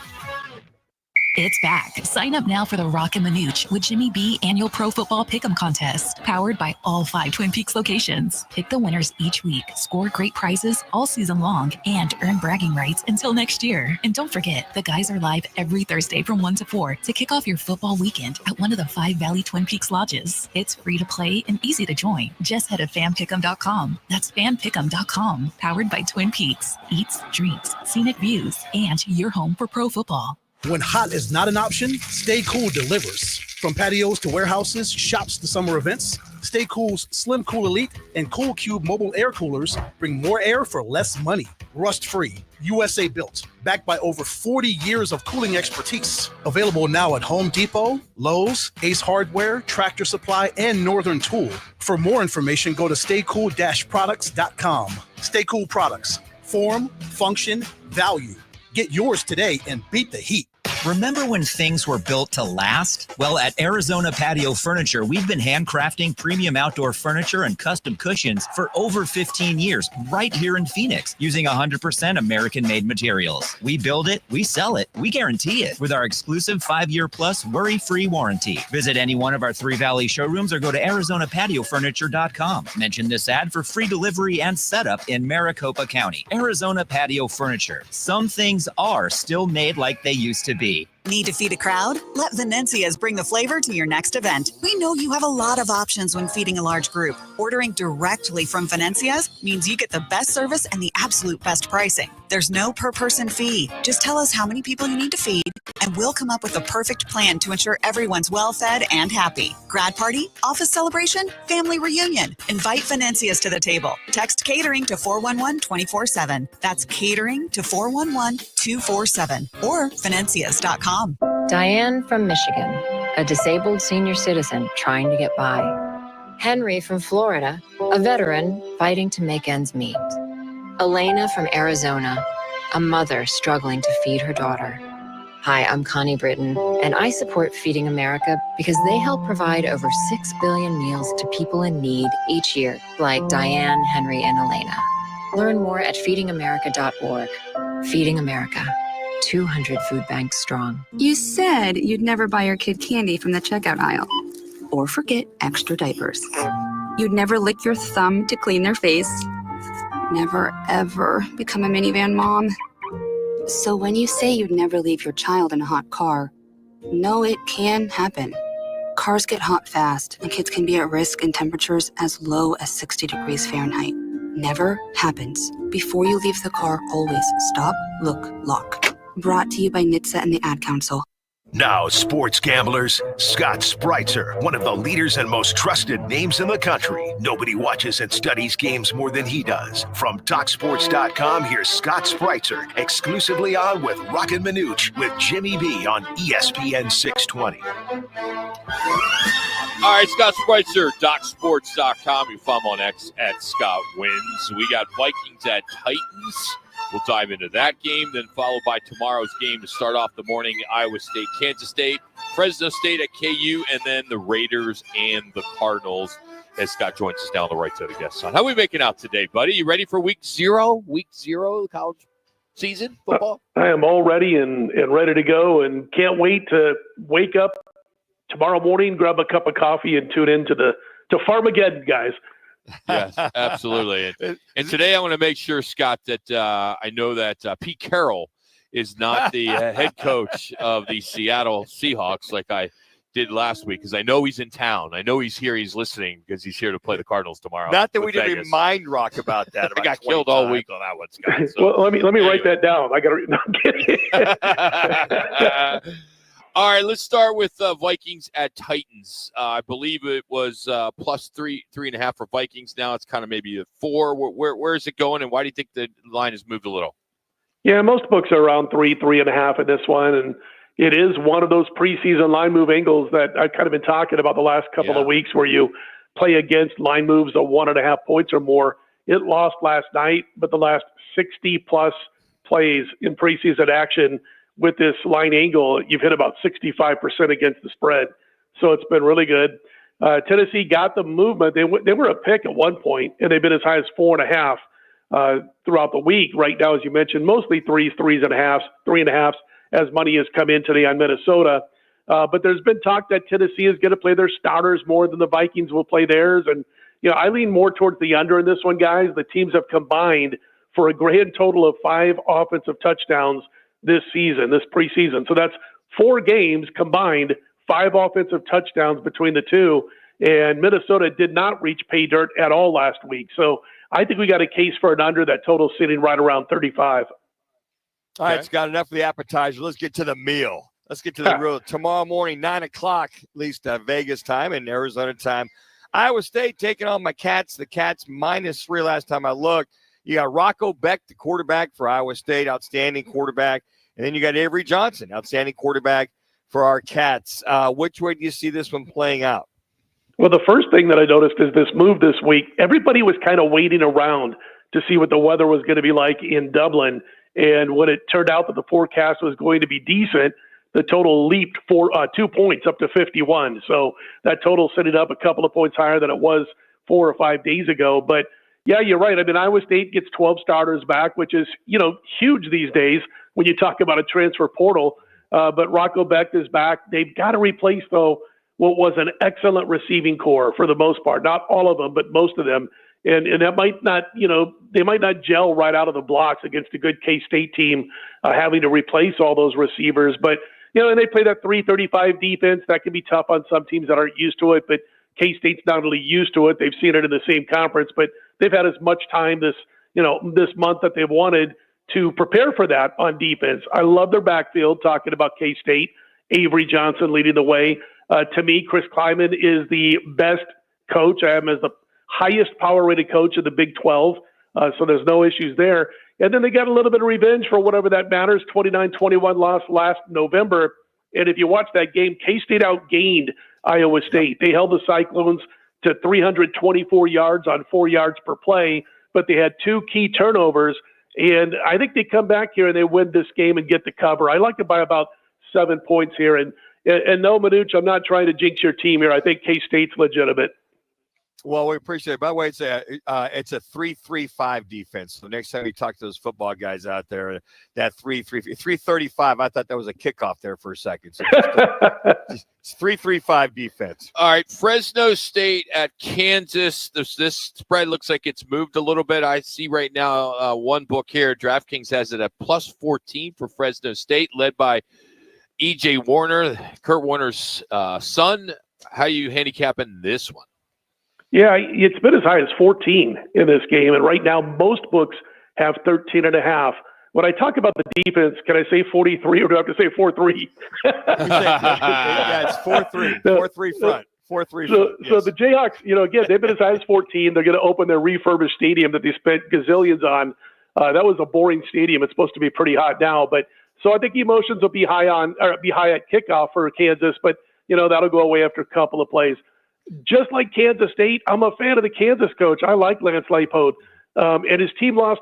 S8: It's back. Sign up now for the Roc and Manuch with Jimmy B annual Pro Football Pick'em contest, powered by all 5 Twin Peaks locations. Pick the winners each week, score great prizes all season long, and earn bragging rights until next year. And don't forget, the guys are live every Thursday from 1 to 4 to kick off your football weekend at one of the 5 Valley Twin Peaks lodges. It's free to play and easy to join. Just head to fanpick'em.com. That's fanpick'em.com, powered by Twin Peaks. Eats, drinks, scenic views, and your home for pro football.
S14: When hot is not an option, Stay Cool delivers. From patios to warehouses, shops to summer events, Stay Cool's Slim Cool Elite and Cool Cube mobile air coolers bring more air for less money. Rust-free, USA built, backed by over 40 years of cooling expertise. Available now at Home Depot, Lowe's, Ace Hardware, Tractor Supply, and Northern Tool. For more information, go to staycool-products.com. Stay Cool Products. Form, function, value. Get yours today and beat the heat.
S13: Remember when things were built to last? Well, at Arizona Patio Furniture, we've been handcrafting premium outdoor furniture and custom cushions for over 15 years, right here in Phoenix, using 100% American-made materials. We build it, we sell it, we guarantee it with our exclusive 5-year plus worry-free warranty. Visit any one of our Three Valley showrooms or go to ArizonaPatioFurniture.com. Mention this ad for free delivery and setup in Maricopa County. Arizona Patio Furniture. Some things are still made like they used to be.
S9: Need to feed a crowd? Let Venencia's bring the flavor to your next event. We know you have a lot of options when feeding a large group. Ordering directly from Venencia's means you get the best service and the absolute best pricing. There's no per-person fee. Just tell us how many people you need to feed, and we'll come up with the perfect plan to ensure everyone's well-fed and happy. Grad party, office celebration, family reunion. Invite Venencia's to the table. Text catering to 411-24/7. That's catering to 411-247 or Venencias.com.
S17: Diane from Michigan, a disabled senior citizen trying to get by. Henry from Florida, a veteran fighting to make ends meet. Elena from Arizona, a mother struggling to feed her daughter. Hi, I'm Connie Britton, and I support Feeding America because they help provide over 6 billion meals to people in need each year, like Diane, Henry, and Elena. Learn more at feedingamerica.org. Feeding America. 200 food banks strong.
S11: You said you'd never buy your kid candy from the checkout aisle or forget extra diapers. You'd never lick your thumb to clean their face. Never, ever become a minivan mom. So when you say you'd never leave your child in a hot car, know it can happen. Cars get hot fast, and kids can be at risk in temperatures as low as 60 degrees Fahrenheit. Never happens. Before you leave the car, always stop, look, lock. Brought to you by NHTSA and the Ad Council.
S1: Now, sports gamblers, Scott Spreitzer, one of the leaders and most trusted names in the country. Nobody watches and studies games more than he does. From TalkSports.com, here's Scott Spreitzer, exclusively on with Roc and Manuch with Jimmy B on ESPN 620.
S2: All right, Scott Spreitzer, DocSports.com. You follow him on X at Scott Wins. We got Vikings at Titans. We'll dive into that game, then followed by tomorrow's game to start off the morning. Iowa State, Kansas State, Fresno State at KU, and then the Raiders and the Cardinals as Scott joins us down the right side of the guest line. How are we making out today, buddy? You ready for week zero of college season football?
S19: I am all ready and ready to go and can't wait to wake up tomorrow morning, grab a cup of coffee, and tune in to Farmageddon, guys.
S2: Yes, absolutely. And today I want to make sure, Scott, that I know that Pete Carroll is not the head coach of the Seattle Seahawks like I did last week, because I know he's in town. I know he's here. He's listening because he's here to play the Cardinals tomorrow.
S3: Not that we didn't
S2: Vegas.
S3: remind Rock about that.
S2: I got killed all week on that one, Scott. So.
S19: Well, let me write that down. I got to. No, I'm kidding.
S2: All right, let's start with Vikings at Titans. I believe it was plus 3.5 for Vikings. Now it's kind of maybe a 4. Where is it going, and why do you think the line has moved a little?
S19: Yeah, most books are around 3.5 in this one, and it is one of those preseason line move angles that I've kind of been talking about the last couple of weeks, where you play against line moves of 1.5 points or more. It lost last night, but the last 60-plus plays in preseason action with this line angle, you've hit about 65% against the spread. So it's been really good. Tennessee got the movement. They were a pick at one point, and they've been as high as 4.5 throughout the week. Right now, as you mentioned, mostly 3.5, as money has come in today on Minnesota. But there's been talk that Tennessee is going to play their starters more than the Vikings will play theirs. And, I lean more towards the under in this one, guys. The teams have combined for a grand total of 5 offensive touchdowns this season, this preseason. So that's 4 games combined, 5 offensive touchdowns between the two. And Minnesota did not reach pay dirt at all last week. So I think we got a case for an under. That total sitting right around 35.
S3: All right, Scott, enough of the appetizer. Let's get to the meal. Let's get to the real. Tomorrow morning, 9 o'clock, at least Vegas time and Arizona time. Iowa State taking on my Cats. The Cats -3 last time I looked. You got Rocco Beck, the quarterback for Iowa State, outstanding quarterback. And then you got Avery Johnson, outstanding quarterback for our Cats. Which way do you see this one playing out?
S19: Well, the first thing that I noticed is this move this week. Everybody was kind of waiting around to see what the weather was going to be like in Dublin. And when it turned out that the forecast was going to be decent, the total leaped 2 points up to 51. So that total set it up a couple of points higher than it was 4 or 5 days ago. But yeah, you're right. I mean, Iowa State gets 12 starters back, which is, huge these days when you talk about a transfer portal. But Rocco Becht is back. They've got to replace, though, what was an excellent receiving core for the most part. Not all of them, but most of them. And that might not, they might not gel right out of the blocks against a good K-State team, having to replace all those receivers. But, and they play that 335 defense. That can be tough on some teams that aren't used to it. But K-State's not only used to it, they've seen it in the same conference, but they've had as much time this month that they've wanted to prepare for that on defense. I love their backfield, talking about K-State. Avery Johnson leading the way. To me, Chris Kleiman is the best coach. I have him as the highest power-rated coach of the Big 12, so there's no issues there. And then they got a little bit of revenge for whatever that matters, 29-21 loss last November. And if you watch that game, K-State outgained Iowa State. They held the Cyclones to 324 yards on 4 yards per play, but they had 2 key turnovers. And I think they come back here and they win this game and get the cover. I like it by about 7 points here. And no, Manuch, I'm not trying to jinx your team here. I think K-State's legitimate.
S3: Well, we appreciate it. By the way, it's a 3-3-5 defense. So next time you talk to those football guys out there, that 3-3-3-35, I thought that was a kickoff there for a second. So it's 3-3-5 defense.
S2: All right, Fresno State at Kansas. This spread looks like it's moved a little bit. I see right now one book here. DraftKings has it at plus 14 for Fresno State, led by E.J. Warner, Kurt Warner's son. How are you handicapping this one?
S19: Yeah, it's been as high as 14 in this game, and right now most books have 13.5. When I talk about the defense, can I say 43 or do I have to say 4-3?
S3: Yeah, it's 4-3. 4-3 front. 4-3 front.
S19: So the Jayhawks, again, they've been as high as 14. They're going to open their refurbished stadium that they spent gazillions on. That was a boring stadium. It's supposed to be pretty hot now, but so I think emotions will be high at kickoff for Kansas, but that'll go away after a couple of plays. Just like Kansas State, I'm a fan of the Kansas coach. I like Lance Leipold. And his team lost,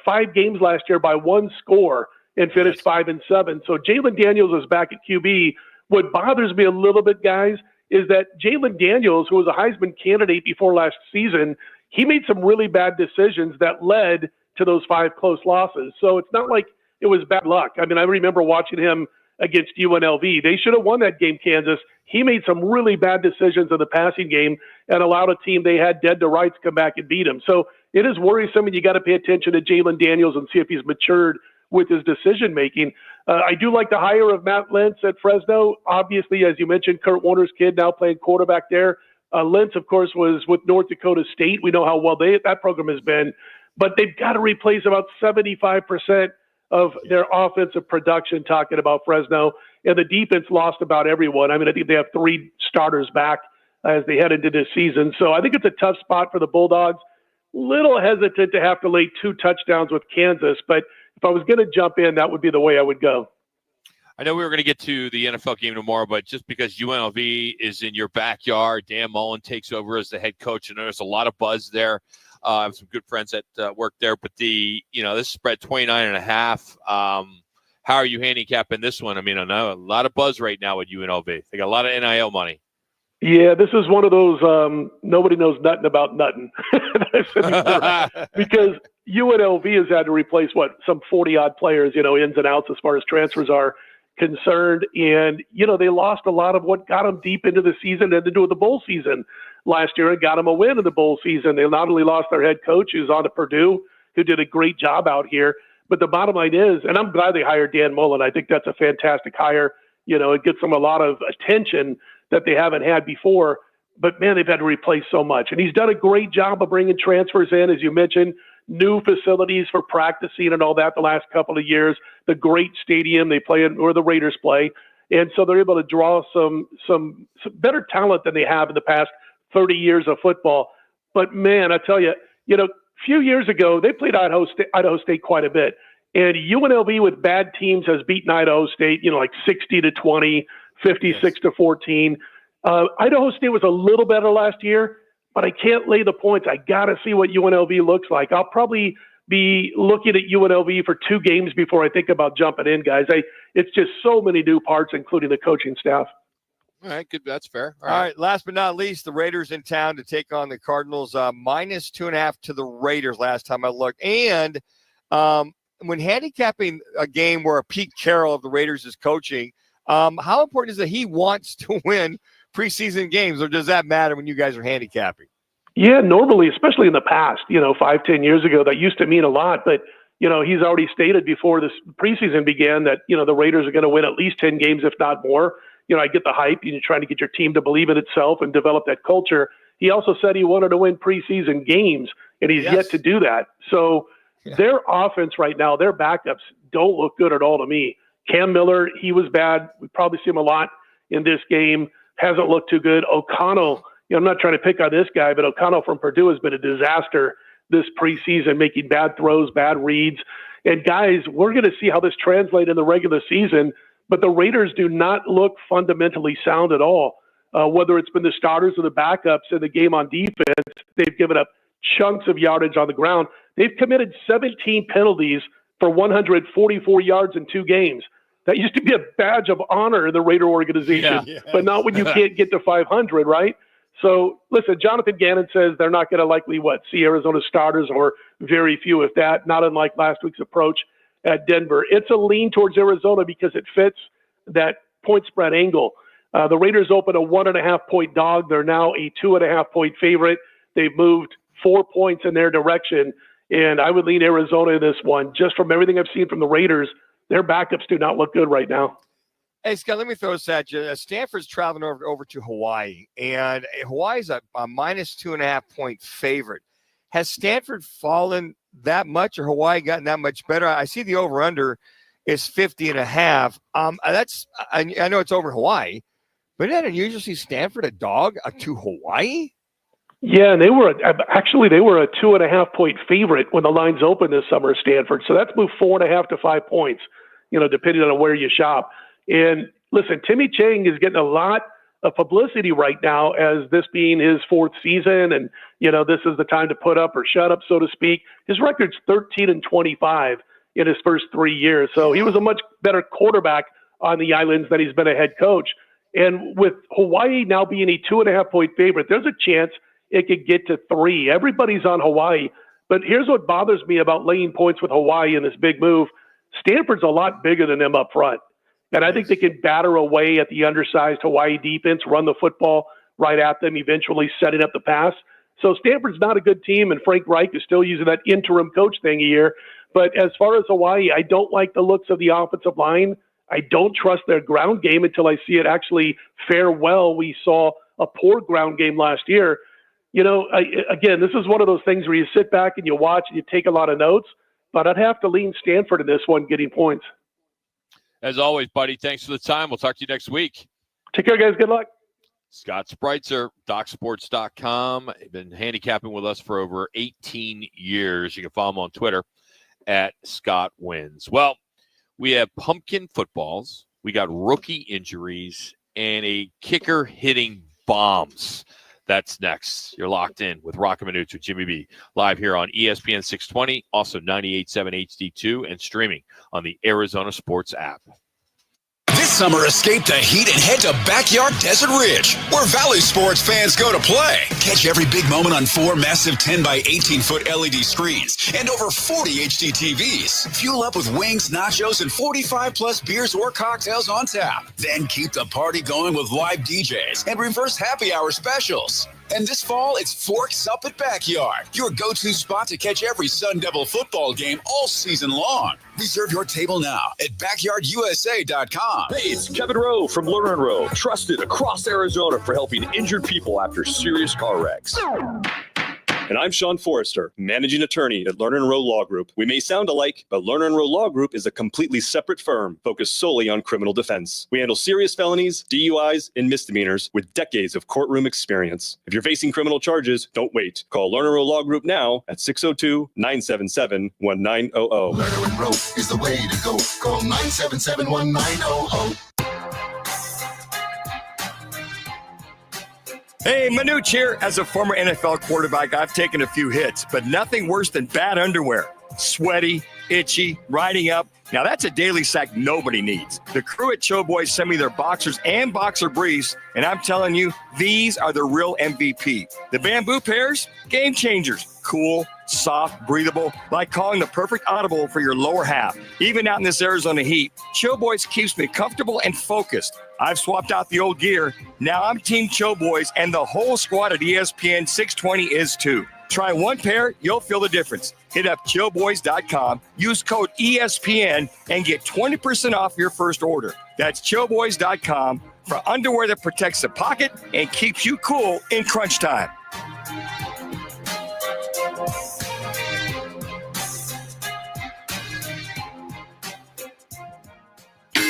S19: 5 games last year by 1 score and finished 5-7. So Jalen Daniels is back at QB. What bothers me a little bit, guys, is that Jalen Daniels, who was a Heisman candidate before last season, he made some really bad decisions that led to those 5 close losses. So it's not like it was bad luck. I mean, I remember watching him against UNLV. They should have won that game, Kansas. He made some really bad decisions in the passing game and allowed a team they had dead to rights come back and beat him. So it is worrisome, and you got to pay attention to Jalen Daniels and see if he's matured with his decision-making. I do like the hire of Matt Lentz at Fresno. Obviously, as you mentioned, Kurt Warner's kid now playing quarterback there. Lentz, of course, was with North Dakota State. We know how well that program has been. But they've got to replace about 75% of their offensive production, talking about Fresno. And the defense lost about everyone. I mean, I think they have 3 starters back as they head into this season. So I think it's a tough spot for the Bulldogs. Little hesitant to have to lay 2 touchdowns with Kansas, but if I was going to jump in, that would be the way I would go.
S2: I know we were going to get to the NFL game tomorrow, but just because UNLV is in your backyard, Dan Mullen takes over as the head coach, and there's a lot of buzz there. I have some good friends that work there, but this spread 29.5. How are you handicapping this one? I mean, I know a lot of buzz right now with UNLV. They got a lot of NIL money.
S19: Yeah, this is one of those nobody knows nothing about nothing. Because UNLV has had to replace, some 40-odd players, ins and outs as far as transfers are concerned. And, they lost a lot of what got them deep into the season and into the bowl season last year and got them a win in the bowl season. They not only lost their head coach, who's on to Purdue, who did a great job out here, but the bottom line is, and I'm glad they hired Dan Mullen. I think that's a fantastic hire. It gets them a lot of attention that they haven't had before. But, man, they've had to replace so much. And he's done a great job of bringing transfers in, as you mentioned, new facilities for practicing and all that the last couple of years, the great stadium they play in, or the Raiders play. And so they're able to draw some better talent than they have in the past 30 years of football. But, man, I tell you, a few years ago, they played Idaho State quite a bit. And UNLV with bad teams has beaten Idaho State, like 60-20, 56-14. Idaho State was a little better last year, but I can't lay the points. I got to see what UNLV looks like. I'll probably be looking at UNLV for 2 games before I think about jumping in, guys. It's just so many new parts, including the coaching staff.
S2: All right, good. That's fair.
S3: All right. Last but not least, the Raiders in town to take on the Cardinals. Minus 2.5 to the Raiders last time I looked. And when handicapping a game where Pete Carroll of the Raiders is coaching, how important is it he wants to win preseason games, or does that matter when you guys are handicapping?
S19: Yeah, normally, especially in the past, 5-10 years ago, that used to mean a lot. But, he's already stated before this preseason began that, the Raiders are going to win at least 10 games, if not more. I get the hype. You're trying to get your team to believe in itself and develop that culture. He also said he wanted to win preseason games, and he's yet to do that. So their offense right now, their backups don't look good at all to me. Cam Miller, he was bad. We probably see him a lot in this game. Hasn't looked too good. O'Connell, I'm not trying to pick on this guy, but O'Connell from Purdue has been a disaster this preseason, making bad throws, bad reads. And guys, we're going to see how this translates in the regular season, but the Raiders do not look fundamentally sound at all. Whether it's been the starters or the backups in the game on defense, they've given up chunks of yardage on the ground. They've committed 17 penalties for 144 yards in 2 games. That used to be a badge of honor in the Raider organization, but not when you can't get to 500, right? So, listen, Jonathan Gannon says they're not going to likely, see Arizona starters or very few, if that, not unlike last week's approach at Denver. It's a lean towards Arizona because it fits that point spread angle. The Raiders open a 1.5-point dog. They're now a 2.5-point favorite. They've moved 4 points in their direction, and I would lean Arizona in this one. Just from everything I've seen from the Raiders, their backups do not look good right now.
S3: Hey, Scott, let me throw this at you. Stanford's traveling over to Hawaii, and Hawaii's a minus 2.5-point favorite. Has Stanford fallen that much, or Hawaii gotten that much better? I see the over-under is 50.5. I know it's over Hawaii, but isn't that unusual to see Stanford a dog to Hawaii?
S19: Yeah, and they were a 2.5-point favorite when the lines opened this summer at Stanford. So that's moved 4.5 to 5 points, depending on where you shop. And listen, Timmy Chang is getting a lot of publicity right now as this being his 4th season, and this is the time to put up or shut up, so to speak. His record's 13-25 in his first 3 years, so he was a much better quarterback on the islands than he's been a head coach. And with Hawaii now being a 2.5-point favorite, there's a chance it could get to 3. Everybody's on Hawaii, but here's what bothers me about laying points with Hawaii in this big move. Stanford's a lot bigger than them up front. And I think they can batter away at the undersized Hawaii defense, run the football right at them, eventually setting up the pass. So Stanford's not a good team, and Frank Reich is still using that interim coach thing a year. But as far as Hawaii, I don't like the looks of the offensive line. I don't trust their ground game until I see it actually fare well. We saw a poor ground game last year. Again, this is one of those things where you sit back and you watch and you take a lot of notes, but I'd have to lean Stanford in this one getting points.
S2: As always, buddy, thanks for the time. We'll talk to you next week.
S19: Take care, guys. Good luck.
S2: Scott Spreitzer, DocSports.com. Been handicapping with us for over 18 years. You can follow him on Twitter at Scott Wins. Well, we have pumpkin footballs. We got rookie injuries and a kicker hitting bombs. That's next. You're locked in with Roc and Manuch with Jimmy B. Live here on ESPN 620, also 98.7 HD-2, and streaming on the Arizona Sports app.
S16: This summer, escape the heat and head to Backyard Desert Ridge, where Valley sports fans go to play. Catch every big moment on 4 massive 10 by 18-foot LED screens and over 40 HD TVs. Fuel up with wings, nachos, and 45-plus beers or cocktails on tap. Then keep the party going with live DJs and reverse happy hour specials. And this fall, it's Forks Up at Backyard, your go-to spot to catch every Sun Devil football game all season long. Reserve your table now at BackyardUSA.com.
S20: Hey, it's Kevin Rowe from Lerner and Rowe, trusted across Arizona for helping injured people after serious car wrecks. And I'm Sean Forrester, managing attorney at Lerner and Rowe Law Group. We may sound alike, but Lerner and Rowe Law Group is a completely separate firm focused solely on criminal defense. We handle serious felonies, DUIs, and misdemeanors with decades of courtroom experience. If you're facing criminal charges, don't wait. Call Lerner and Rowe Law Group now at 602-977-1900.
S21: Lerner and Rowe is the way to go. Call 977-1900.
S3: Hey, Manuch here. As a former NFL quarterback, I've taken a few hits, but nothing worse than bad underwear. Sweaty, itchy, riding up. Now that's a daily sack nobody needs. The crew at Cho Boys sent me their boxers and boxer briefs, and I'm telling you, these are the real MVP. The bamboo pairs, game changers. Cool, soft, breathable, like calling the perfect audible for your lower half. Even out in this Arizona heat, Cho Boys keeps me comfortable and focused. I've swapped out the old gear. Now I'm Team Cho Boys, and the whole squad at ESPN 620 is too. Try one pair, you'll feel the difference. Hit up choboys.com, use code ESPN, and get 20% off your first order. That's choboys.com for underwear that protects the pocket and keeps you cool in crunch time.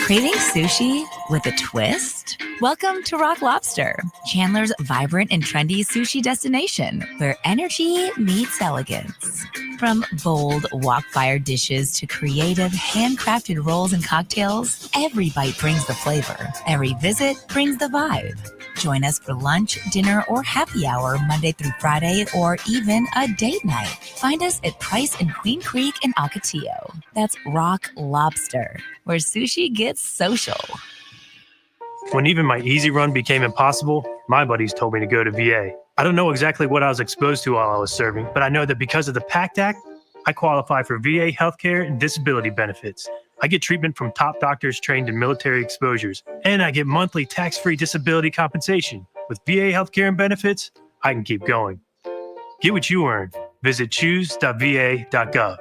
S4: Craving sushi with a twist? Welcome to Rock Lobster, Chandler's vibrant and trendy sushi destination, where energy meets elegance. From bold wok-fired dishes to creative handcrafted rolls and cocktails, every bite brings the flavor. Every visit brings the vibe. Join us for lunch, dinner, or happy hour Monday through Friday, or even a date night. Find us at Price and Queen Creek in Ocotillo. That's Rock Lobster, where sushi gets social.
S5: When even my easy run became impossible, my buddies told me to go to VA. I don't know exactly what I was exposed to while I was serving, but I know that because of the PACT Act, I qualify for VA healthcare and disability benefits. I get treatment from top doctors trained in military exposures, and I get monthly tax-free disability compensation. With VA healthcare and benefits, I can keep going. Get what you earn. Visit choose.va.gov.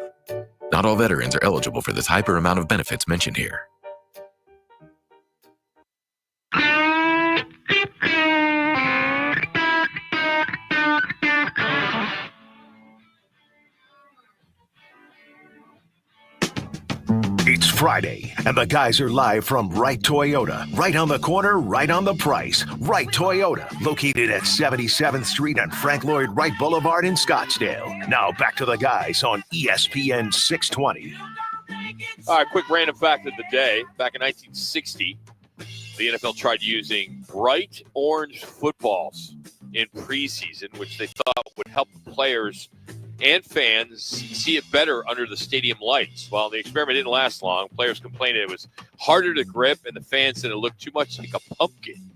S15: Not all veterans are eligible for this hyper amount of benefits mentioned here.
S1: It's Friday, and the guys are live from Wright Toyota. Right on the corner, right on the price. Wright Toyota, located at 77th Street and Frank Lloyd Wright Boulevard in Scottsdale. Now back to the guys on ESPN 620.
S2: All right, quick random fact of the day. Back in 1960, the NFL tried using bright orange footballs in preseason, which they thought would help the players and fans see it better under the stadium lights. Well, the experiment didn't last long. Players complained it was harder to grip, and the fans said it looked too much like a pumpkin.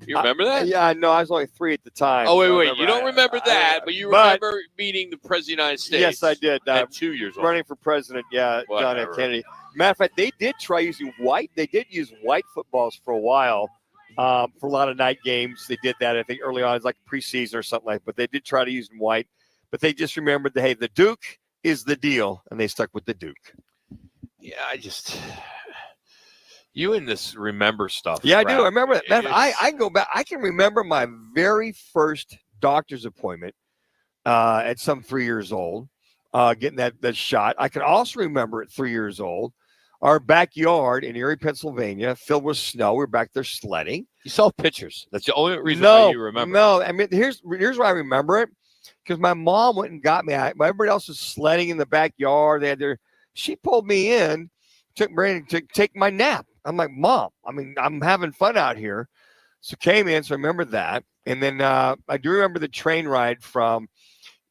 S2: You remember that?
S3: Yeah, no, I was only 3 at the time.
S2: Oh, wait. You don't remember that, but you remember meeting the President of the United States.
S3: Yes, I did.
S2: At 2 years old.
S3: Running for president, John F. Kennedy. Matter of fact, they did try using white. They did use white footballs for a while for a lot of night games. They did that, I think, early on. It was like preseason or something like that. But they did try to use white. But they just remembered that, hey, the Duke is the deal, and they stuck with the Duke.
S2: Yeah, you and this remember stuff.
S3: Yeah, I do. I remember that. I go back. I can remember my very first doctor's appointment at some 3 years old, getting that shot. I can also remember at 3 years old, our backyard in Erie, Pennsylvania, filled with snow. We were back there sledding.
S2: You saw pictures. That's the only reason why you remember.
S3: No, I mean, here's why I remember it. Because my mom went and got me. Everybody else was sledding in the backyard. She pulled me in, took Brandon to take my nap. I'm like, Mom, I'm having fun out here. So came in, so I remember that. And then I do remember the train ride from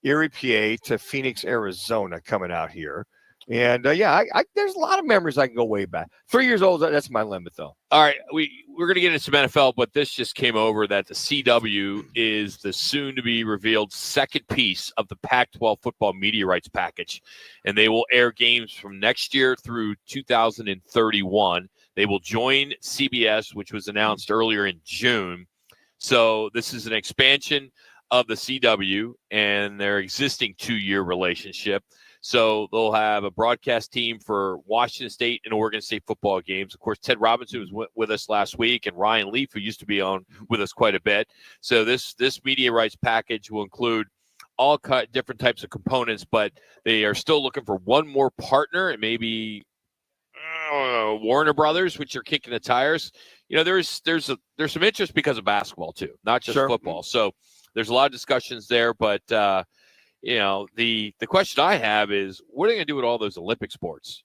S3: Erie, PA to Phoenix, Arizona coming out here. And, there's a lot of memories I can go way back. 3 years old, that's my limit, though.
S2: All right, we're going to get into some NFL, but this just came over that the CW is the soon-to-be revealed second piece of the Pac-12 football media rights package, and they will air games from next year through 2031. They will join CBS, which was announced earlier in June. So this is an expansion of the CW and their existing 2-year relationship. So they'll have a broadcast team for Washington State and Oregon State football games. Of course, Ted Robinson was with us last week, and Ryan Leaf, who used to be on with us quite a bit. So this media rights package will include all different types of components, but they are still looking for one more partner, and maybe Warner Brothers, which are kicking the tires. There's some interest because of basketball too, not just football. So there's a lot of discussions there, but the question I have is, what are they going to do with all those Olympic sports?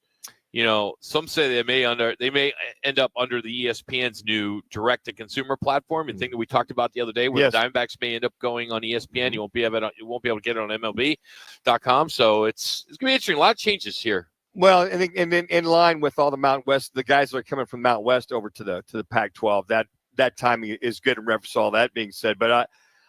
S2: some say they may end up under the ESPN's new direct-to-consumer platform. The thing that we talked about the other day, where the Diamondbacks may end up going on ESPN. You won't be able to get it on MLB.com. So it's going to be interesting. A lot of changes here.
S3: Well, and in line with all the Mountain West, the guys that are coming from Mountain West over to the Pac-12, that timing is good in reference to all that being said. But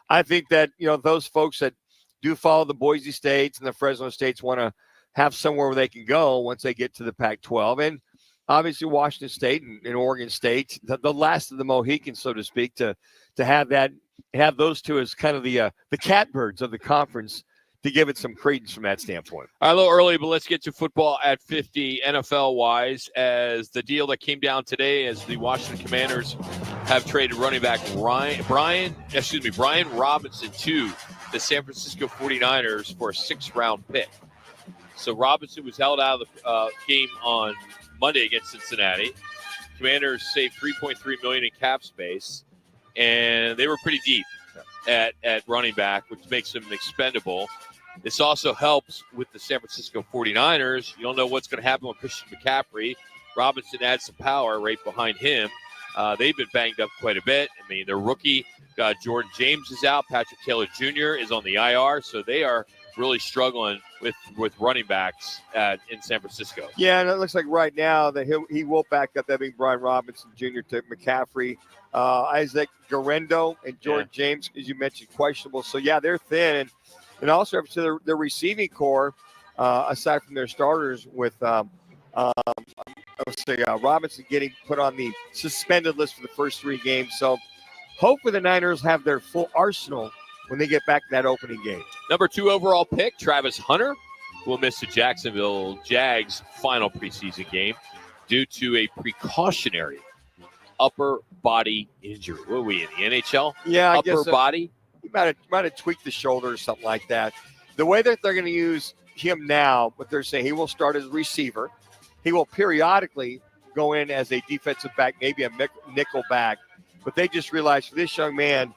S3: I think that those folks that do follow the Boise States and the Fresno States want to have somewhere where they can go once they get to the Pac-12. And obviously Washington State and Oregon State, the last of the Mohicans, so to speak, to have those two as kind of the catbirds of the conference, to give it some credence from that standpoint.
S2: All right, a little early, but let's get to football at 50 NFL-wise, as the deal that came down today as the Washington Commanders have traded running back Brian Robinson to the San Francisco 49ers for a 6th-round pick. So Robinson was held out of the game on Monday against Cincinnati. Commanders saved $3.3 million in cap space, and they were pretty deep at running back, which makes them expendable. This also helps with the San Francisco 49ers. You don't know what's going to happen with Christian McCaffrey. Robinson adds some power right behind him. They've been banged up quite a bit. I mean, their rookie, Jordan James, is out. Patrick Taylor Jr. is on the IR, so they are really struggling with running backs in San Francisco.
S3: Yeah, and it looks like right now that he will back up, that being Brian Robinson Jr. to McCaffrey. Isaac Guerrero and Jordan James, as you mentioned, questionable. So, yeah, they're thin. And also to their receiving core, aside from their starters with Robinson getting put on the suspended list for the first 3 games. So hopefully the Niners have their full arsenal when they get back to that opening game.
S2: Number 2 overall pick, Travis Hunter, will miss the Jacksonville Jags' final preseason game due to a precautionary upper body injury. What are we in the NHL?
S3: Yeah, I
S2: upper
S3: guess
S2: body.
S3: He might have tweaked the shoulder or something like that. The way that they're going to use him now, but they're saying he will start as a receiver. He will periodically go in as a defensive back, maybe a nickel back. But they just realized for this young man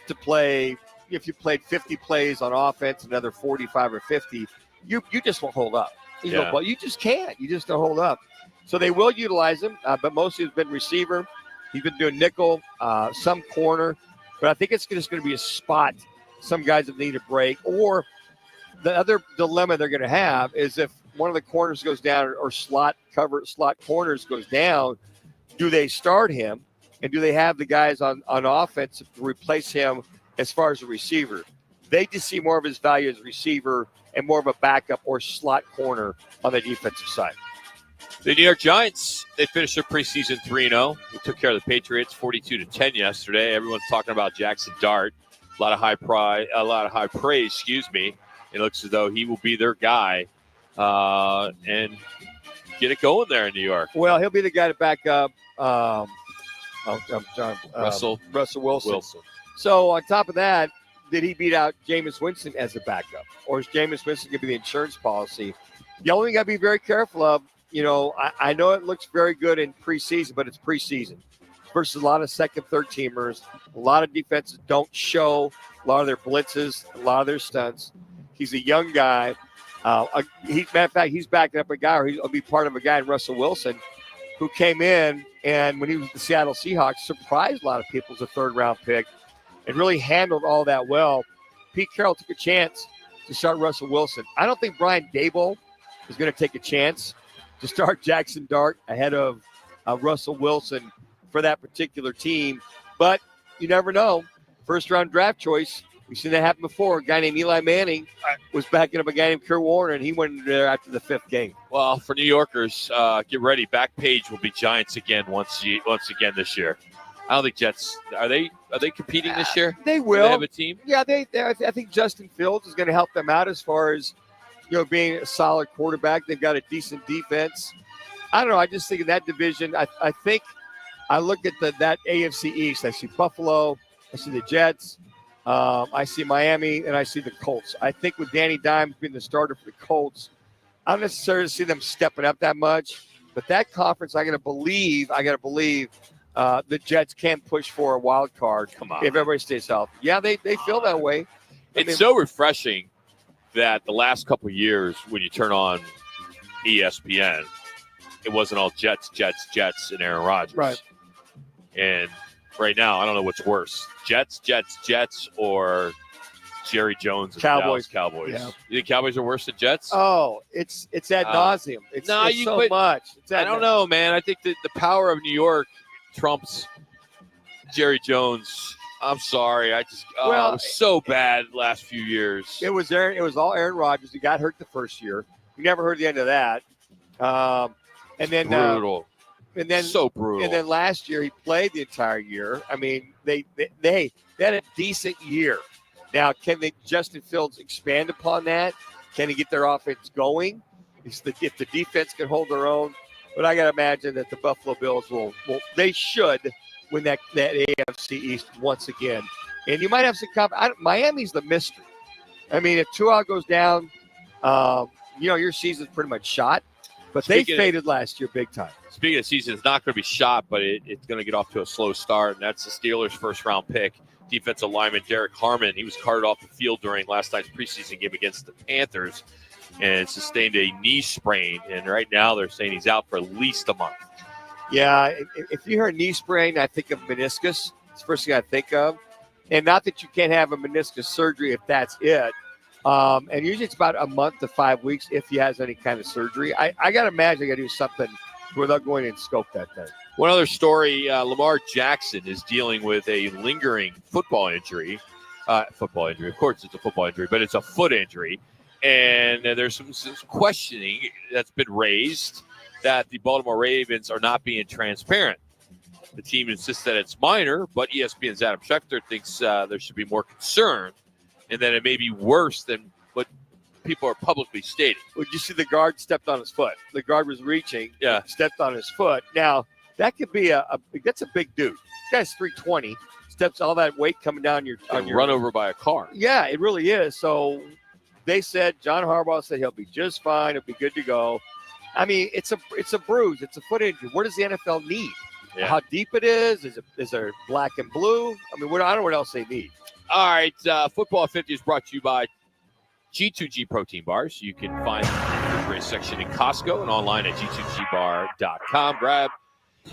S3: to play, if you played 50 plays on offense, another 45 or 50, you just won't hold up. You just can't. You just don't hold up. So they will utilize him, but mostly he's been receiver. He's been doing nickel, some corner. But I think it's just going to be a spot. Some guys that need a break. Or the other dilemma they're going to have is if one of the corners goes down or slot corners goes down, do they start him? And do they have the guys on offense to replace him as far as a receiver? They just see more of his value as a receiver and more of a backup or slot corner on the defensive side.
S2: The New York Giants, they finished their preseason 3-0. They took care of the Patriots 42-10 yesterday. Everyone's talking about Jackson Dart. A lot of high praise. It looks as though he will be their guy and get it going there in New York.
S3: Well, he'll be the guy to back up
S2: Russell
S3: Wilson. So on top of that, did he beat out Jameis Winston as a backup? Or is Jameis Winston going to be the insurance policy? The only thing you got to be very careful of, I know it looks very good in preseason, but it's preseason versus a lot of second, third teamers. A lot of defenses don't show a lot of their blitzes, a lot of their stunts. He's a young guy. Matter of fact, he's backing up a guy, or he'll be part of a guy in Russell Wilson, who came in and when he was with the Seattle Seahawks, surprised a lot of people as a 3rd-round pick and really handled all that well. Pete Carroll took a chance to start Russell Wilson. I don't think Brian Daboll is going to take a chance to start Jackson Dart ahead of Russell Wilson for that particular team. But you never know. 1st-round draft choice. We've seen that happen before. A guy named Eli Manning was backing up a guy named Kurt Warner, and he went there after the 5th game.
S2: Well, for New Yorkers, get ready. Back page will be Giants again once again this year. I don't think Jets are they competing this year?
S3: They will.
S2: Do they have a team?
S3: Yeah, I think Justin Fields is going to help them out as far as being a solid quarterback. They've got a decent defense. I don't know. I just think in that division, I think I look at that AFC East. I see Buffalo. I see the Jets. I see Miami, and I see the Colts. I think with Danny Dimes being the starter for the Colts, I don't necessarily see them stepping up that much. But that conference, I got to believe the Jets can push for a wild card.
S2: Come on,
S3: if everybody stays healthy. Yeah, they feel that way.
S2: It's so refreshing that the last couple of years when you turn on ESPN it wasn't all Jets, and Aaron Rodgers.
S3: Right.
S2: And right now, I don't know what's worse: Jets, or Jerry Jones and
S3: Cowboys.
S2: Cowboys.
S3: Yeah.
S2: You think Cowboys are worse than Jets?
S3: Oh, it's ad nauseum. It's so much.
S2: I don't know, man. I think that the power of New York trumps Jerry Jones. I'm sorry. It was so bad the last few years.
S3: It was all Aaron Rodgers. He got hurt the first year. We never heard the end of that. And then
S2: brutal.
S3: And then
S2: so brutal.
S3: And then last year he played the entire year. I mean, they had a decent year. Now, can Justin Fields expand upon that? Can he get their offense going? If the defense can hold their own. But I got to imagine that the Buffalo Bills will they should win that AFC East once again. And you might have some Miami's the mystery. I mean, if Tua goes down, your season's pretty much shot. But they faded last year big time.
S2: Speaking of season, it's not going to be shot, but it's going to get off to a slow start, and that's the Steelers' first-round pick. Defensive lineman Derek Harmon, he was carted off the field during last night's preseason game against the Panthers and sustained a knee sprain. And right now they're saying he's out for at least a month.
S3: Yeah, if you hear knee sprain, I think of meniscus. It's the first thing I think of. And not that you can't have a meniscus surgery if that's it. And usually it's about a month to 5 weeks if he has any kind of surgery. I got to imagine they got to do something without going and scope that thing.
S2: One other story, Lamar Jackson is dealing with a lingering football injury. Of course it's a football injury, but it's a foot injury. And there's some questioning that's been raised that the Baltimore Ravens are not being transparent. The team insists that it's minor, but ESPN's Adam Schefter thinks there should be more concern and that it may be worse than what people are publicly stating.
S3: Well, you see the guard stepped on his foot. The guard was reaching, stepped on his foot. Now, that could be that's a big dude. This guy's 320, steps all that weight coming down your
S2: run over by a car.
S3: Yeah, it really is. So they said, John Harbaugh said he'll be just fine. He'll be good to go. I mean, it's a bruise. It's a foot injury. What does the NFL need? Yeah. How deep it is? Is there black and blue? I mean, I don't know what else they need.
S2: All right, Football 50 is brought to you by G2G Protein Bars. You can find the refrigerator section in Costco and online at g2gbar.com. Grab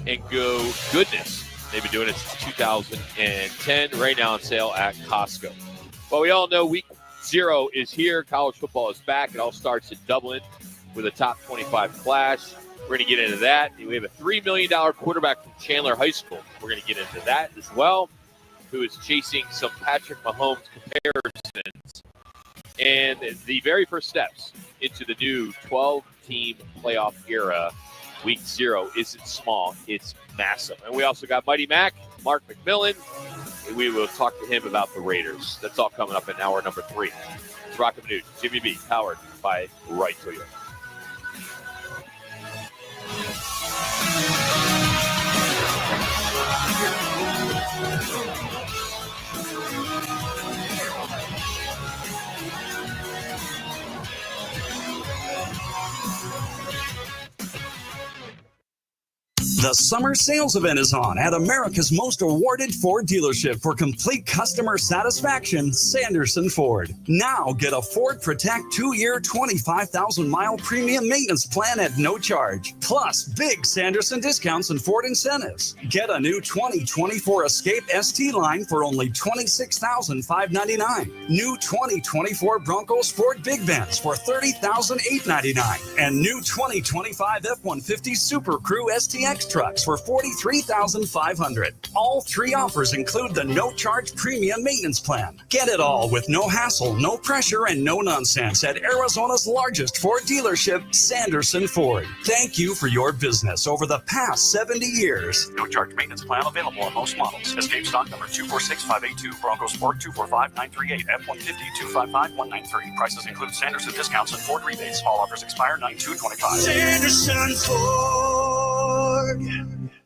S2: and go goodness. They've been doing it since 2010, right now on sale at Costco. Well, we all know week 0 is here. College football is back. It all starts in Dublin with a top 25 clash. We're going to get into that. We have a $3 million quarterback from Chandler High School. We're going to get into that as well, who is chasing some Patrick Mahomes comparisons. And the very first steps into the new 12-team playoff era, week 0 isn't small, it's massive. And we also got Mighty Mac, Mark McMillian, and we will talk to him about the Raiders. That's all coming up in hour number 3. It's Roc and Manuch, Jimmy B, powered by Wright Toyota.
S6: The summer sales event is on at America's most awarded Ford dealership for complete customer satisfaction, Sanderson Ford. Now get a Ford Protect 2-year, 25,000-mile premium maintenance plan at no charge. Plus, big Sanderson discounts and Ford incentives. Get a new 2024 Escape ST line for only $26,599. New 2024 Bronco Sport Big Benz for $30,899. And new 2025 F-150 Super Crew STX trucks for $43,500. All 3 offers include the no-charge premium maintenance plan. Get it all with no hassle, no pressure, and no nonsense at Arizona's largest Ford dealership, Sanderson Ford. Thank you for your business over the past 70 years.
S7: No charge maintenance plan available on most models. Escape stock number 246582, Bronco Sport 245938, F-150 255193. Prices include Sanderson discounts and Ford rebates. All offers expire 9/2/25.
S6: Sanderson Ford.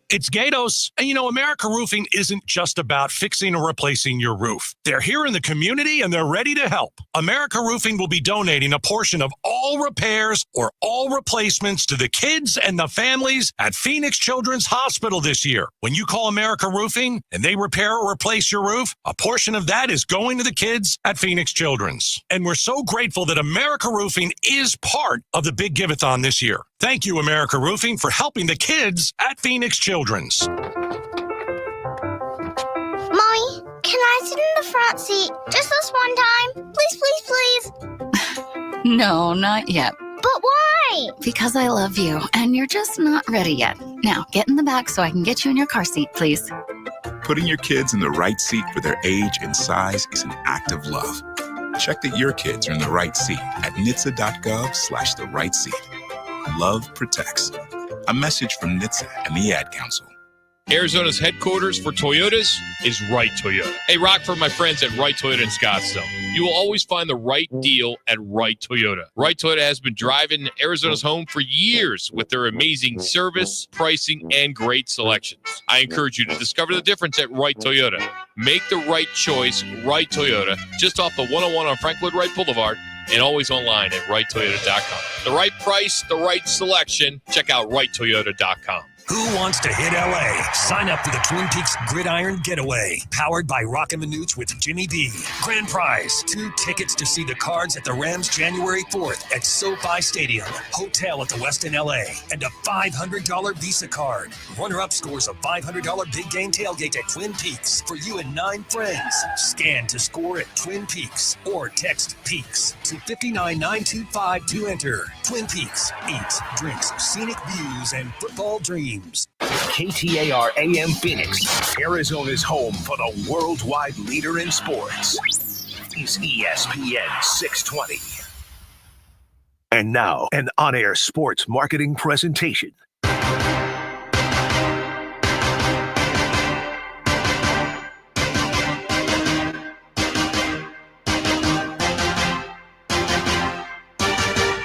S12: It's Gatos. And America Roofing isn't just about fixing or replacing your roof. They're here in the community and they're ready to help. America Roofing will be donating a portion of all repairs or all replacements to the kids and the families at Phoenix Children's Hospital this year. When you call America Roofing and they repair or replace your roof, a portion of that is going to the kids at Phoenix Children's. And we're so grateful that America Roofing is part of the Big Give-a-thon this year. Thank you, America Roofing, for helping the kids at Phoenix Children's.
S18: Mommy, can I sit in the front seat just this one time? Please, please, please.
S8: No, not yet.
S18: But why?
S8: Because I love you, and you're just not ready yet. Now, get in the back so I can get you in your car seat, please.
S22: Putting your kids in the right seat for their age and size is an act of love. Check that your kids are in the right seat at NHTSA.gov/the right seat. Love protects. A message from NHTSA and the Ad Council.
S2: Arizona's headquarters for Toyotas is Wright Toyota. Hey, Rock, for my friends at Wright Toyota in Scottsdale. You will always find the right deal at Wright Toyota. Wright Toyota has been driving Arizona's home for years with their amazing service, pricing, and great selections. I encourage you to discover the difference at Wright Toyota. Make the right choice, Wright Toyota, just off the 101 on Frank Lloyd Wright Boulevard, and always online at WrightToyota.com. The right price, the right selection. Check out WrightToyota.com.
S23: Who wants to hit LA? Sign up for the Twin Peaks Gridiron Getaway, powered by Roc and Manuch with Jimmy B. Grand prize, 2 tickets to see the Cards at the Rams January 4th at SoFi Stadium, hotel at the Westin LA, and a $500 Visa card. Runner-up scores a $500 big game tailgate at Twin Peaks for you and 9 friends. Scan to score at Twin Peaks or text PEAKS to 59925 to enter. Twin Peaks, eats, drinks, scenic views, and football dreams.
S1: KTAR AM Phoenix, Arizona's home for the worldwide leader in sports. Is ESPN 620. And now, an on-air sports marketing presentation.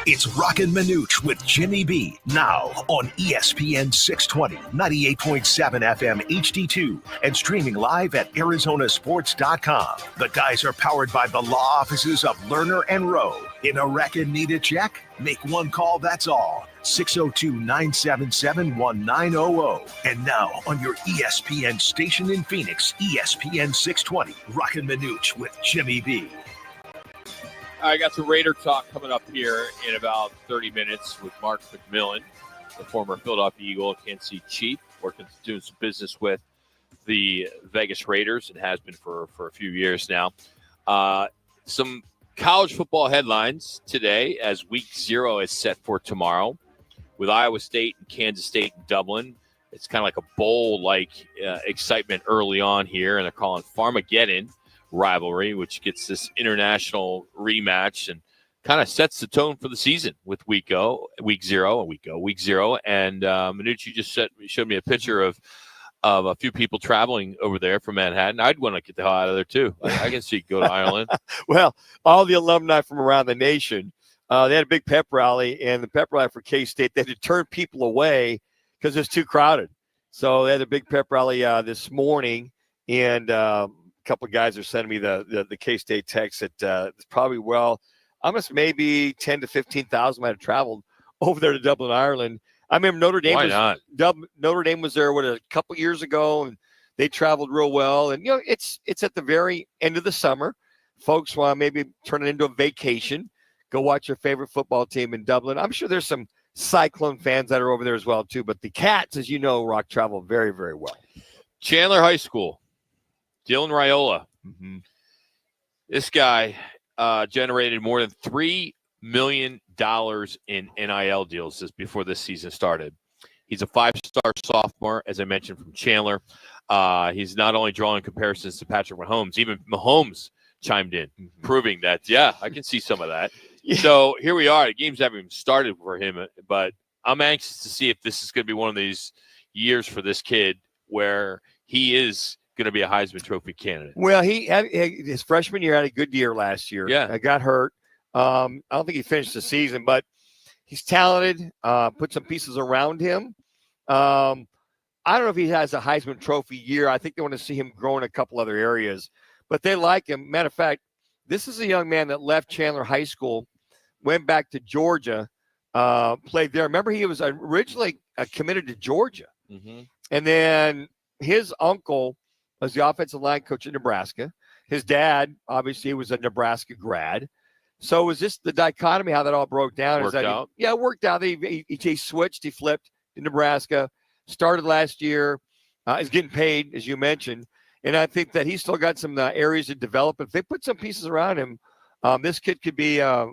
S1: It's Roc and Manuch with Jimmy B. Now on ESPN 620, 98.7 FM HD-2, and streaming live at arizonasports.com. The guys are powered by the law offices of Lerner and Rowe. In a wreck and need a check? Make one call, that's all. 602-977-1900. And now on your ESPN station in Phoenix, ESPN 620, Roc and Manuch with Jimmy B.
S2: I got some Raider talk coming up here in about 30 minutes with Mark McMillian, the former Philadelphia Eagle, Kansas City Chief, doing some business with the Vegas Raiders and has been for a few years now. Some college football headlines today as Week 0 is set for tomorrow with Iowa State and Kansas State in Dublin. It's kind of like a bowl-like excitement early on here, and they're calling Farmageddon rivalry, which gets this international rematch and kind of sets the tone for the season with Week 0. And Manucci just showed me a picture of a few people traveling over there from Manhattan. I'd want to get the hell out of there too. I can see go to Ireland.
S3: Well, all the alumni from around the nation, they had a big pep rally, and the pep rally for K-State, they had to turn people away because it's too crowded. So they had a big pep rally this morning, and couple of guys are sending me the K-State text that it's probably almost maybe 10 to 15,000 might have traveled over there to Dublin, Ireland. I remember Notre Dame was there a couple years ago, and they traveled real well. And it's at the very end of the summer. Folks want to maybe turn it into a vacation, go watch your favorite football team in Dublin. I'm sure there's some Cyclone fans that are over there as well too. But the Cats, as you know, Rock, travel very, very well.
S2: Chandler High School. Dylan Raiola. Mm-hmm. This guy generated more than $3 million in NIL deals before this season started. He's a 5-star sophomore, as I mentioned, from Chandler. He's not only drawing comparisons to Patrick Mahomes, even Mahomes chimed in, proving that, I can see some of that. Yeah. So here we are. The games haven't even started for him, but I'm anxious to see if this is going to be one of these years for this kid where he is going to be a Heisman Trophy candidate.
S3: Well, his freshman year had a good year last year.
S2: Yeah.
S3: I got hurt. I don't think he finished the season, but he's talented. Put some pieces around him. I don't know if he has a Heisman Trophy year. I think they want to see him grow in a couple other areas, but they like him. Matter of fact, this is a young man that left Chandler High School, went back to Georgia, played there. Remember, he was originally committed to Georgia. Mm-hmm. And then his uncle was the offensive line coach in Nebraska. His dad, obviously, was a Nebraska grad. So is this the dichotomy, how that all broke down?
S2: Worked out.
S3: It worked out. He switched, he flipped to Nebraska, started last year, is getting paid, as you mentioned. And I think that he's still got some areas to develop. If they put some pieces around him, this kid could be a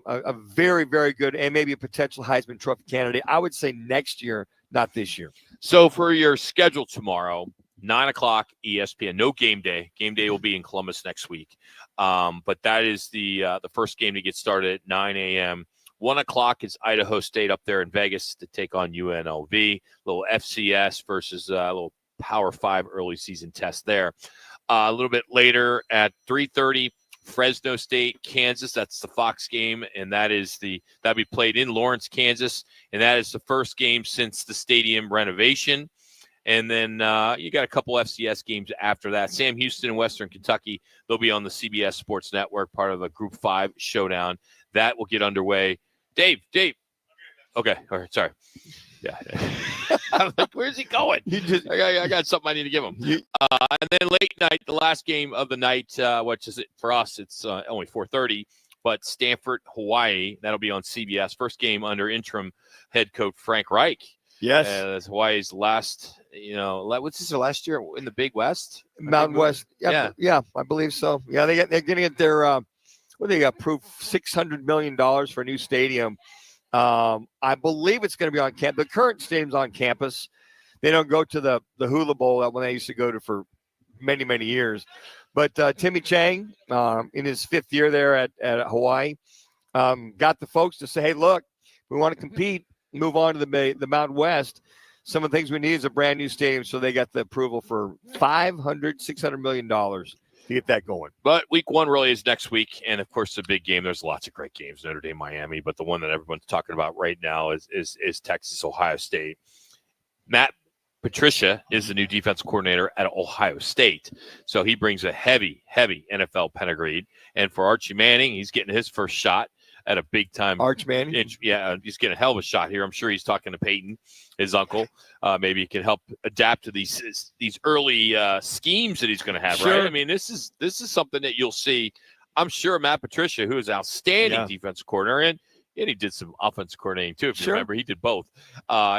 S3: very, very good and maybe a potential Heisman Trophy candidate. I would say next year, not this year.
S2: So for your schedule tomorrow, 9 o'clock ESPN, no game day. Game day will be in Columbus next week. But that is the first game to get started at 9 a.m. 1 o'clock is Idaho State up there in Vegas to take on UNLV. A little FCS versus a little Power 5 early season test there. A little bit later at 3:30, Fresno State, Kansas. That's the Fox game, and that'll be played in Lawrence, Kansas, and that is the first game since the stadium renovation. And then you got a couple FCS games after that. Sam Houston and Western Kentucky, they'll be on the CBS Sports Network, part of a Group 5 showdown. That will get underway. Dave. Okay, all right, sorry. Yeah. I'm like, where's he going? I got something I need to give him. And then late night, the last game of the night, which is it for us, it's only 4:30, but Stanford, Hawaii, that'll be on CBS. First game under interim head coach Frank Reich.
S3: Yes.
S2: That's Hawaii's last, what's this, last year in the Big West?
S3: Mountain West. Yeah, I believe so. Yeah, they're going to get their, they approved $600 million for a new stadium. I believe it's going to be on campus. The current stadium's on campus. They don't go to the Hula Bowl that when they used to go to for many, many years. But Timmy Chang, in his 5th year there at Hawaii, got the folks to say, hey, look, we want to compete, move on to the Mountain West. Some of the things we need is a brand new stadium. So they got the approval for $600 million to get that going.
S2: But week 1 really is next week. And, of course, the big game, there's lots of great games, Notre Dame, Miami. But the one that everyone's talking about right now is Texas, Ohio State. Matt Patricia is the new defensive coordinator at Ohio State. So he brings a heavy, heavy NFL pedigree. And for Archie Manning, he's getting his first shot at a big-time.
S3: Arch Manning?
S2: Yeah, he's getting a hell of a shot here. I'm sure he's talking to Peyton, his uncle. Maybe he can help adapt to these early schemes that he's going to have,
S3: Sure.
S2: right? I mean, this is something that you'll see. I'm sure Matt Patricia, who is outstanding defensive coordinator, and he did some offensive coordinating too. If you remember, he did both.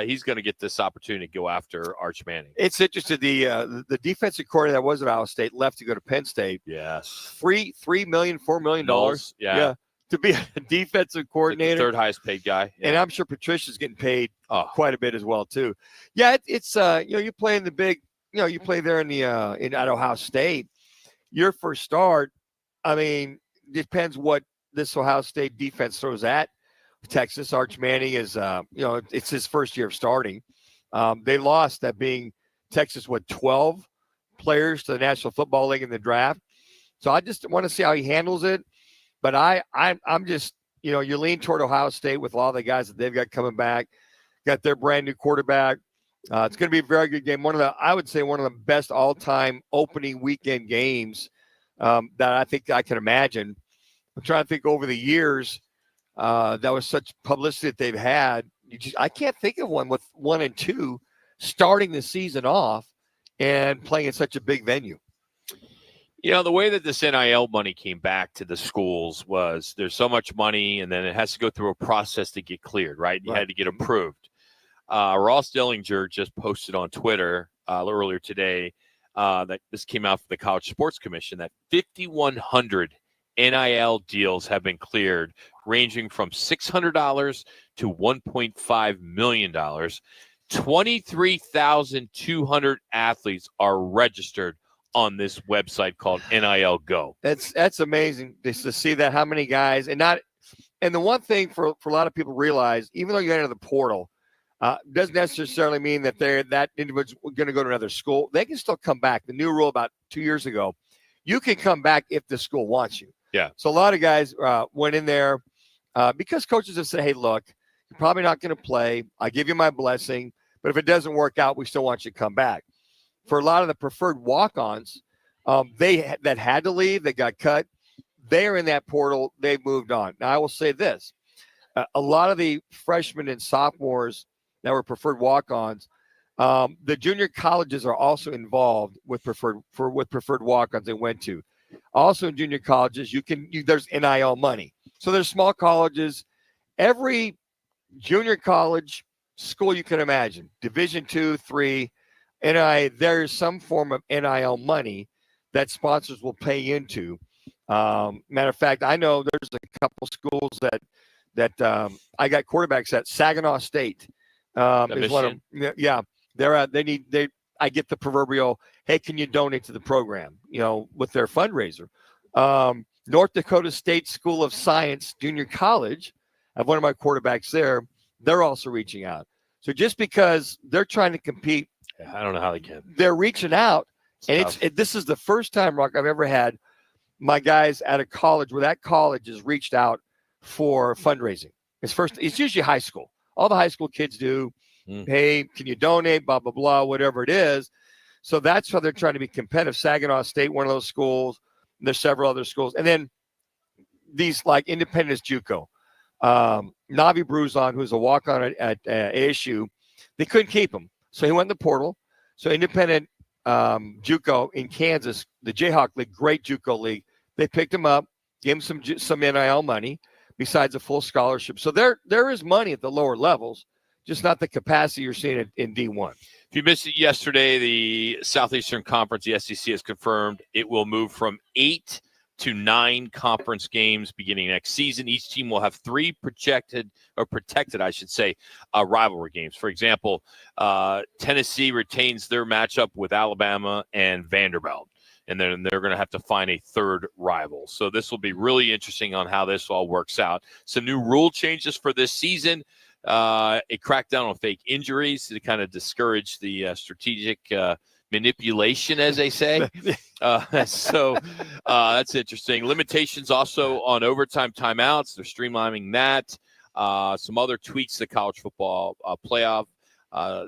S2: He's going to get this opportunity to go after Arch Manning.
S3: It's interesting. The defensive coordinator that was at Ohio State left to go to Penn State.
S2: Yes.
S3: $3 million, $4 million.
S2: Yeah.
S3: To be a defensive coordinator.
S2: The third highest paid guy.
S3: Yeah. And I'm sure Patricia's getting paid quite a bit as well too. Yeah, it's you play in the big, you play there at Ohio State. Your first start, I mean, depends what this Ohio State defense throws at Texas. Arch Manning is it's his first year of starting. They lost, that being Texas, 12 players to the National Football League in the draft. So I just want to see how he handles it. But I'm just, you lean toward Ohio State with all the guys that they've got coming back, got their brand new quarterback. It's going to be a very good game. I would say one of the best all-time opening weekend games that I think I can imagine. I'm trying to think over the years that was such publicity that they've had. I can't think of one with 1 and 2 starting the season off and playing in such a big venue.
S2: The way that this NIL money came back to the schools was there's so much money, and then it has to go through a process to get cleared, right? You had to get approved. Ross Dillinger just posted on Twitter earlier today that this came out from the College Sports Commission that 5,100 NIL deals have been cleared, ranging from $600 to $1.5 million. 23,200 athletes are registered on this website called NIL Go.
S3: That's amazing just to see that, how many guys, and the one thing for a lot of people realize, even though you enter the portal, doesn't necessarily mean that that individual going to go to another school. They can still come back. The new rule about 2 years ago, you can come back if the school wants you.
S2: Yeah.
S3: So a lot of guys went in there because coaches have said, hey, look, you're probably not going to play. I give you my blessing, but if it doesn't work out, we still want you to come back. For a lot of the preferred walk-ons, that had to leave, that got cut, they're in that portal. They've moved on. Now, I will say this. A lot of the freshmen and sophomores that were preferred walk-ons, the junior colleges are also involved with preferred walk-ons they went to. Also in junior colleges, there's NIL money. So there's small colleges. Every junior college school you can imagine, Division II, III, there's some form of NIL money that sponsors will pay into. Matter of fact, I know there's a couple schools that I got quarterbacks at. Saginaw State is one of them. Yeah, I get the proverbial, hey, can you donate to the program? With their fundraiser. North Dakota State School of Science Junior College, I have one of my quarterbacks there. They're also reaching out. So just because they're trying to compete,
S2: I don't know how they can.
S3: They're reaching out, and this is the first time, Rock, I've ever had my guys at a college where that college has reached out for fundraising. It's usually high school. All the high school kids do. Hey, can you donate? Blah blah blah, whatever it is. So that's how they're trying to be competitive. Saginaw State, one of those schools. And there's several other schools, and then these like Independence JUCO. Navi Bruzon, who's a walk-on at ASU, they couldn't keep him. So he went in the portal. So Independent JUCO in Kansas, the Jayhawk League, great JUCO league, they picked him up, gave him some NIL money besides a full scholarship. So there is money at the lower levels, just not the capacity you're seeing in D1.
S2: If you missed it yesterday, the Southeastern Conference, the SEC, has confirmed it will move from 8 to 9 conference games beginning next season. Each team will have 3 protected, rivalry games. For example, Tennessee retains their matchup with Alabama and Vanderbilt, and then they're going to have to find a third rival. So this will be really interesting on how this all works out. Some new rule changes for this season. A crackdown on fake injuries to kind of discourage the strategic manipulation, as they say. So that's interesting. Limitations also on overtime timeouts. They're streamlining that. Some other tweaks to college football playoff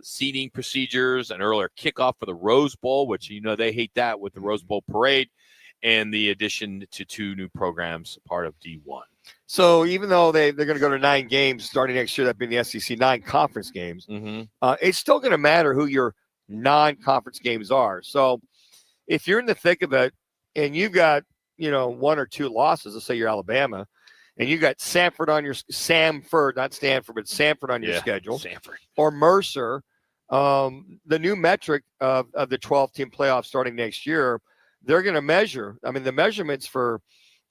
S2: seating procedures, an earlier kickoff for the Rose Bowl, which, they hate that with the Rose Bowl parade, and the addition to 2 new programs, part of D1.
S3: So even though they're going to go to 9 games starting next year, that being the SEC, 9 conference games, it's still going to matter who your non-conference games are. So if you're in the thick of it and you've got, 1 or 2 losses, let's say you're Alabama, and you got Samford, not Stanford, but Samford on your schedule, or Mercer, the new metric of the 12-team playoff starting next year, they're going to measure. I mean, the measurements for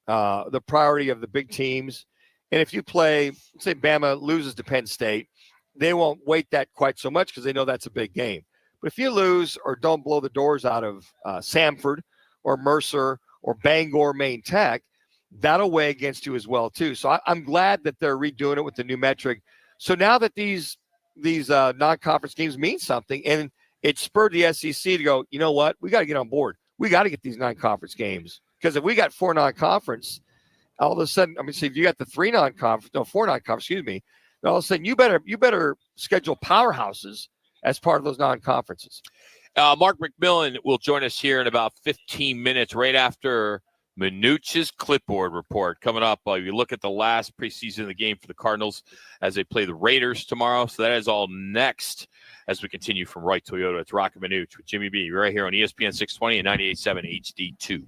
S3: the priority of the big teams. And if you play, say Bama loses to Penn State, they won't weight that quite so much because they know that's a big game. But if you lose or don't blow the doors out of Samford or Mercer or Bangor Maine Tech, that'll weigh against you as well, too. So I'm glad that they're redoing it with the new metric. So now that these non-conference games mean something, and it spurred the SEC to go, you know what? We got to get on board. We got to get these non-conference games. Because if we got 4 non-conference, all of a sudden, see, if you got the 4 non-conference, all of a sudden you better schedule powerhouses as part of those non-conferences.
S2: Mark McMillian will join us here in about 15 minutes, right after Manuch's clipboard report coming up. You look at the last preseason of the game for the Cardinals as they play the Raiders tomorrow. So that is all next as we continue from Wright Toyota. It's Roc and Manuch with Jimmy B right here on ESPN 620 and 98.7 HD2.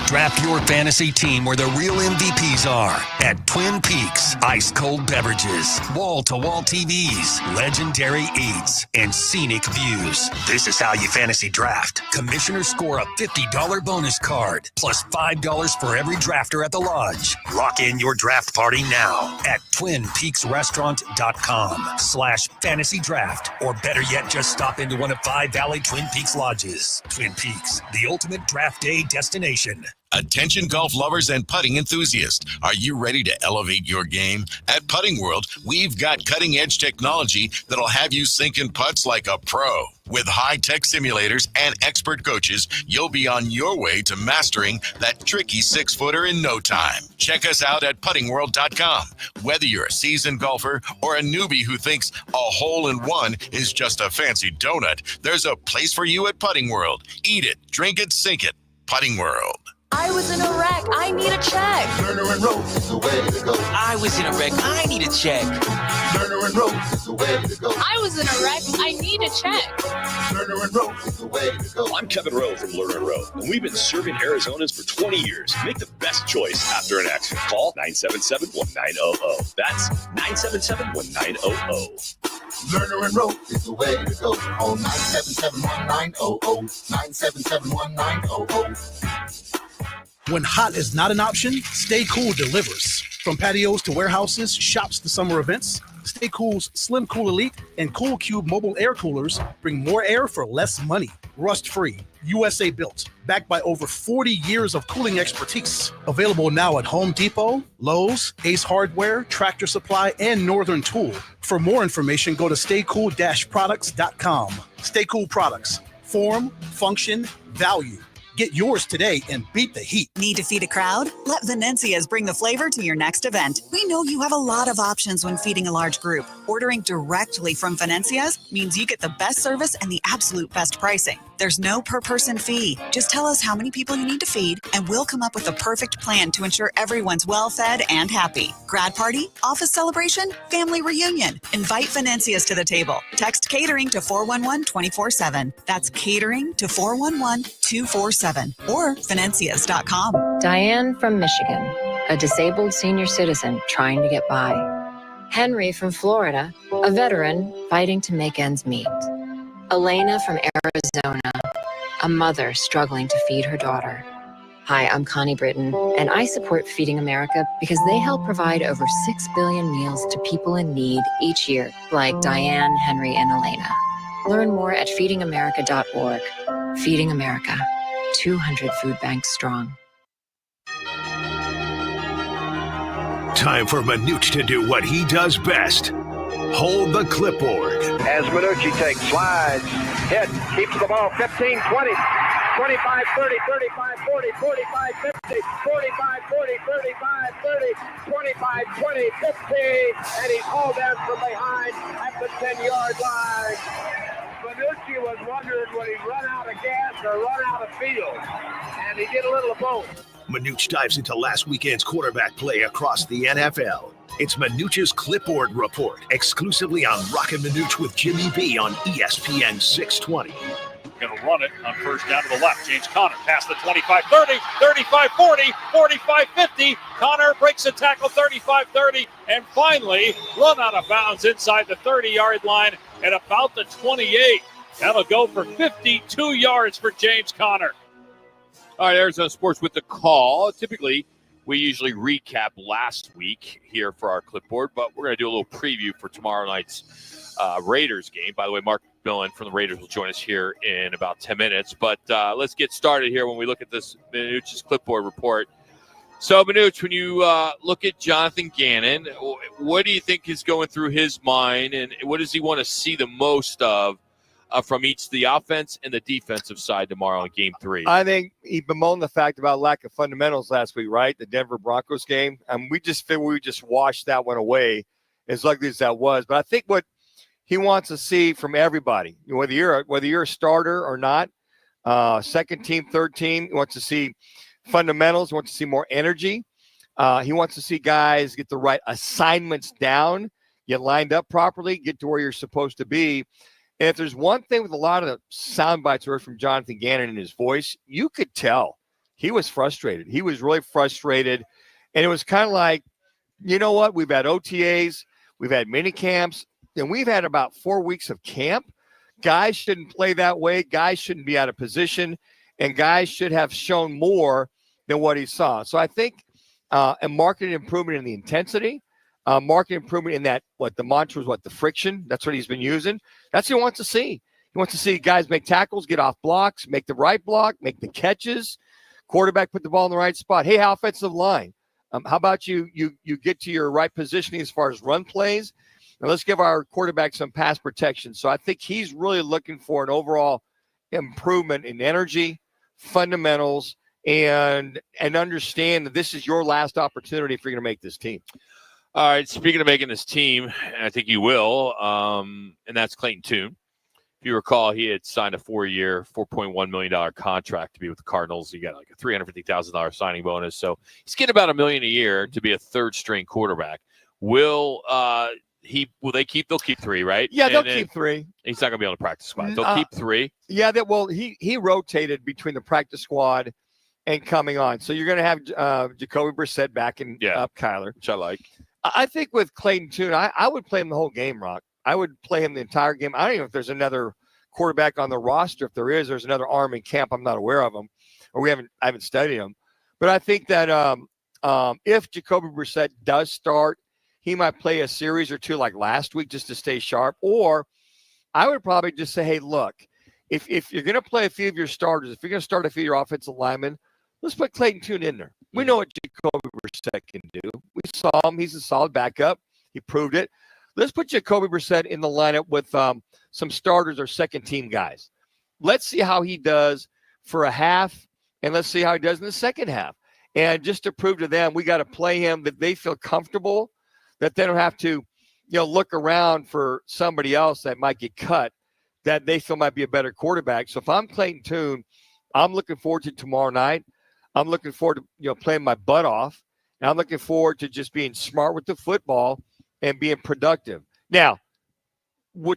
S23: Draft your fantasy team where the real MVPs are at Twin Peaks. Ice cold beverages, wall-to-wall TVs, legendary eats, and scenic views. This is how you fantasy draft. Commissioners score a $50 bonus card, plus $5 for every drafter at the lodge. Lock in your draft party now at TwinPeaksRestaurant.com/fantasy draft. Or better yet, just stop into one of 5 Valley Twin Peaks lodges. Twin Peaks, the ultimate draft day destination.
S10: Attention golf lovers and putting enthusiasts. Are you ready to elevate your game? At Putting World, we've got cutting-edge technology that'll have you sinking putts like a pro. With high-tech simulators and expert coaches, you'll be on your way to mastering that tricky 6-footer in no time. Check us out at puttingworld.com. Whether you're a seasoned golfer or a newbie who thinks a hole-in-one is just a fancy donut, there's a place for you at Putting World. Eat it, drink it, sink it. Putting World.
S9: I was in a wreck. I need a check.
S21: Lerner and Rowe is the way to go.
S13: I was in a wreck. I need a check.
S21: Lerner and Rowe is the way to go.
S9: I was in a wreck. I need a check.
S21: Lerner and Rowe is the way to go.
S20: I'm Kevin Rowe from Lerner and Rowe, and we've been serving Arizonans for 20 years. Make the best choice after an accident. Call 977-1900. That's 977-1900.
S21: Lerner and Rowe is the way to go. Call 977-1900. 977-1900.
S14: When hot is not an option, Stay Cool delivers. From patios to warehouses, shops to summer events, Stay Cool's Slim Cool Elite and Cool Cube mobile air coolers bring more air for less money. Rust-free, USA built, backed by over 40 years of cooling expertise. Available now at Home Depot, Lowe's, Ace Hardware, Tractor Supply, and Northern Tool. For more information, go to staycool-products.com. Stay Cool Products. Form, function, value. Get yours today and beat the heat.
S24: Need to feed a crowd? Let Venencia's bring the flavor to your next event. We know you have a lot of options when feeding a large group. Ordering directly from Venencia's means you get the best service and the absolute best pricing. There's no per-person fee. Just tell us how many people you need to feed, and we'll come up with the perfect plan to ensure everyone's well-fed and happy. Grad party, office celebration, family reunion. Invite Venencia's to the table. Text catering to 411-24/7. That's catering to 411-247 or Venencias.com.
S25: Diane from Michigan, a disabled senior citizen trying to get by. Henry from Florida, a veteran fighting to make ends meet. Elena from Arizona, a mother struggling to feed her daughter. Hi, I'm Connie Britton, and I support Feeding America because they help provide over 6 billion meals to people in need each year, like Diane, Henry, and Elena. Learn more at feedingamerica.org. Feeding America, 200 food banks strong.
S1: Time for Manuch to do what he does best. Hold the clipboard.
S26: As Manuch takes slides, hit, keeps the ball 15, 20, 25, 30, 35, 40, 45, 50, 45, 40, 35, 30, 25, 20, 50, and he's hauled down from behind at the 10-yard line. Manucci was wondering would he run out of gas or run out of field, and he did a little of both.
S1: Manuch dives into last weekend's quarterback play across the NFL. It's Manuch's Clipboard Report, exclusively on Roc and Manuch with Jimmy B on ESPN 620.
S7: Going to run it on first down to the left. James Conner past the 25-30, 35-40, 45-50. Conner breaks a tackle 35-30 and finally run out of bounds inside the 30-yard line at about the 28. That'll go for 52 yards for James Conner.
S2: All right, Arizona Sports with the call. Typically, we usually recap last week here for our clipboard, but we're going to do a little preview for tomorrow night's Raiders game. By the way, Mark McMillian from the Raiders will join us here in about 10 minutes. But let's get started here when we look at this Manuch's clipboard report. So, Manuch, when you look at Jonathan Gannon, what do you think is going through his mind, and what does he want to see the most of from each the offense and the defensive side tomorrow in Game 3?
S3: I think he bemoaned the fact about lack of fundamentals last week, right? The Denver Broncos game. And we just feel we just washed that one away, as ugly as that was. But I think what he wants to see from everybody, whether you're a starter or not, second team, third team, he wants to see fundamentals. He wants to see more energy. He wants to see guys get the right assignments down, get lined up properly, get to where you're supposed to be. And if there's one thing with a lot of the sound bites heard from Jonathan Gannon in his voice, you could tell he was frustrated. He was really frustrated. And it was kind of like, you know what? We've had OTAs, we've had mini camps, and we've had about 4 weeks of camp. Guys shouldn't play that way. Guys shouldn't be out of position. And guys should have shown more than what he saw. So I think a market improvement in the intensity, market improvement in that, what the mantra was, the friction. That's what he's been using. That's what he wants to see. He wants to see guys make tackles, get off blocks, make the right block, make the catches, quarterback put the ball in the right spot. Hey, offensive line, how about you get to your right positioning as far as run plays? And let's give our quarterback some pass protection. So I think he's really looking for an overall improvement in energy, fundamentals, and understand that this is your last opportunity if you're going to make this team.
S2: All right, speaking of making this team, and I think you will, and that's Clayton Tune. If you recall, he had signed a 4-year, $4.1 million contract to be with the Cardinals. He got like a $350,000 signing bonus. So he's getting about $1 million a year to be a third-string quarterback. Will they keep? They'll keep 3, right?
S3: Yeah, they'll keep 3.
S2: He's not going to be on the practice squad. They'll keep 3.
S3: Yeah, he rotated between the practice squad and coming on. So you're going to have Jacoby Brissett back and up Kyler,
S2: which I like.
S3: I think with Clayton Tune, I would play him the whole game, Rock. I would play him the entire game. I don't even know if there's another quarterback on the roster. If there is, there's another arm in camp. I'm not aware of him, or I haven't studied him. But I think that if Jacoby Brissett does start, he might play a series or 2 like last week just to stay sharp. Or I would probably just say, hey, look, if you're going to play a few of your starters, if you're going to start a few of your offensive linemen, let's put Clayton Tune in there. We know what Jacoby Brissett can do. We saw him. He's a solid backup. He proved it. Let's put Jacoby Brissett in the lineup with some starters or second-team guys. Let's see how he does for a half, and let's see how he does in the second half. And just to prove to them, we got to play him that they feel comfortable, that they don't have to, look around for somebody else that might get cut, that they feel might be a better quarterback. So if I'm Clayton Tune, I'm looking forward to tomorrow night. I'm looking forward to, playing my butt off. And I'm looking forward to just being smart with the football and being productive. Now,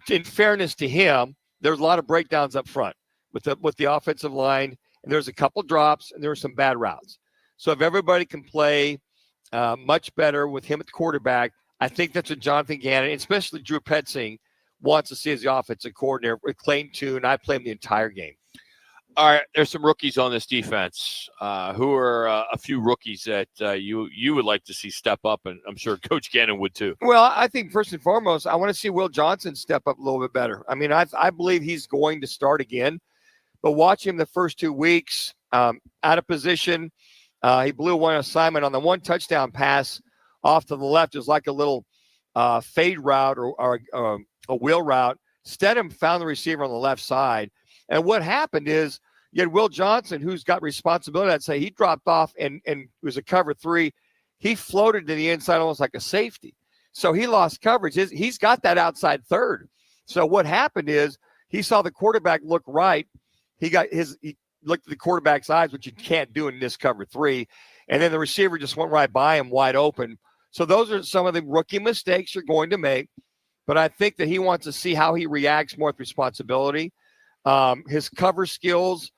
S3: in fairness to him, there's a lot of breakdowns up front with the offensive line, and there's a couple drops, and there were some bad routes. So if everybody can play much better with him at the quarterback, I think that's what Jonathan Gannon, especially Drew Petzing, wants to see as the offensive coordinator. With Clayton Tune, I play him the entire game.
S2: All right, there's some rookies on this defense. Who are a few rookies that you would like to see step up, and I'm sure Coach Gannon would too.
S3: Well, I think first and foremost, I want to see Will Johnson step up a little bit better. I mean, I believe he's going to start again, but watch him the first 2 weeks out of position. He blew one assignment on the one touchdown pass off to the left. It was like a little fade route or a wheel route. Stedham found the receiver on the left side. And what happened is you had Will Johnson, who's got responsibility. I'd say he dropped off and was a cover 3. He floated to the inside almost like a safety. So he lost coverage. He's got that outside third. So what happened is he saw the quarterback look right. He looked at the quarterback's eyes, which you can't do in this cover 3. And then the receiver just went right by him wide open. So those are some of the rookie mistakes you're going to make. But I think that he wants to see how he reacts more with responsibility. His cover skills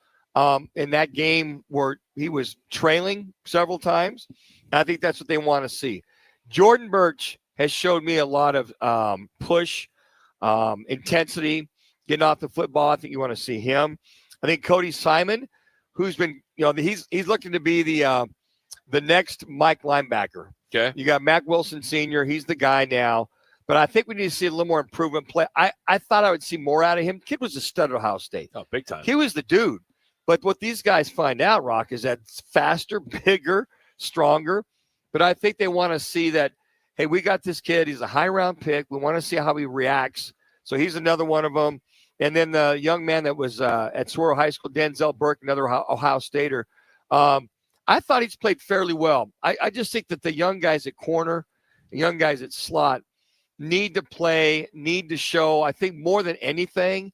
S3: in that game where he was trailing several times. I think that's what they want to see. Jordan Birch has showed me a lot of push, intensity, getting off the football. I think you want to see him. I think Cody Simon, who's been, he's looking to be the next Mike linebacker.
S2: Okay.
S3: You got Mac Wilson Sr. He's the guy now. But I think we need to see a little more improvement play. I thought I would see more out of him. Kid was a stud at Ohio State.
S2: Oh, big time.
S3: He was the dude. But what these guys find out, Rock, is that it's faster, bigger, stronger. But I think they want to see that, hey, we got this kid. He's a high-round pick. We want to see how he reacts. So he's another one of them. And then the young man that was at Saguaro High School, Denzel Burke, another Ohio Stater. I thought he's played fairly well. I just think that the young guys at corner, the young guys at slot, need to play, need to show, I think more than anything,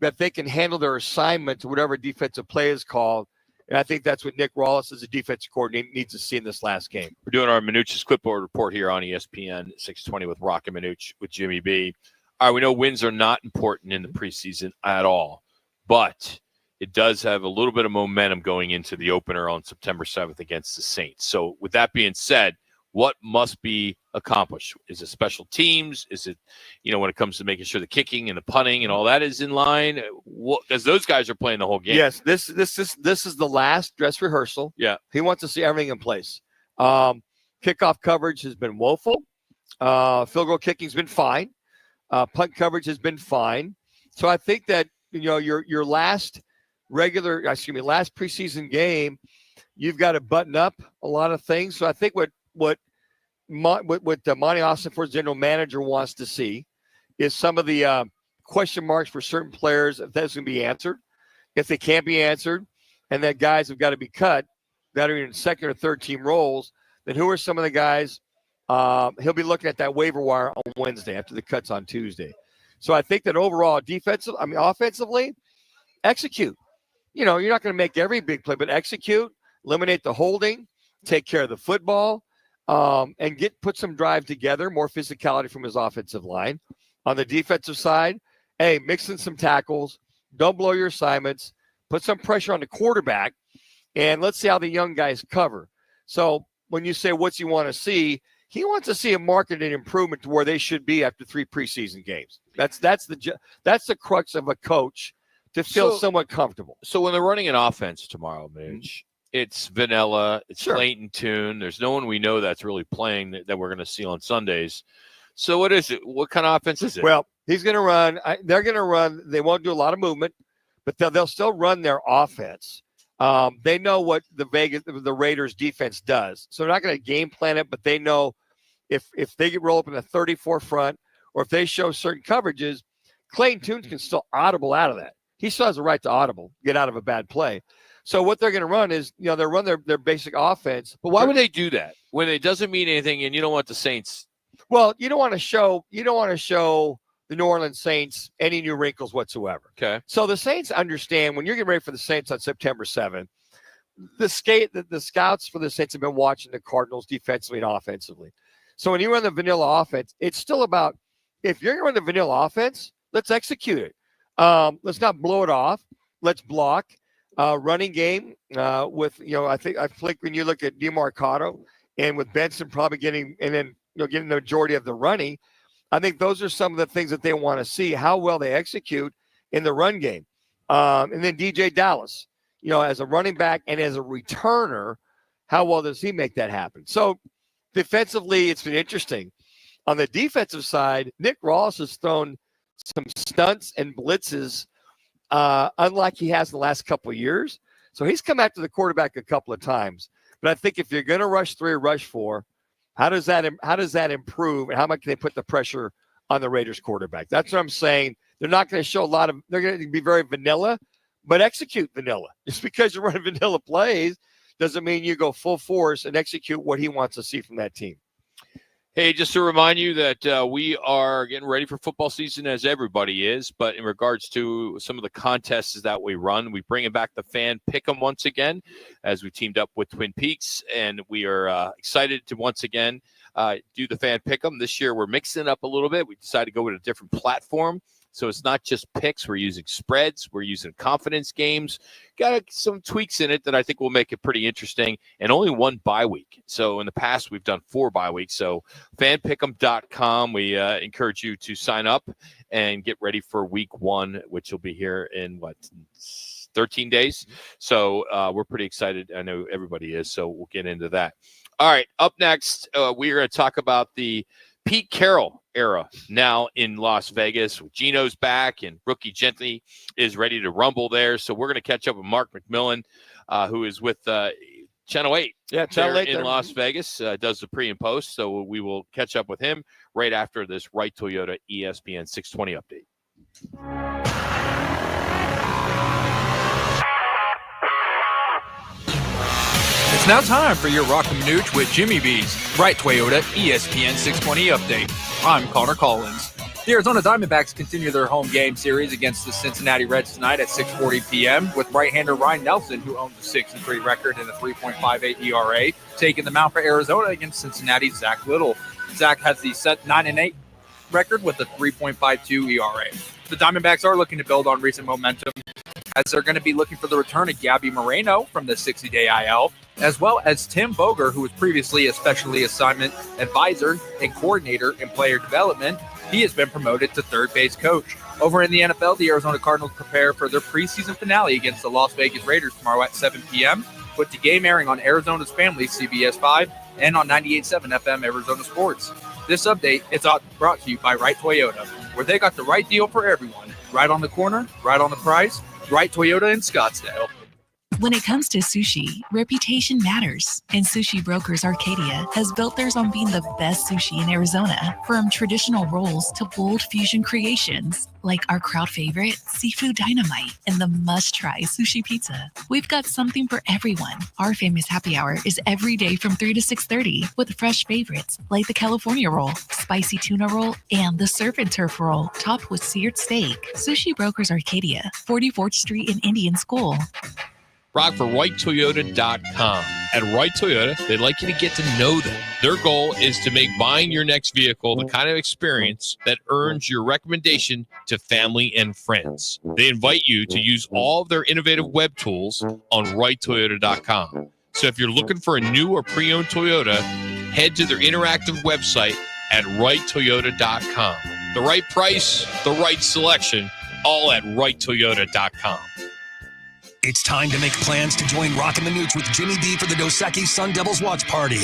S3: that they can handle their assignments, whatever defensive play is called. And I think that's what Nick Rawls as a defensive coordinator needs to see in this last game.
S2: We're doing our Manuch's Clipboard Report here on ESPN 620 with Roc and Manuch with Jimmy B. All right, we know wins are not important in the preseason at all, but it does have a little bit of momentum going into the opener on September 7th against the Saints. So with that being said, what must be accomplished? Is it special teams? Is it, when it comes to making sure the kicking and the punting and all that is in line? Because those guys are playing the whole game.
S3: Yes, this is the last dress rehearsal.
S2: Yeah.
S3: He wants to see everything in place. Kickoff coverage has been woeful. Field goal kicking's been fine. Punt coverage has been fine. So I think that, your last preseason game, you've got to button up a lot of things. So I think what Monty Ossenfort's general manager wants to see is some of the question marks for certain players, if that's going to be answered. If they can't be answered, and that guys have got to be cut that are in second or third team roles, then who are some of the guys? He'll be looking at that waiver wire on Wednesday after the cuts on Tuesday. So I think that overall offensively, execute. You're not going to make every big play, but execute, eliminate the holding, take care of the football, and put some drive together, more physicality from his offensive line. On the defensive side, hey, mix in some tackles, don't blow your assignments, put some pressure on the quarterback, and let's see how the young guys cover. So when you say what's he want to see, he wants to see a marked improvement to where they should be after 3 preseason games. That's the crux of a coach to feel somewhat comfortable.
S2: So when they're running an offense tomorrow, Mitch, it's vanilla, it's Clayton Tune. There's no one we know that's really playing that we're going to see on Sundays. So what is it? What kind of offense is it?
S3: Well, he's going to run. They're going to run. They won't do a lot of movement, but they'll still run their offense. They know what the Raiders defense does. So they're not going to game plan it, but they know if they roll up in the 34 front or if they show certain coverages, Clayton Tune can still audible out of that. He still has a right to audible, get out of a bad play. So what they're going to run is, they run their basic offense.
S2: But why would they do that when it doesn't mean anything and you don't want the Saints?
S3: Well, you don't want to show the New Orleans Saints any new wrinkles whatsoever.
S2: Okay.
S3: So the Saints understand when you're getting ready for the Saints on September 7th, the scouts for the Saints have been watching the Cardinals defensively and offensively. So when you run the vanilla offense, it's still about, if you're going to run the vanilla offense, let's execute it. Let's not blow it off. Let's block. Running game with, I think when you look at DeMarcado and with Benson probably getting the majority of the running, I think those are some of the things that they want to see, how well they execute in the run game. And then DJ Dallas, as a running back and as a returner, how well does he make that happen? So defensively, it's been interesting. On the defensive side, Nick Ross has thrown some stunts and blitzes unlike he has in the last couple of years. So he's come after the quarterback a couple of times. But I think if you're going to rush 3 or rush 4, how does that improve, and how much can they put the pressure on the Raiders quarterback? That's what I'm saying. They're not going to show they're going to be very vanilla, but execute vanilla. Just because you're running vanilla plays doesn't mean you go full force and execute what he wants to see from that team.
S2: Hey, just to remind you that we are getting ready for football season as everybody is, but in regards to some of the contests that we run, we bring back the Fan Pick'em once again as we teamed up with Twin Peaks, and we are excited to once again do the Fan Pick'em. This year we're mixing it up a little bit. We decided to go with a different platform. So it's not just picks. We're using spreads. We're using confidence games. Got some tweaks in it that I think will make it pretty interesting. And only 1 bye week. So in the past, we've done 4 bye weeks. So fanpick'em.com. We encourage you to sign up and get ready for week 1, which will be here in 13 days. So we're pretty excited. I know everybody is. So we'll get into that. All right. Up next, we're going to talk about the Pete Carroll era now in Las Vegas. Gino's back and Rookie Gently is ready to rumble there. So we're going to catch up with Mark McMillian, who is with Channel 8
S3: Channel 8
S2: in Las Vegas, does the pre and post. So we will catch up with him right after this Wright Toyota ESPN 620 update.
S4: It's now time for your Roc and Manuch with Jimmy B's Wright Toyota ESPN 620 update. I'm Connor Collins. The Arizona Diamondbacks continue their home game series against the Cincinnati Reds tonight at 6:40 p.m. with right-hander Ryan Nelson, who owns a 6-3 record and a 3.58 ERA, taking the mound for Arizona against Cincinnati's Zach Little. Zach has the set 9-8 record with a 3.52 ERA. The Diamondbacks are looking to build on recent momentum, as they're going to be looking for the return of Gabby Moreno from the 60-day IL, as well as Tim Boger, who was previously a specialty assignment advisor and coordinator in player development. He has been promoted to third base coach. Over in the NFL, the Arizona Cardinals prepare for their preseason finale against the Las Vegas Raiders tomorrow at 7 p.m., with the game airing on Arizona's Family, CBS 5, and on 98.7 FM Arizona Sports. This update is brought to you by Wright Toyota, where they got the right deal for everyone. Right on the corner, right on the price. Wright Toyota in Scottsdale.
S8: When it comes to sushi, reputation matters, and Sushi Brokers Arcadia has built theirs on being the best sushi in Arizona. From traditional rolls to bold fusion creations, like our crowd favorite, Seafood Dynamite, and the must-try sushi pizza. We've got something for everyone. Our famous happy hour is every day from 3 to 6:30 with fresh favorites like the California roll, spicy tuna roll, and the surf and turf roll topped with seared steak. Sushi Brokers Arcadia, 44th Street in Indian School.
S2: Brock for RightToyota.com. At Right Toyota, they'd like you to get to know them. Their goal is to make buying your next vehicle the kind of experience that earns your recommendation to family and friends. They invite you to use all of their innovative web tools on RightToyota.com. So if you're looking for a new or pre-owned Toyota, head to their interactive website at RightToyota.com. The right price, the right selection, all at RightToyota.com.
S23: It's time to make plans to join Roc and Manuch with Jimmy B for the Dos Equis Sun Devils watch party.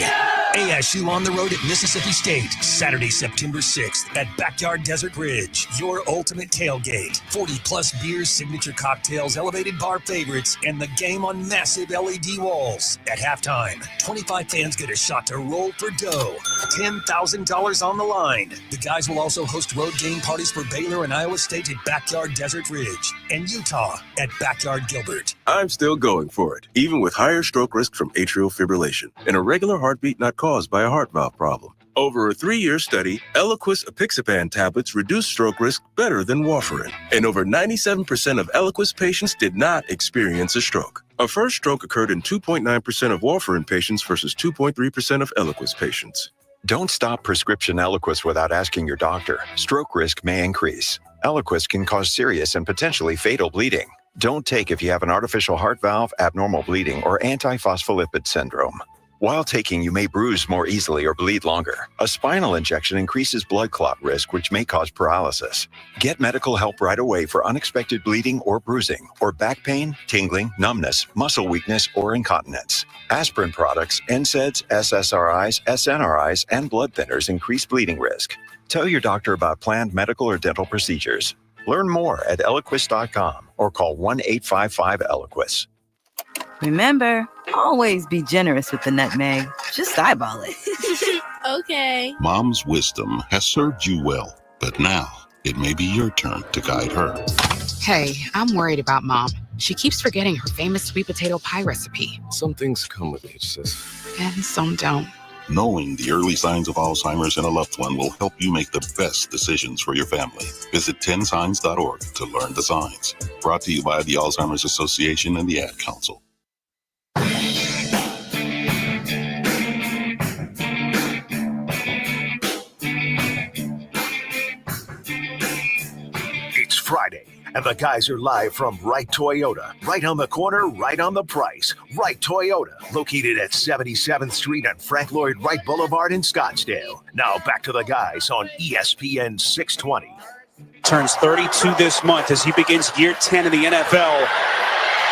S23: ASU on the road at Mississippi State, Saturday, September 6th at Backyard Desert Ridge. Your ultimate tailgate. 40-plus beers, signature cocktails, elevated bar favorites, and the game on massive LED walls. At halftime, 25 fans get a shot to roll for dough. $10,000 on the line. The guys will also host road game parties for Baylor and Iowa State at Backyard Desert Ridge and Utah at Backyard Gilbert.
S5: I'm still going for it, even with higher stroke risk from atrial fibrillation, an irregular heartbeat not caused by a heart valve problem. Over a 3-year study, Eliquis apixaban tablets reduce stroke risk better than warfarin, and over 97% of Eliquis patients did not experience a stroke. A first stroke occurred in 2.9% of warfarin patients versus 2.3% of Eliquis patients.
S11: Don't stop prescription Eliquis without asking your doctor. Stroke risk may increase. Eliquis can cause serious and potentially fatal bleeding. Don't take if you have an artificial heart valve, abnormal bleeding, or antiphospholipid syndrome. While taking, you may bruise more easily or bleed longer. A spinal injection increases blood clot risk, which may cause paralysis. Get medical help right away for unexpected bleeding or bruising, or back pain, tingling, numbness, muscle weakness, or incontinence. Aspirin products, NSAIDs, SSRIs, SNRIs, and blood thinners increase bleeding risk. Tell your doctor about planned medical or dental procedures. Learn more at Eliquis.com or call 1-855-ELIQUIS.
S15: Remember, always be generous with the nutmeg. Just eyeball it.
S9: Okay.
S16: Mom's wisdom has served you well, but now it may be your turn to guide her.
S17: Hey, I'm worried about Mom. She keeps forgetting her famous sweet potato pie recipe.
S16: Some things come with age, sis.
S17: And some don't.
S16: Knowing the early signs of Alzheimer's in a loved one will help you make the best decisions for your family. Visit 10signs.org to learn the signs. Brought to you by the Alzheimer's Association and the Ad Council.
S1: It's Friday, and the guys are live from Right Toyota. Right on the corner, right on the price. Right Toyota, located at 77th Street and Frank Lloyd Wright Boulevard in Scottsdale. Now back to the guys on ESPN 620.
S19: Turns 32 this month as he begins year 10 in the NFL.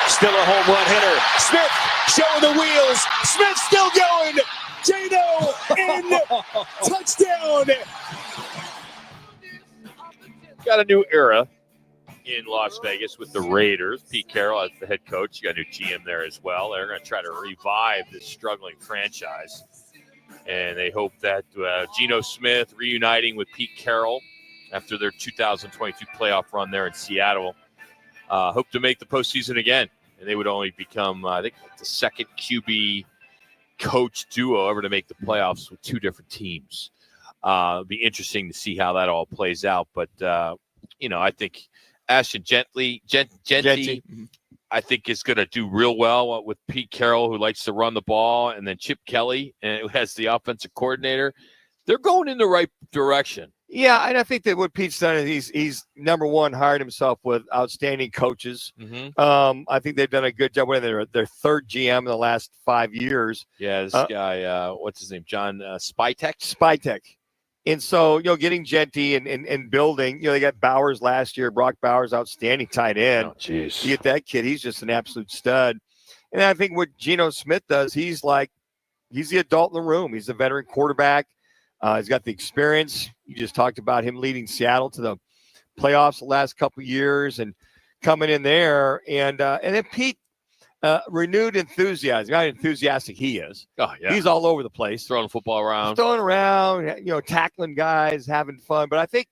S19: Still a home run hitter. Smith showing the wheels. Smith still going. Jado in. Touchdown.
S2: Got a new era in Las Vegas with the Raiders. Pete Carroll as the head coach. You got a new GM there as well. They're going to try to revive this struggling franchise. And they hope that Geno Smith reuniting with Pete Carroll after their 2022 playoff run there in Seattle. Hope to make the postseason again. And they would only become, I think, the second QB coach duo ever to make the playoffs with two different teams. It'll be interesting to see how that all plays out. But, I think Ashton Genty, I think is going to do real well with Pete Carroll, who likes to run the ball, and then Chip Kelly, who has the offensive coordinator. They're going in the right direction.
S3: Yeah, and I think that what Pete's done is he's number one, hired himself with outstanding coaches.
S2: Mm-hmm.
S3: I think they've done a good job with their third GM in the last 5 years.
S2: Yeah, this guy, what's his name? John Spytek?
S3: Spytek. And so, getting Genty and building, they got Bowers last year. Brock Bowers, outstanding tight end.
S2: Oh, jeez.
S3: You get that kid, he's just an absolute stud. And I think what Geno Smith does, he's the adult in the room. He's a veteran quarterback. He's got the experience. You just talked about him leading Seattle to the playoffs the last couple of years and coming in there. And then Pete, renewed enthusiasm. How enthusiastic he is.
S2: Oh, yeah.
S3: He's all over the place.
S2: Throwing the football around.
S3: Throwing around, tackling guys, having fun. But I think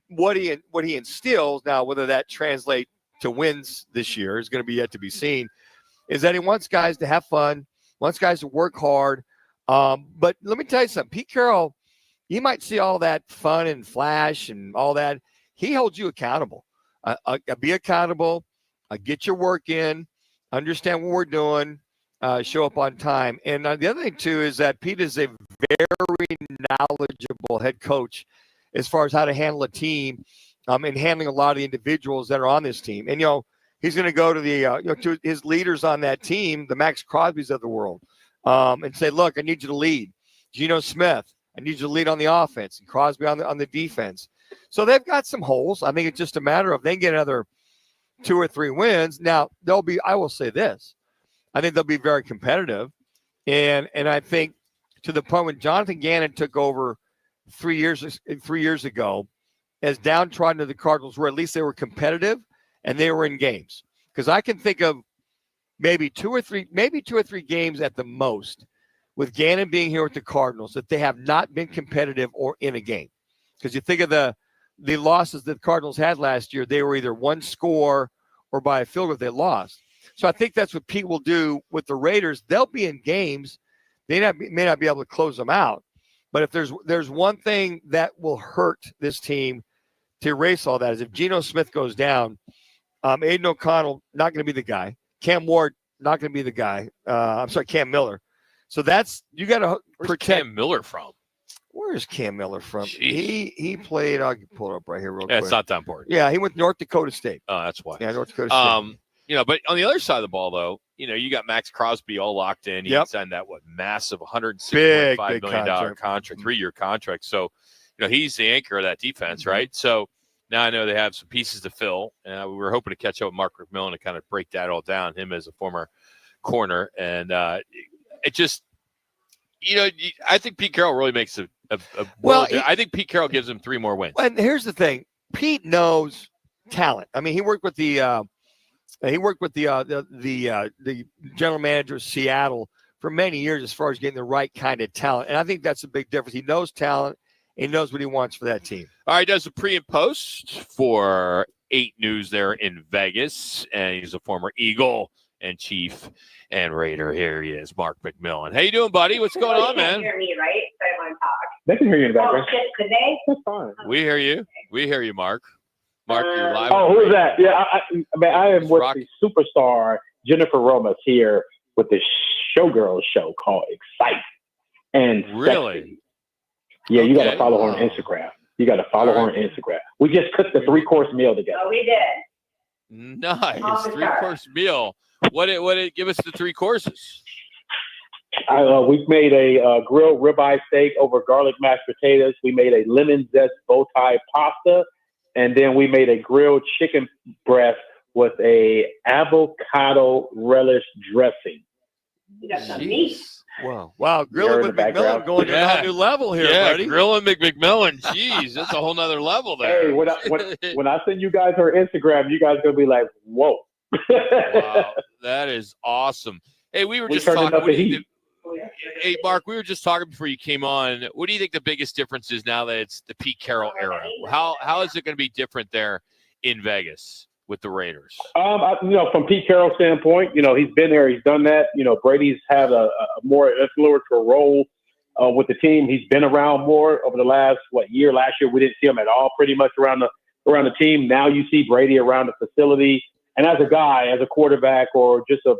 S3: what he instills now, whether that translates to wins this year is going to be yet to be seen, is that he wants guys to have fun, wants guys to work hard. But let me tell you something. Pete Carroll, you might see all that fun and flash and all that. He holds you accountable. Be accountable. Get your work in. Understand what we're doing. Show up on time. And the other thing, too, is that Pete is a very knowledgeable head coach as far as how to handle a team and handling a lot of the individuals that are on this team. And, he's going to go to the to his leaders on that team, the Max Crosbys of the world, and say, look, I need you to lead. Geno Smith, I need you to lead on the offense, and Crosby on the defense. So they've got some holes. I think it's just a matter of they get another 2 or 3 wins. Now, I will say this, I think they'll be very competitive. And I think to the point when Jonathan Gannon took over 3 years ago, as downtrodden to the Cardinals were, at least they were competitive and they were in games. Because I can think of maybe two or three games at the most with Gannon being here with the Cardinals that they have not been competitive or in a game. Because you think of the losses that the Cardinals had last year, they were either one score or by a field goal they lost. So I think that's what Pete will do with the Raiders. They'll be in games. They may not be able to close them out. But if there's one thing that will hurt this team to erase all that is if Geno Smith goes down, Aiden O'Connell not going to be the guy. Cam Ward not going to be the guy. Cam Miller. So you got to protect.
S2: Where's Cam Miller from?
S3: Where is Cam Miller from? He played. I'll pull it up right here real quick.
S2: It's not that important.
S3: Yeah, he went to North Dakota State.
S2: Oh, that's why.
S3: Yeah, North Dakota State.
S2: But on the other side of the ball, though, you got Max Crosby all locked in. He signed that massive $106.5 million contract, 3-year contract. So, he's the anchor of that defense, right? So now I know they have some pieces to fill, and we were hoping to catch up with Mark McMillian to kind of break that all down. Him as a former corner, and it just, I think Pete Carroll really makes I think Pete Carroll gives him 3 more wins.
S3: And here's the thing: Pete knows talent. I mean, he worked with the general manager of Seattle for many years as far as getting the right kind of talent. And I think that's a big difference. He knows talent. He knows what he wants for that team.
S2: All right, does the pre and post for 8 News there in Vegas. And he's a former Eagle and Chief and Raider. Here he is, Mark McMillian. How you doing, buddy? What's going on, man?
S6: You can hear me, right? So I want to talk.
S10: They can hear you in the background.
S6: Oh, shit, could they?
S10: That's fine.
S2: We hear you. We hear you, Mark. Mark, you're live.
S10: Oh, who's that? Yeah, I am with the superstar Jennifer Romas here with the Showgirls show called Excite and
S2: Really?
S10: Sexy. Yeah, you got to follow her on Instagram. Her on Instagram. We just cooked the 3-course meal together.
S6: Oh, we did.
S2: Nice. 3-course meal. What did give us the 3 courses?
S10: We made a grilled ribeye steak over garlic mashed potatoes. We made a lemon zest bow tie pasta. And then we made a grilled chicken breast with a avocado relish dressing.
S6: You got some meat.
S3: Wow. Grilling with McMillian going to a new level here, buddy.
S2: Grilling McMillian. Jeez, that's a whole nother level there.
S10: Hey, when I send you guys her Instagram, you guys are going to be like, whoa.
S2: Wow, that is awesome. Hey, we were just talking. Hey, Mark, we were just talking before you came on. What do you think the biggest difference is now that it's the Pete Carroll era? How is it going to be different there in Vegas with the Raiders?
S10: From Pete Carroll's standpoint, he's been there, he's done that. Brady's had a more influential role with the team. He's been around more over the last year. Last year we didn't see him at all, pretty much around the team. Now you see Brady around the facility, and as a guy, as a quarterback, or just a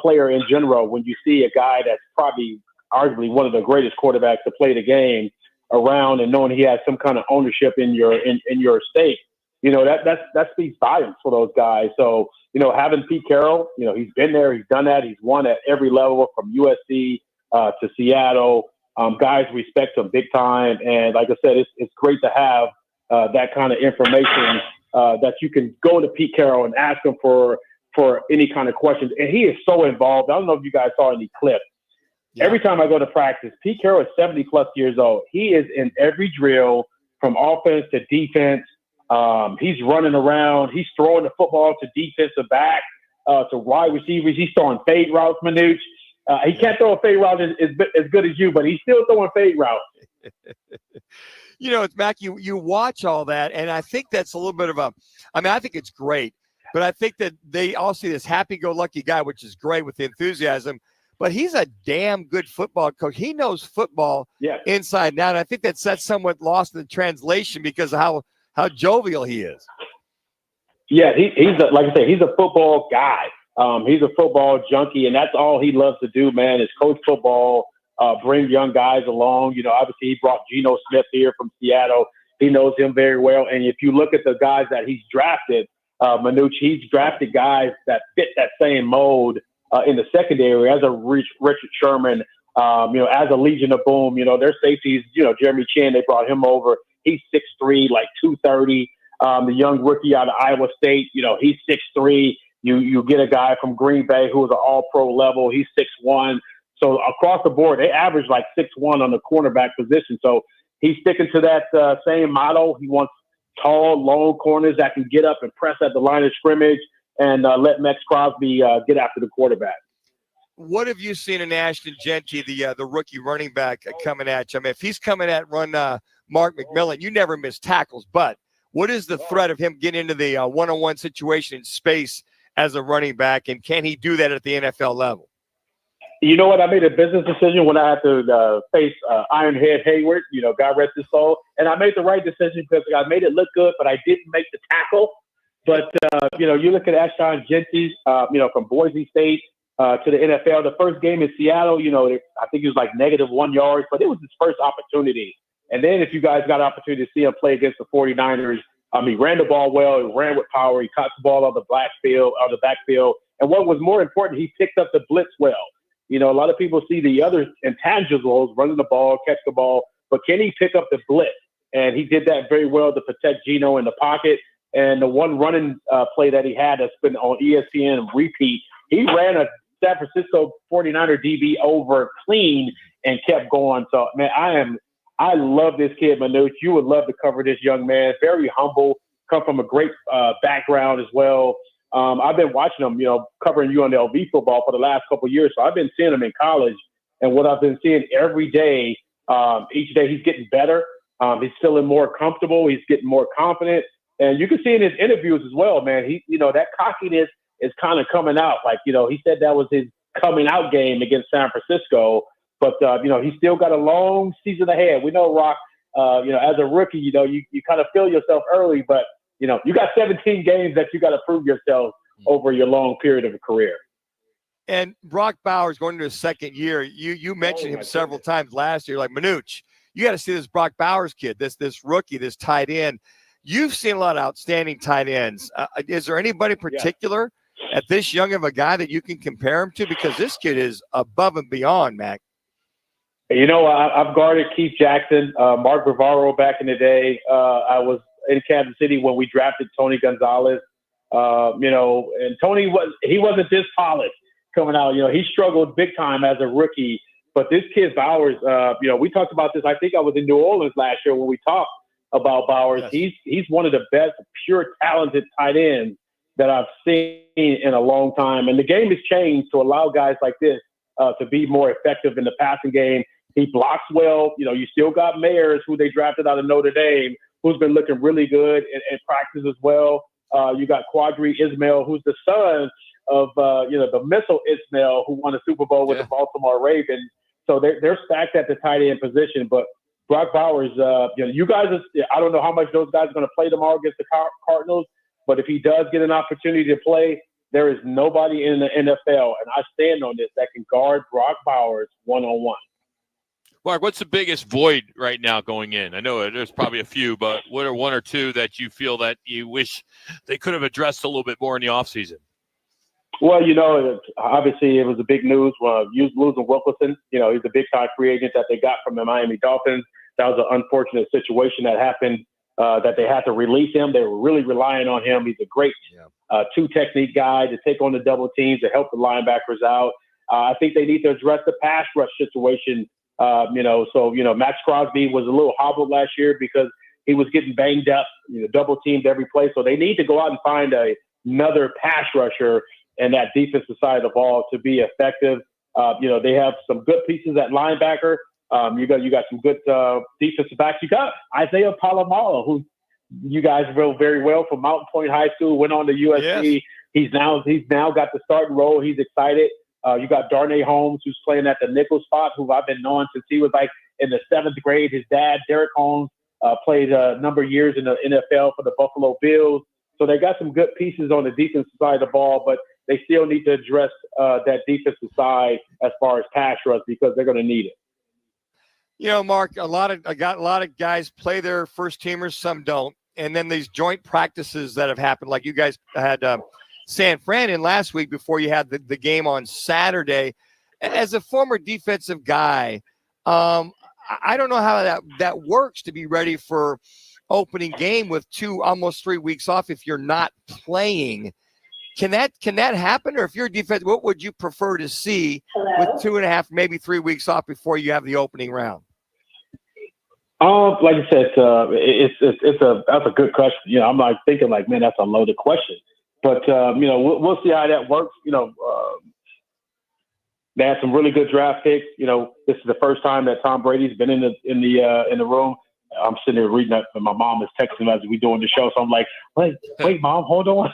S10: player in general, when you see a guy that's probably arguably one of the greatest quarterbacks to play the game around, and knowing he has some kind of ownership in your state, that speaks volumes for those guys. So, having Pete Carroll, he's been there, he's done that, he's won at every level from USC to Seattle. Guys respect him big time, and like I said, it's great to have that kind of information that you can go to Pete Carroll and ask him for any kind of questions. And he is so involved. I don't know if you guys saw any clips. Yeah. Every time I go to practice, Pete Carroll is 70+ years old. He is in every drill from offense to defense. He's running around. He's throwing the football to defensive back. to wide receivers. He's throwing fade routes, Manuch. He can't throw a fade route as good as you, but he's still throwing fade routes.
S3: It's Mac, you watch all that, and I think that's a little bit of I think it's great, but I think that they all see this happy-go-lucky guy, which is great with the enthusiasm, but he's a damn good football coach. He knows football inside and out, and I think that's somewhat lost in the translation because of how jovial he is.
S10: Yeah, like I said, he's a football guy. He's a football junkie, and that's all he loves to do, man, is coach football, bring young guys along. Obviously he brought Geno Smith here from Seattle. He knows him very well. And if you look at the guys that he's drafted, Manuch, he's drafted guys that fit that same mold in the secondary, as a Richard Sherman, as a Legion of Boom. Their safeties, Jeremy Chin, they brought him over. He's 6'3", like 230. The young rookie out of Iowa State, he's 6'3". You get a guy from Green Bay who is an all-pro level. He's 6'1". So across the board, they average like 6'1" on the cornerback position. So he's sticking to that same model. He wants tall, long corners that can get up and press at the line of scrimmage and let Max Crosby get after the quarterback.
S3: What have you seen in Ashton Genty, the rookie running back, coming at you? I mean, if he's coming at run Mark McMillian, you never miss tackles. But what is the threat of him getting into the one-on-one situation in space as a running back, and can he do that at the NFL level?
S10: You know what? I made a business decision when I had to face Ironhead Hayward, God rest his soul. And I made the right decision because I made it look good, but I didn't make the tackle. But, you look at Ashton Genty, from Boise State to the NFL. The first game in Seattle, I think it was like -1 yards, but it was his first opportunity. And then if you guys got an opportunity to see him play against the 49ers, he ran the ball well, he ran with power, he caught the ball on the backfield. And what was more important, he picked up the blitz well. A lot of people see the other intangibles, running the ball, catch the ball, but can he pick up the blitz? And he did that very well to protect Geno in the pocket. And the one running play that he had that's been on ESPN repeat, he ran a San Francisco 49er DB over clean and kept going. So, man, I love this kid, Manuch. You would love to cover this young man. Very humble, come from a great background as well. I've been watching him, covering UNLV football for the last couple of years. So I've been seeing him in college. And what I've been seeing every day, each day he's getting better. He's feeling more comfortable. He's getting more confident. And you can see in his interviews as well, man, that cockiness is kind of coming out. Like, he said that was his coming out game against San Francisco. But, he's still got a long season ahead. We know, Roc, as a rookie, you kind of feel yourself early, but, you got 17 games that you got to prove yourself over your long period of a career.
S3: And Brock Bowers going into his second year, you mentioned him several times last year, like Manuch, you got to see this Brock Bowers kid, this rookie, this tight end. You've seen a lot of outstanding tight ends. Is there anybody particular at this young of a guy that you can compare him to? Because this kid is above and beyond, Mac.
S10: I've guarded Keith Jackson, Mark Bavaro back in the day. I was in Kansas City when we drafted Tony Gonzalez. And Tony wasn't this polished coming out. He struggled big time as a rookie. But this kid Bowers, we talked about this. I think I was in New Orleans last year when we talked about Bowers. Yes. He's one of the best pure talented tight ends that I've seen in a long time. And the game has changed to allow guys like this to be more effective in the passing game. He blocks well. You still got Mayers, who they drafted out of Notre Dame, who's been looking really good in practice as well. You got Quadri Ismail, who's the son of, the missile Ismail, who won a Super Bowl with the Baltimore Ravens. So they're stacked at the tight end position. But Brock Bowers, you guys, I don't know how much those guys are going to play tomorrow against the Cardinals, but if he does get an opportunity to play, there is nobody in the NFL, and I stand on this, that can guard Brock Bowers one-on-one.
S2: Mark, what's the biggest void right now going in? I know there's probably a few, but what are one or two that you feel that you wish they could have addressed a little bit more in the offseason?
S10: Well, obviously it was a big news. Losing Wilkerson, he's a big-time free agent that they got from the Miami Dolphins. That was an unfortunate situation that happened, that they had to release him. They were really relying on him. He's a great two-technique guy to take on the double teams, to help the linebackers out. I think they need to address the pass rush situation. Max Crosby was a little hobbled last year because he was getting banged up, double teamed every play. So they need to go out and find another pass rusher and that defensive side of the ball to be effective. They have some good pieces at linebacker. You got some good defensive backs. You got Isaiah Palomalo, who you guys know very well from Mountain Point High School, went on to USC.
S3: Yes.
S10: He's now got the starting role. He's excited. You got Darnay Holmes, who's playing at the nickel spot, who I've been knowing since he was like in the 7th grade. His dad, Derek Holmes, played a number of years in the NFL for the Buffalo Bills. So they got some good pieces on the defensive side of the ball, but they still need to address that defensive side as far as pass rush because they're going to need it.
S3: Mark, a lot of guys play their first teamers, some don't. And then these joint practices that have happened, like you guys had San Fran in last week before you had the game on Saturday. As a former defensive guy, I don't know how that works to be ready for opening game with almost 3 weeks off if you're not playing. Can that happen? Or if you're defense, what would you prefer to see with 2.5, maybe 3 weeks off before you have the opening round?
S10: Like I said, that's a good question. I'm like thinking like, man, that's a loaded question. But we'll see how that works. They had some really good draft picks. This is the first time that Tom Brady's been in the room. I'm sitting there reading that, and my mom is texting as we doing the show. So I'm like, wait, Mom, hold on.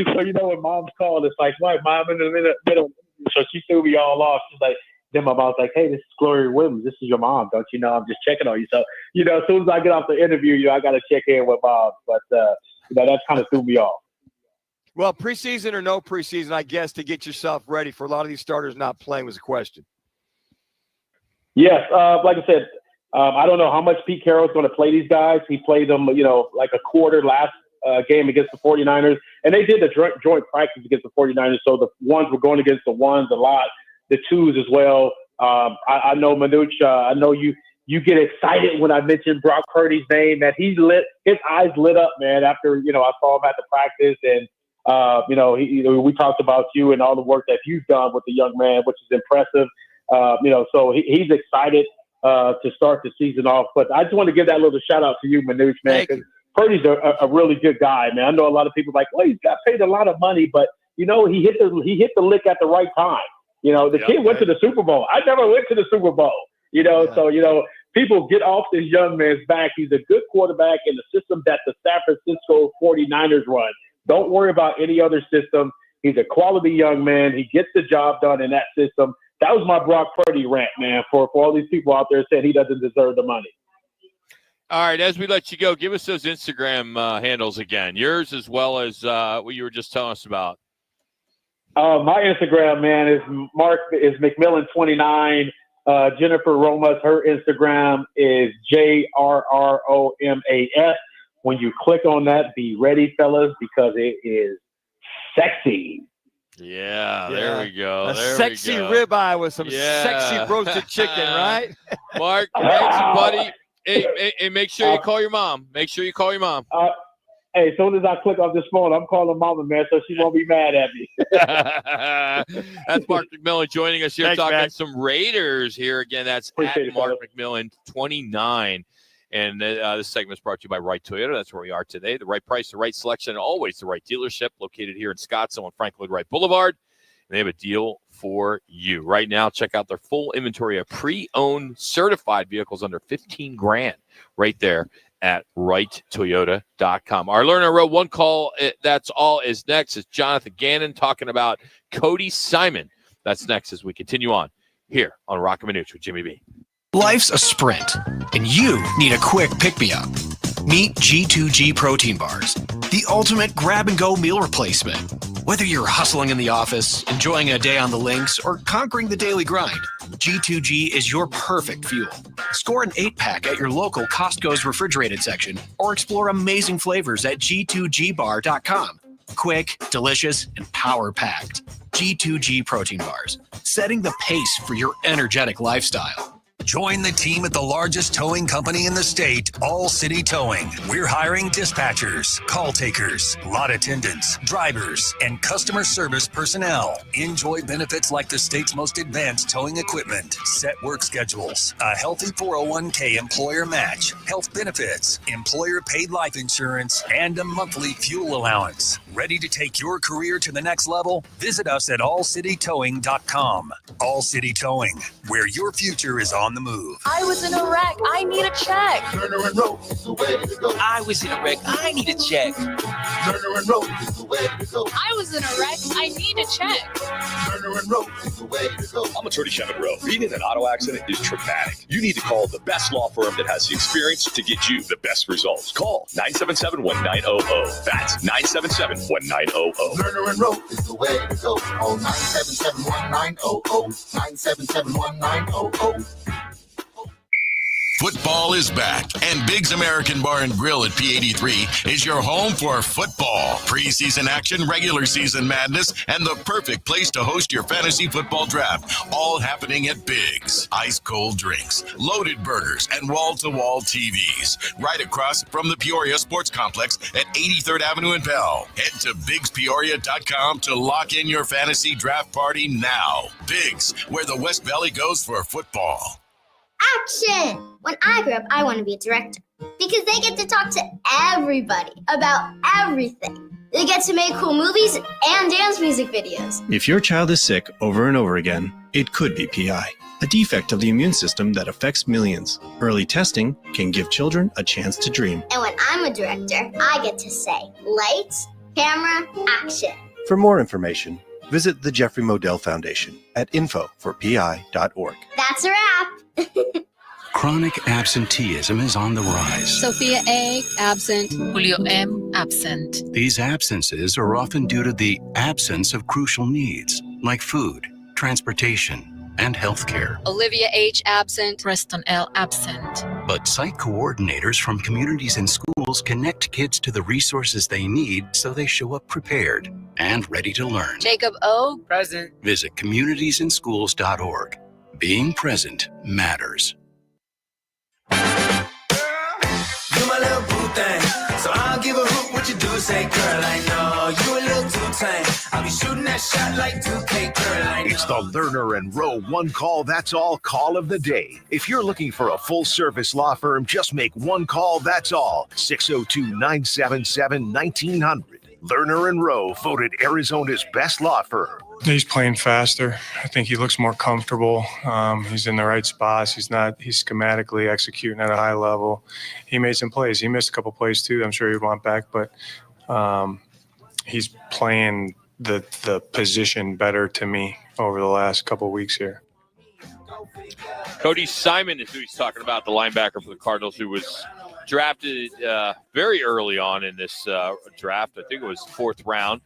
S10: So when Mom's called, it's like, wait, Mom, in the middle. So she threw me all off. She's like, then my mom's like, hey, this is Gloria Williams. This is your mom. Don't you know? I'm just checking on you. So, as soon as I get off the interview, I got to check in with Mom. But, that kind of threw me off.
S3: Well, preseason or no preseason, I guess, to get yourself ready for a lot of these starters not playing was a question.
S10: Yes. Like I said, I don't know how much Pete Carroll's going to play these guys. He played them, like a quarter last game against the 49ers. And they did the joint practice against the 49ers. So the ones were going against the ones a lot, the twos as well. I know, Manuch, I know you get excited when I mention Brock Purdy's name, that his eyes lit up, man, after, I saw him at the practice. And, we talked about you and all the work that you've done with the young man, which is impressive. So he's excited to start the season off. But I just want to give that little shout out to you, Manuch, man, because Purdy's a really good guy, man. I know a lot of people like, well, he's got paid a lot of money, but he hit the lick at the right time. The kid went to the Super Bowl. I never went to the Super Bowl. So people get off this young man's back. He's a good quarterback in the system that the San Francisco 49ers run. Don't worry about any other system. He's a quality young man. He gets the job done in that system. That was my Brock Purdy rant, man, for all these people out there saying he doesn't deserve the money.
S2: All right, as we let you go, give us those Instagram handles again, yours as well as what you were just telling us about.
S10: My Instagram, man, is McMillian29. Jennifer Romas, her Instagram is JRROMAS. When you click on that, be ready, fellas, because it is sexy.
S2: Yeah, there we go.
S3: A sexy ribeye with some sexy roasted chicken, right?
S2: Mark, thanks, buddy. Hey, make sure you call your mom. Hey,
S10: as soon as I click off this phone, I'm calling Mama, man, so she won't be mad at me.
S2: That's Mark McMillian joining us here.
S3: Thanks,
S2: talking
S3: man.
S2: some Raiders here. Again, that's
S10: Appreciate
S2: at Mark McMillian 29. And this segment is brought to you by Wright Toyota. That's where we are today. The right price, the right selection, and always the right dealership, located here in Scottsdale on Franklin Wright Boulevard. And they have a deal for you. Right now, check out their full inventory of pre-owned certified vehicles under $15,000 right there at WrightToyota.com. Our Lerner Rowe one call, that's all, is next. Is Jonathan Gannon talking about Cody Simon. That's next as we continue on here on Roc and Manuch with Jimmy B.
S12: Life's a sprint, and you need a quick pick-me-up. Meet G2G protein bars, the ultimate grab-and-go meal replacement. Whether you're hustling in the office, enjoying a day on the links, or conquering the daily grind, G2G is your perfect fuel. Score an 8-pack at your local Costco's refrigerated section, or explore amazing flavors at G2GBar.com. Quick, delicious, and power-packed. G2G protein bars, setting the pace for your energetic lifestyle.
S23: Join the team at the largest towing company in the state, All City Towing. We're hiring dispatchers, call takers, lot attendants, drivers, and customer service personnel. Enjoy benefits like the state's most advanced towing equipment, set work schedules, a healthy 401k employer match, health benefits, employer paid life insurance, and a monthly fuel allowance. Ready to take your career to the next level? Visit us at allcitytowing.com. All City Towing, where your future is on the move.
S9: I was in a wreck. I need a check.
S13: Lerner and Rowe is the way to go.
S14: I was in a wreck. I need a check.
S13: Lerner and Rowe is the way to go.
S9: I was in a wreck. I need a check.
S13: Lerner and Rowe is the way to go.
S18: I'm attorney Kevin Rowe. Being in an auto accident is traumatic. You need to call the best law firm that has the experience to get you the best results. Call 977-1900. That's 977-1900.
S13: Lerner and Rowe is the way to go. Call 977-1900. 977-1900.
S20: Football is back, and Big's American Bar and Grill at P83 is your home for football, preseason action, regular season madness, and the perfect place to host your fantasy football draft. All happening at Big's. Ice-cold drinks, loaded burgers, and wall-to-wall TVs. Right across from the Peoria Sports Complex at 83rd Avenue in Bell. Head to BigsPeoria.com to lock in your fantasy draft party now. Big's, where the West Valley goes for football.
S21: Action! When I grow up, I want to be a director because they get to talk to everybody about everything. They get to make cool movies and dance music videos.
S22: If your child is sick over and over again, it could be PI, a defect of the immune system that affects millions. Early testing can give children a chance to dream.
S21: And when I'm a director, I get to say, lights, camera, action.
S22: For more information, visit the Jeffrey Modell Foundation at info4pi.org.
S21: That's a wrap.
S27: Chronic absenteeism is on the rise.
S28: Sophia A. absent. Julio M. absent.
S27: These absences are often due to the absence of crucial needs like food, transportation, and health care.
S28: Olivia H. absent. Preston L. absent.
S27: But site coordinators from communities and schools connect kids to the resources they need so they show up prepared and ready to learn.
S28: Jacob O. present.
S27: Visit communitiesinschools.org. Being present matters.
S13: You my little boo thing, so I'll give a hoot what you do. Say, girl, I know you a little too tame. I'll be shooting that shot like 2K, girl, I know.
S1: It's the Lerner and Rowe one call, that's all call of the day. If you're looking for a full-service law firm, just make one call, that's all. 602-977-1900. Lerner and Rowe, voted Arizona's best law firm.
S29: He's playing faster. I think he looks more comfortable. He's in the right spots. He's schematically executing at a high level. He made some plays. He missed a couple plays too. I'm sure he'd want back, but he's playing the position better to me over the last couple weeks here.
S2: Cody Simon is who he's talking about, the linebacker for the Cardinals, who was drafted very early on in this draft. I think it was the 4th round.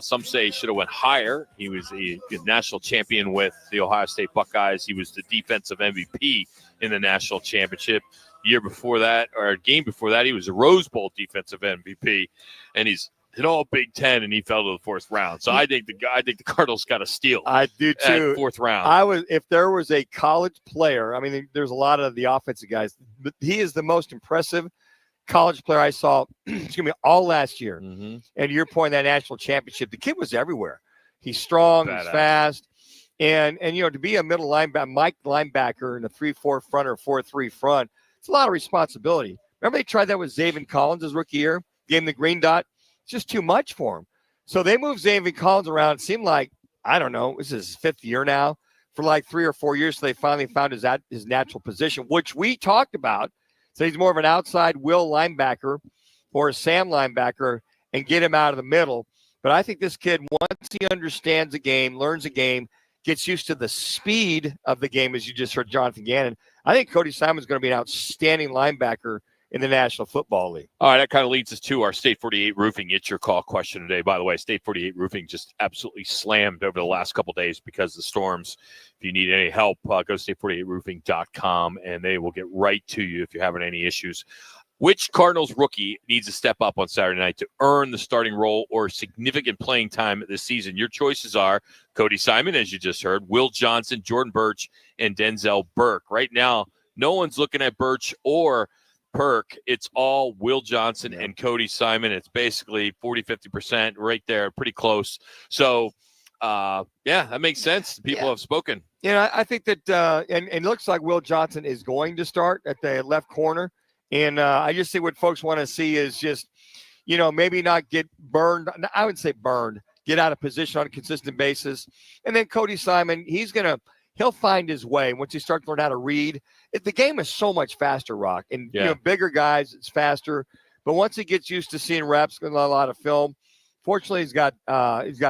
S2: Some say he should have went higher. He was a national champion with the Ohio State Buckeyes. He was the defensive MVP in the national championship. Year before that, or a game before that, he was a Rose Bowl defensive MVP, and he's in all Big Ten, and he fell to the 4th round. So I think the Cardinals got a steal.
S3: I do too.
S2: 4th round.
S3: If there was a college player, I mean, there's a lot of the offensive guys, but he is the most impressive college player I saw, all last year.
S2: Mm-hmm.
S3: And to your point, that national championship, the kid was everywhere. He's strong, he's fast, and to be a middle linebacker in a 3-4 front or 4-3 front, it's a lot of responsibility. Remember they tried that with Zaven Collins his rookie year, gave him the green dot. It's just too much for him. So they moved Zaven Collins around. It seemed like, I don't know, this is his 5th year now, for like 3 or 4 years. So they finally found his natural position, which we talked about. So he's more of an outside will linebacker or a Sam linebacker and get him out of the middle. But I think this kid, once he understands the game, learns the game, gets used to the speed of the game, as you just heard Jonathan Gannon, I think Cody Simon's going to be an outstanding linebacker in the National Football League.
S2: All right, that kind of leads us to our State 48 Roofing It's Your Call question today. By the way, State 48 Roofing just absolutely slammed over the last couple of days because of the storms. If you need any help, go to state48roofing.com, and they will get right to you if you're having any issues. Which Cardinals rookie needs to step up on Saturday night to earn the starting role or significant playing time this season? Your choices are Cody Simon, as you just heard, Will Johnson, Jordan Birch, and Denzel Burke. Right now, no one's looking at Birch or Perk. It's all Will Johnson and Cody Simon. It's basically 40-50% right there, pretty close. So, that makes sense. People have spoken.
S3: I think that and it looks like Will Johnson is going to start at the left corner. And I just think what folks want to see is just, maybe not get burned. I would say burned, get out of position on a consistent basis. And then Cody Simon, he'll find his way once he starts to learn how to read. The game is so much faster, Rock. And, bigger guys, it's faster. But once he gets used to seeing reps and a lot of film, fortunately, he's got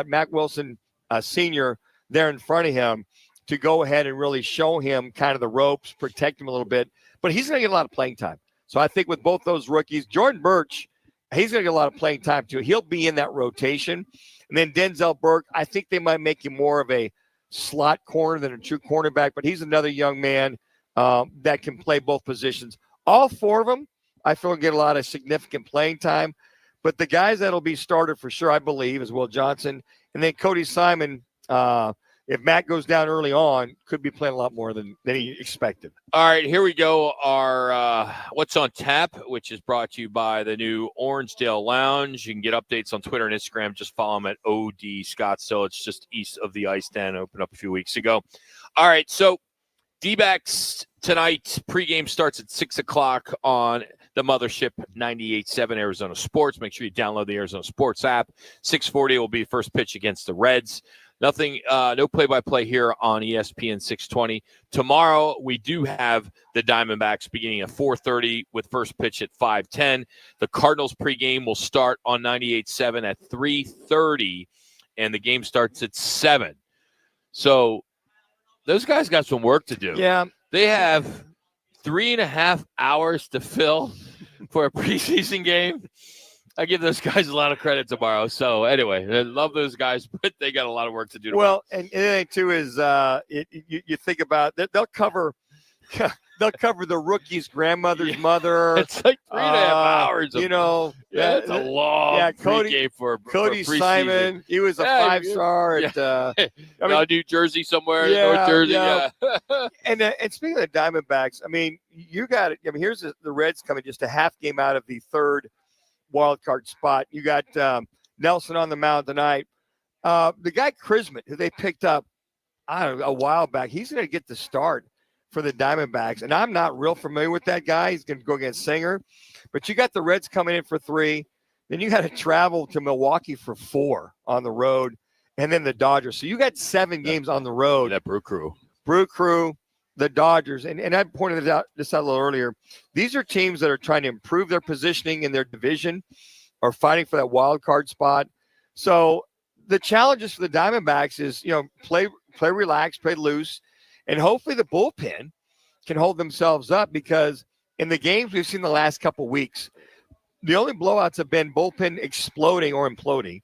S3: Mac Wilson Sr. there in front of him to go ahead and really show him kind of the ropes, protect him a little bit. But he's going to get a lot of playing time. So I think with both those rookies, Jordan Birch, he's going to get a lot of playing time too. He'll be in that rotation. And then Denzel Burke, I think they might make him more of a slot corner than a true cornerback, but he's another young man that can play both positions. All four of them, I feel, get a lot of significant playing time. But the guys that'll be started for sure, I believe, is Will Johnson. And then Cody Simon, if Matt goes down early on, could be playing a lot more than he expected.
S2: All right, here we go. Our What's on Tap, which is brought to you by the new Orangedale Lounge. You can get updates on Twitter and Instagram. Just follow them at OD Scottsdale. It's just east of the Ice Den, opened up a few weeks ago. All right, so D-backs tonight. Pregame starts at 6 o'clock on the mothership 98.7 Arizona Sports. Make sure you download the Arizona Sports app. 6:40 will be first pitch against the Reds. Nothing, no play-by-play here on ESPN 620. Tomorrow, we do have the Diamondbacks beginning at 4:30 with first pitch at 5:10. The Cardinals pregame will start on 98.7 at 3:30, and the game starts at 7. So those guys got some work to do.
S3: Yeah.
S2: They have 3.5 hours to fill for a preseason game. I give those guys a lot of credit tomorrow. So anyway, I love those guys, but they got a lot of work to do tomorrow.
S3: Well, and the thing too is you think about they'll cover the rookie's grandmother's mother.
S2: It's like 3.5 hours. It's a long
S3: Cody
S2: for
S3: Cody
S2: for
S3: Simon. He was a 5-star at
S2: New Jersey somewhere, North Jersey. Yeah.
S3: And speaking of the Diamondbacks, I mean, you got it. I mean, here's the Reds coming just a half game out of the third wild card spot. You got Nelson on the mound tonight. The guy Krisman, who they picked up, a while back, he's going to get the start for the Diamondbacks. And I'm not real familiar with that guy. He's going to go against Singer. But you got the Reds coming in for 3. Then you got to travel to Milwaukee for 4 on the road. And then the Dodgers. So you got 7 games on the road.
S2: That Brew Crew,
S3: the Dodgers. And I pointed this out a little earlier. These are teams that are trying to improve their positioning in their division or fighting for that wild card spot. So the challenges for the Diamondbacks is, play relaxed, play loose. And hopefully the bullpen can hold themselves up, because in the games we've seen the last couple of weeks, the only blowouts have been bullpen exploding or imploding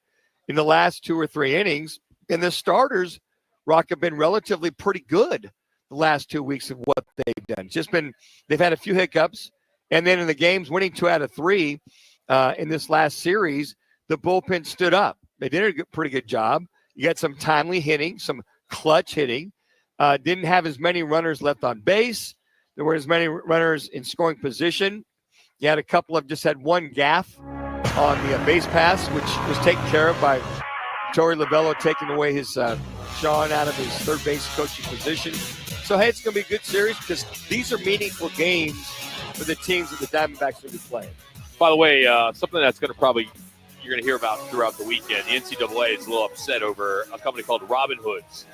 S3: in the last 2 or 3 innings. And the starters, Rock, have been relatively pretty good the last 2 weeks of what they've done. It's just been, they've had a few hiccups. And then in the games, winning 2 out of 3 in this last series, the bullpen stood up. They did a pretty good job. You got some timely hitting, some clutch hitting. Didn't have as many runners left on base. There weren't as many runners in scoring position. You had a couple of just had one gaff on the base pass, which was taken care of by Torey Lovello taking away his Sean out of his third base coaching position. So, hey, it's going to be a good series because these are meaningful games for the teams that the Diamondbacks will be playing.
S2: By the way, something that's going to you're going to hear about throughout the weekend. The NCAA is a little upset over a company called Robin Hoods.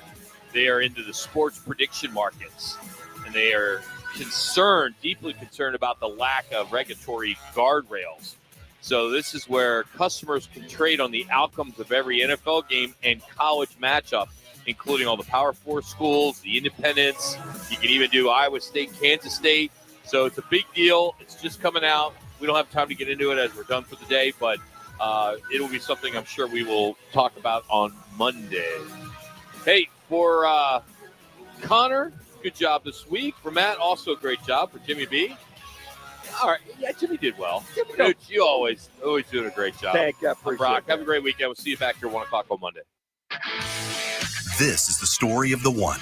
S2: They are into the sports prediction markets, and they are deeply concerned about the lack of regulatory guardrails. So this is where customers can trade on the outcomes of every NFL game and college matchup, including all the Power 4 schools, the independents. You can even do Iowa State, Kansas State. So it's a big deal. It's just coming out. We don't have time to get into it as we're done for the day, but it'll be something I'm sure we will talk about on Monday. Hey, for Connor, good job this week. For Matt, also a great job. For Jimmy B, All right. Yeah, Jimmy did well. Dude, you always doing a great job.
S3: Thank you. I appreciate
S2: Brock,
S3: that.
S2: have a great weekend. We'll see you back here 1 o'clock on Monday.
S4: This is the story of the one.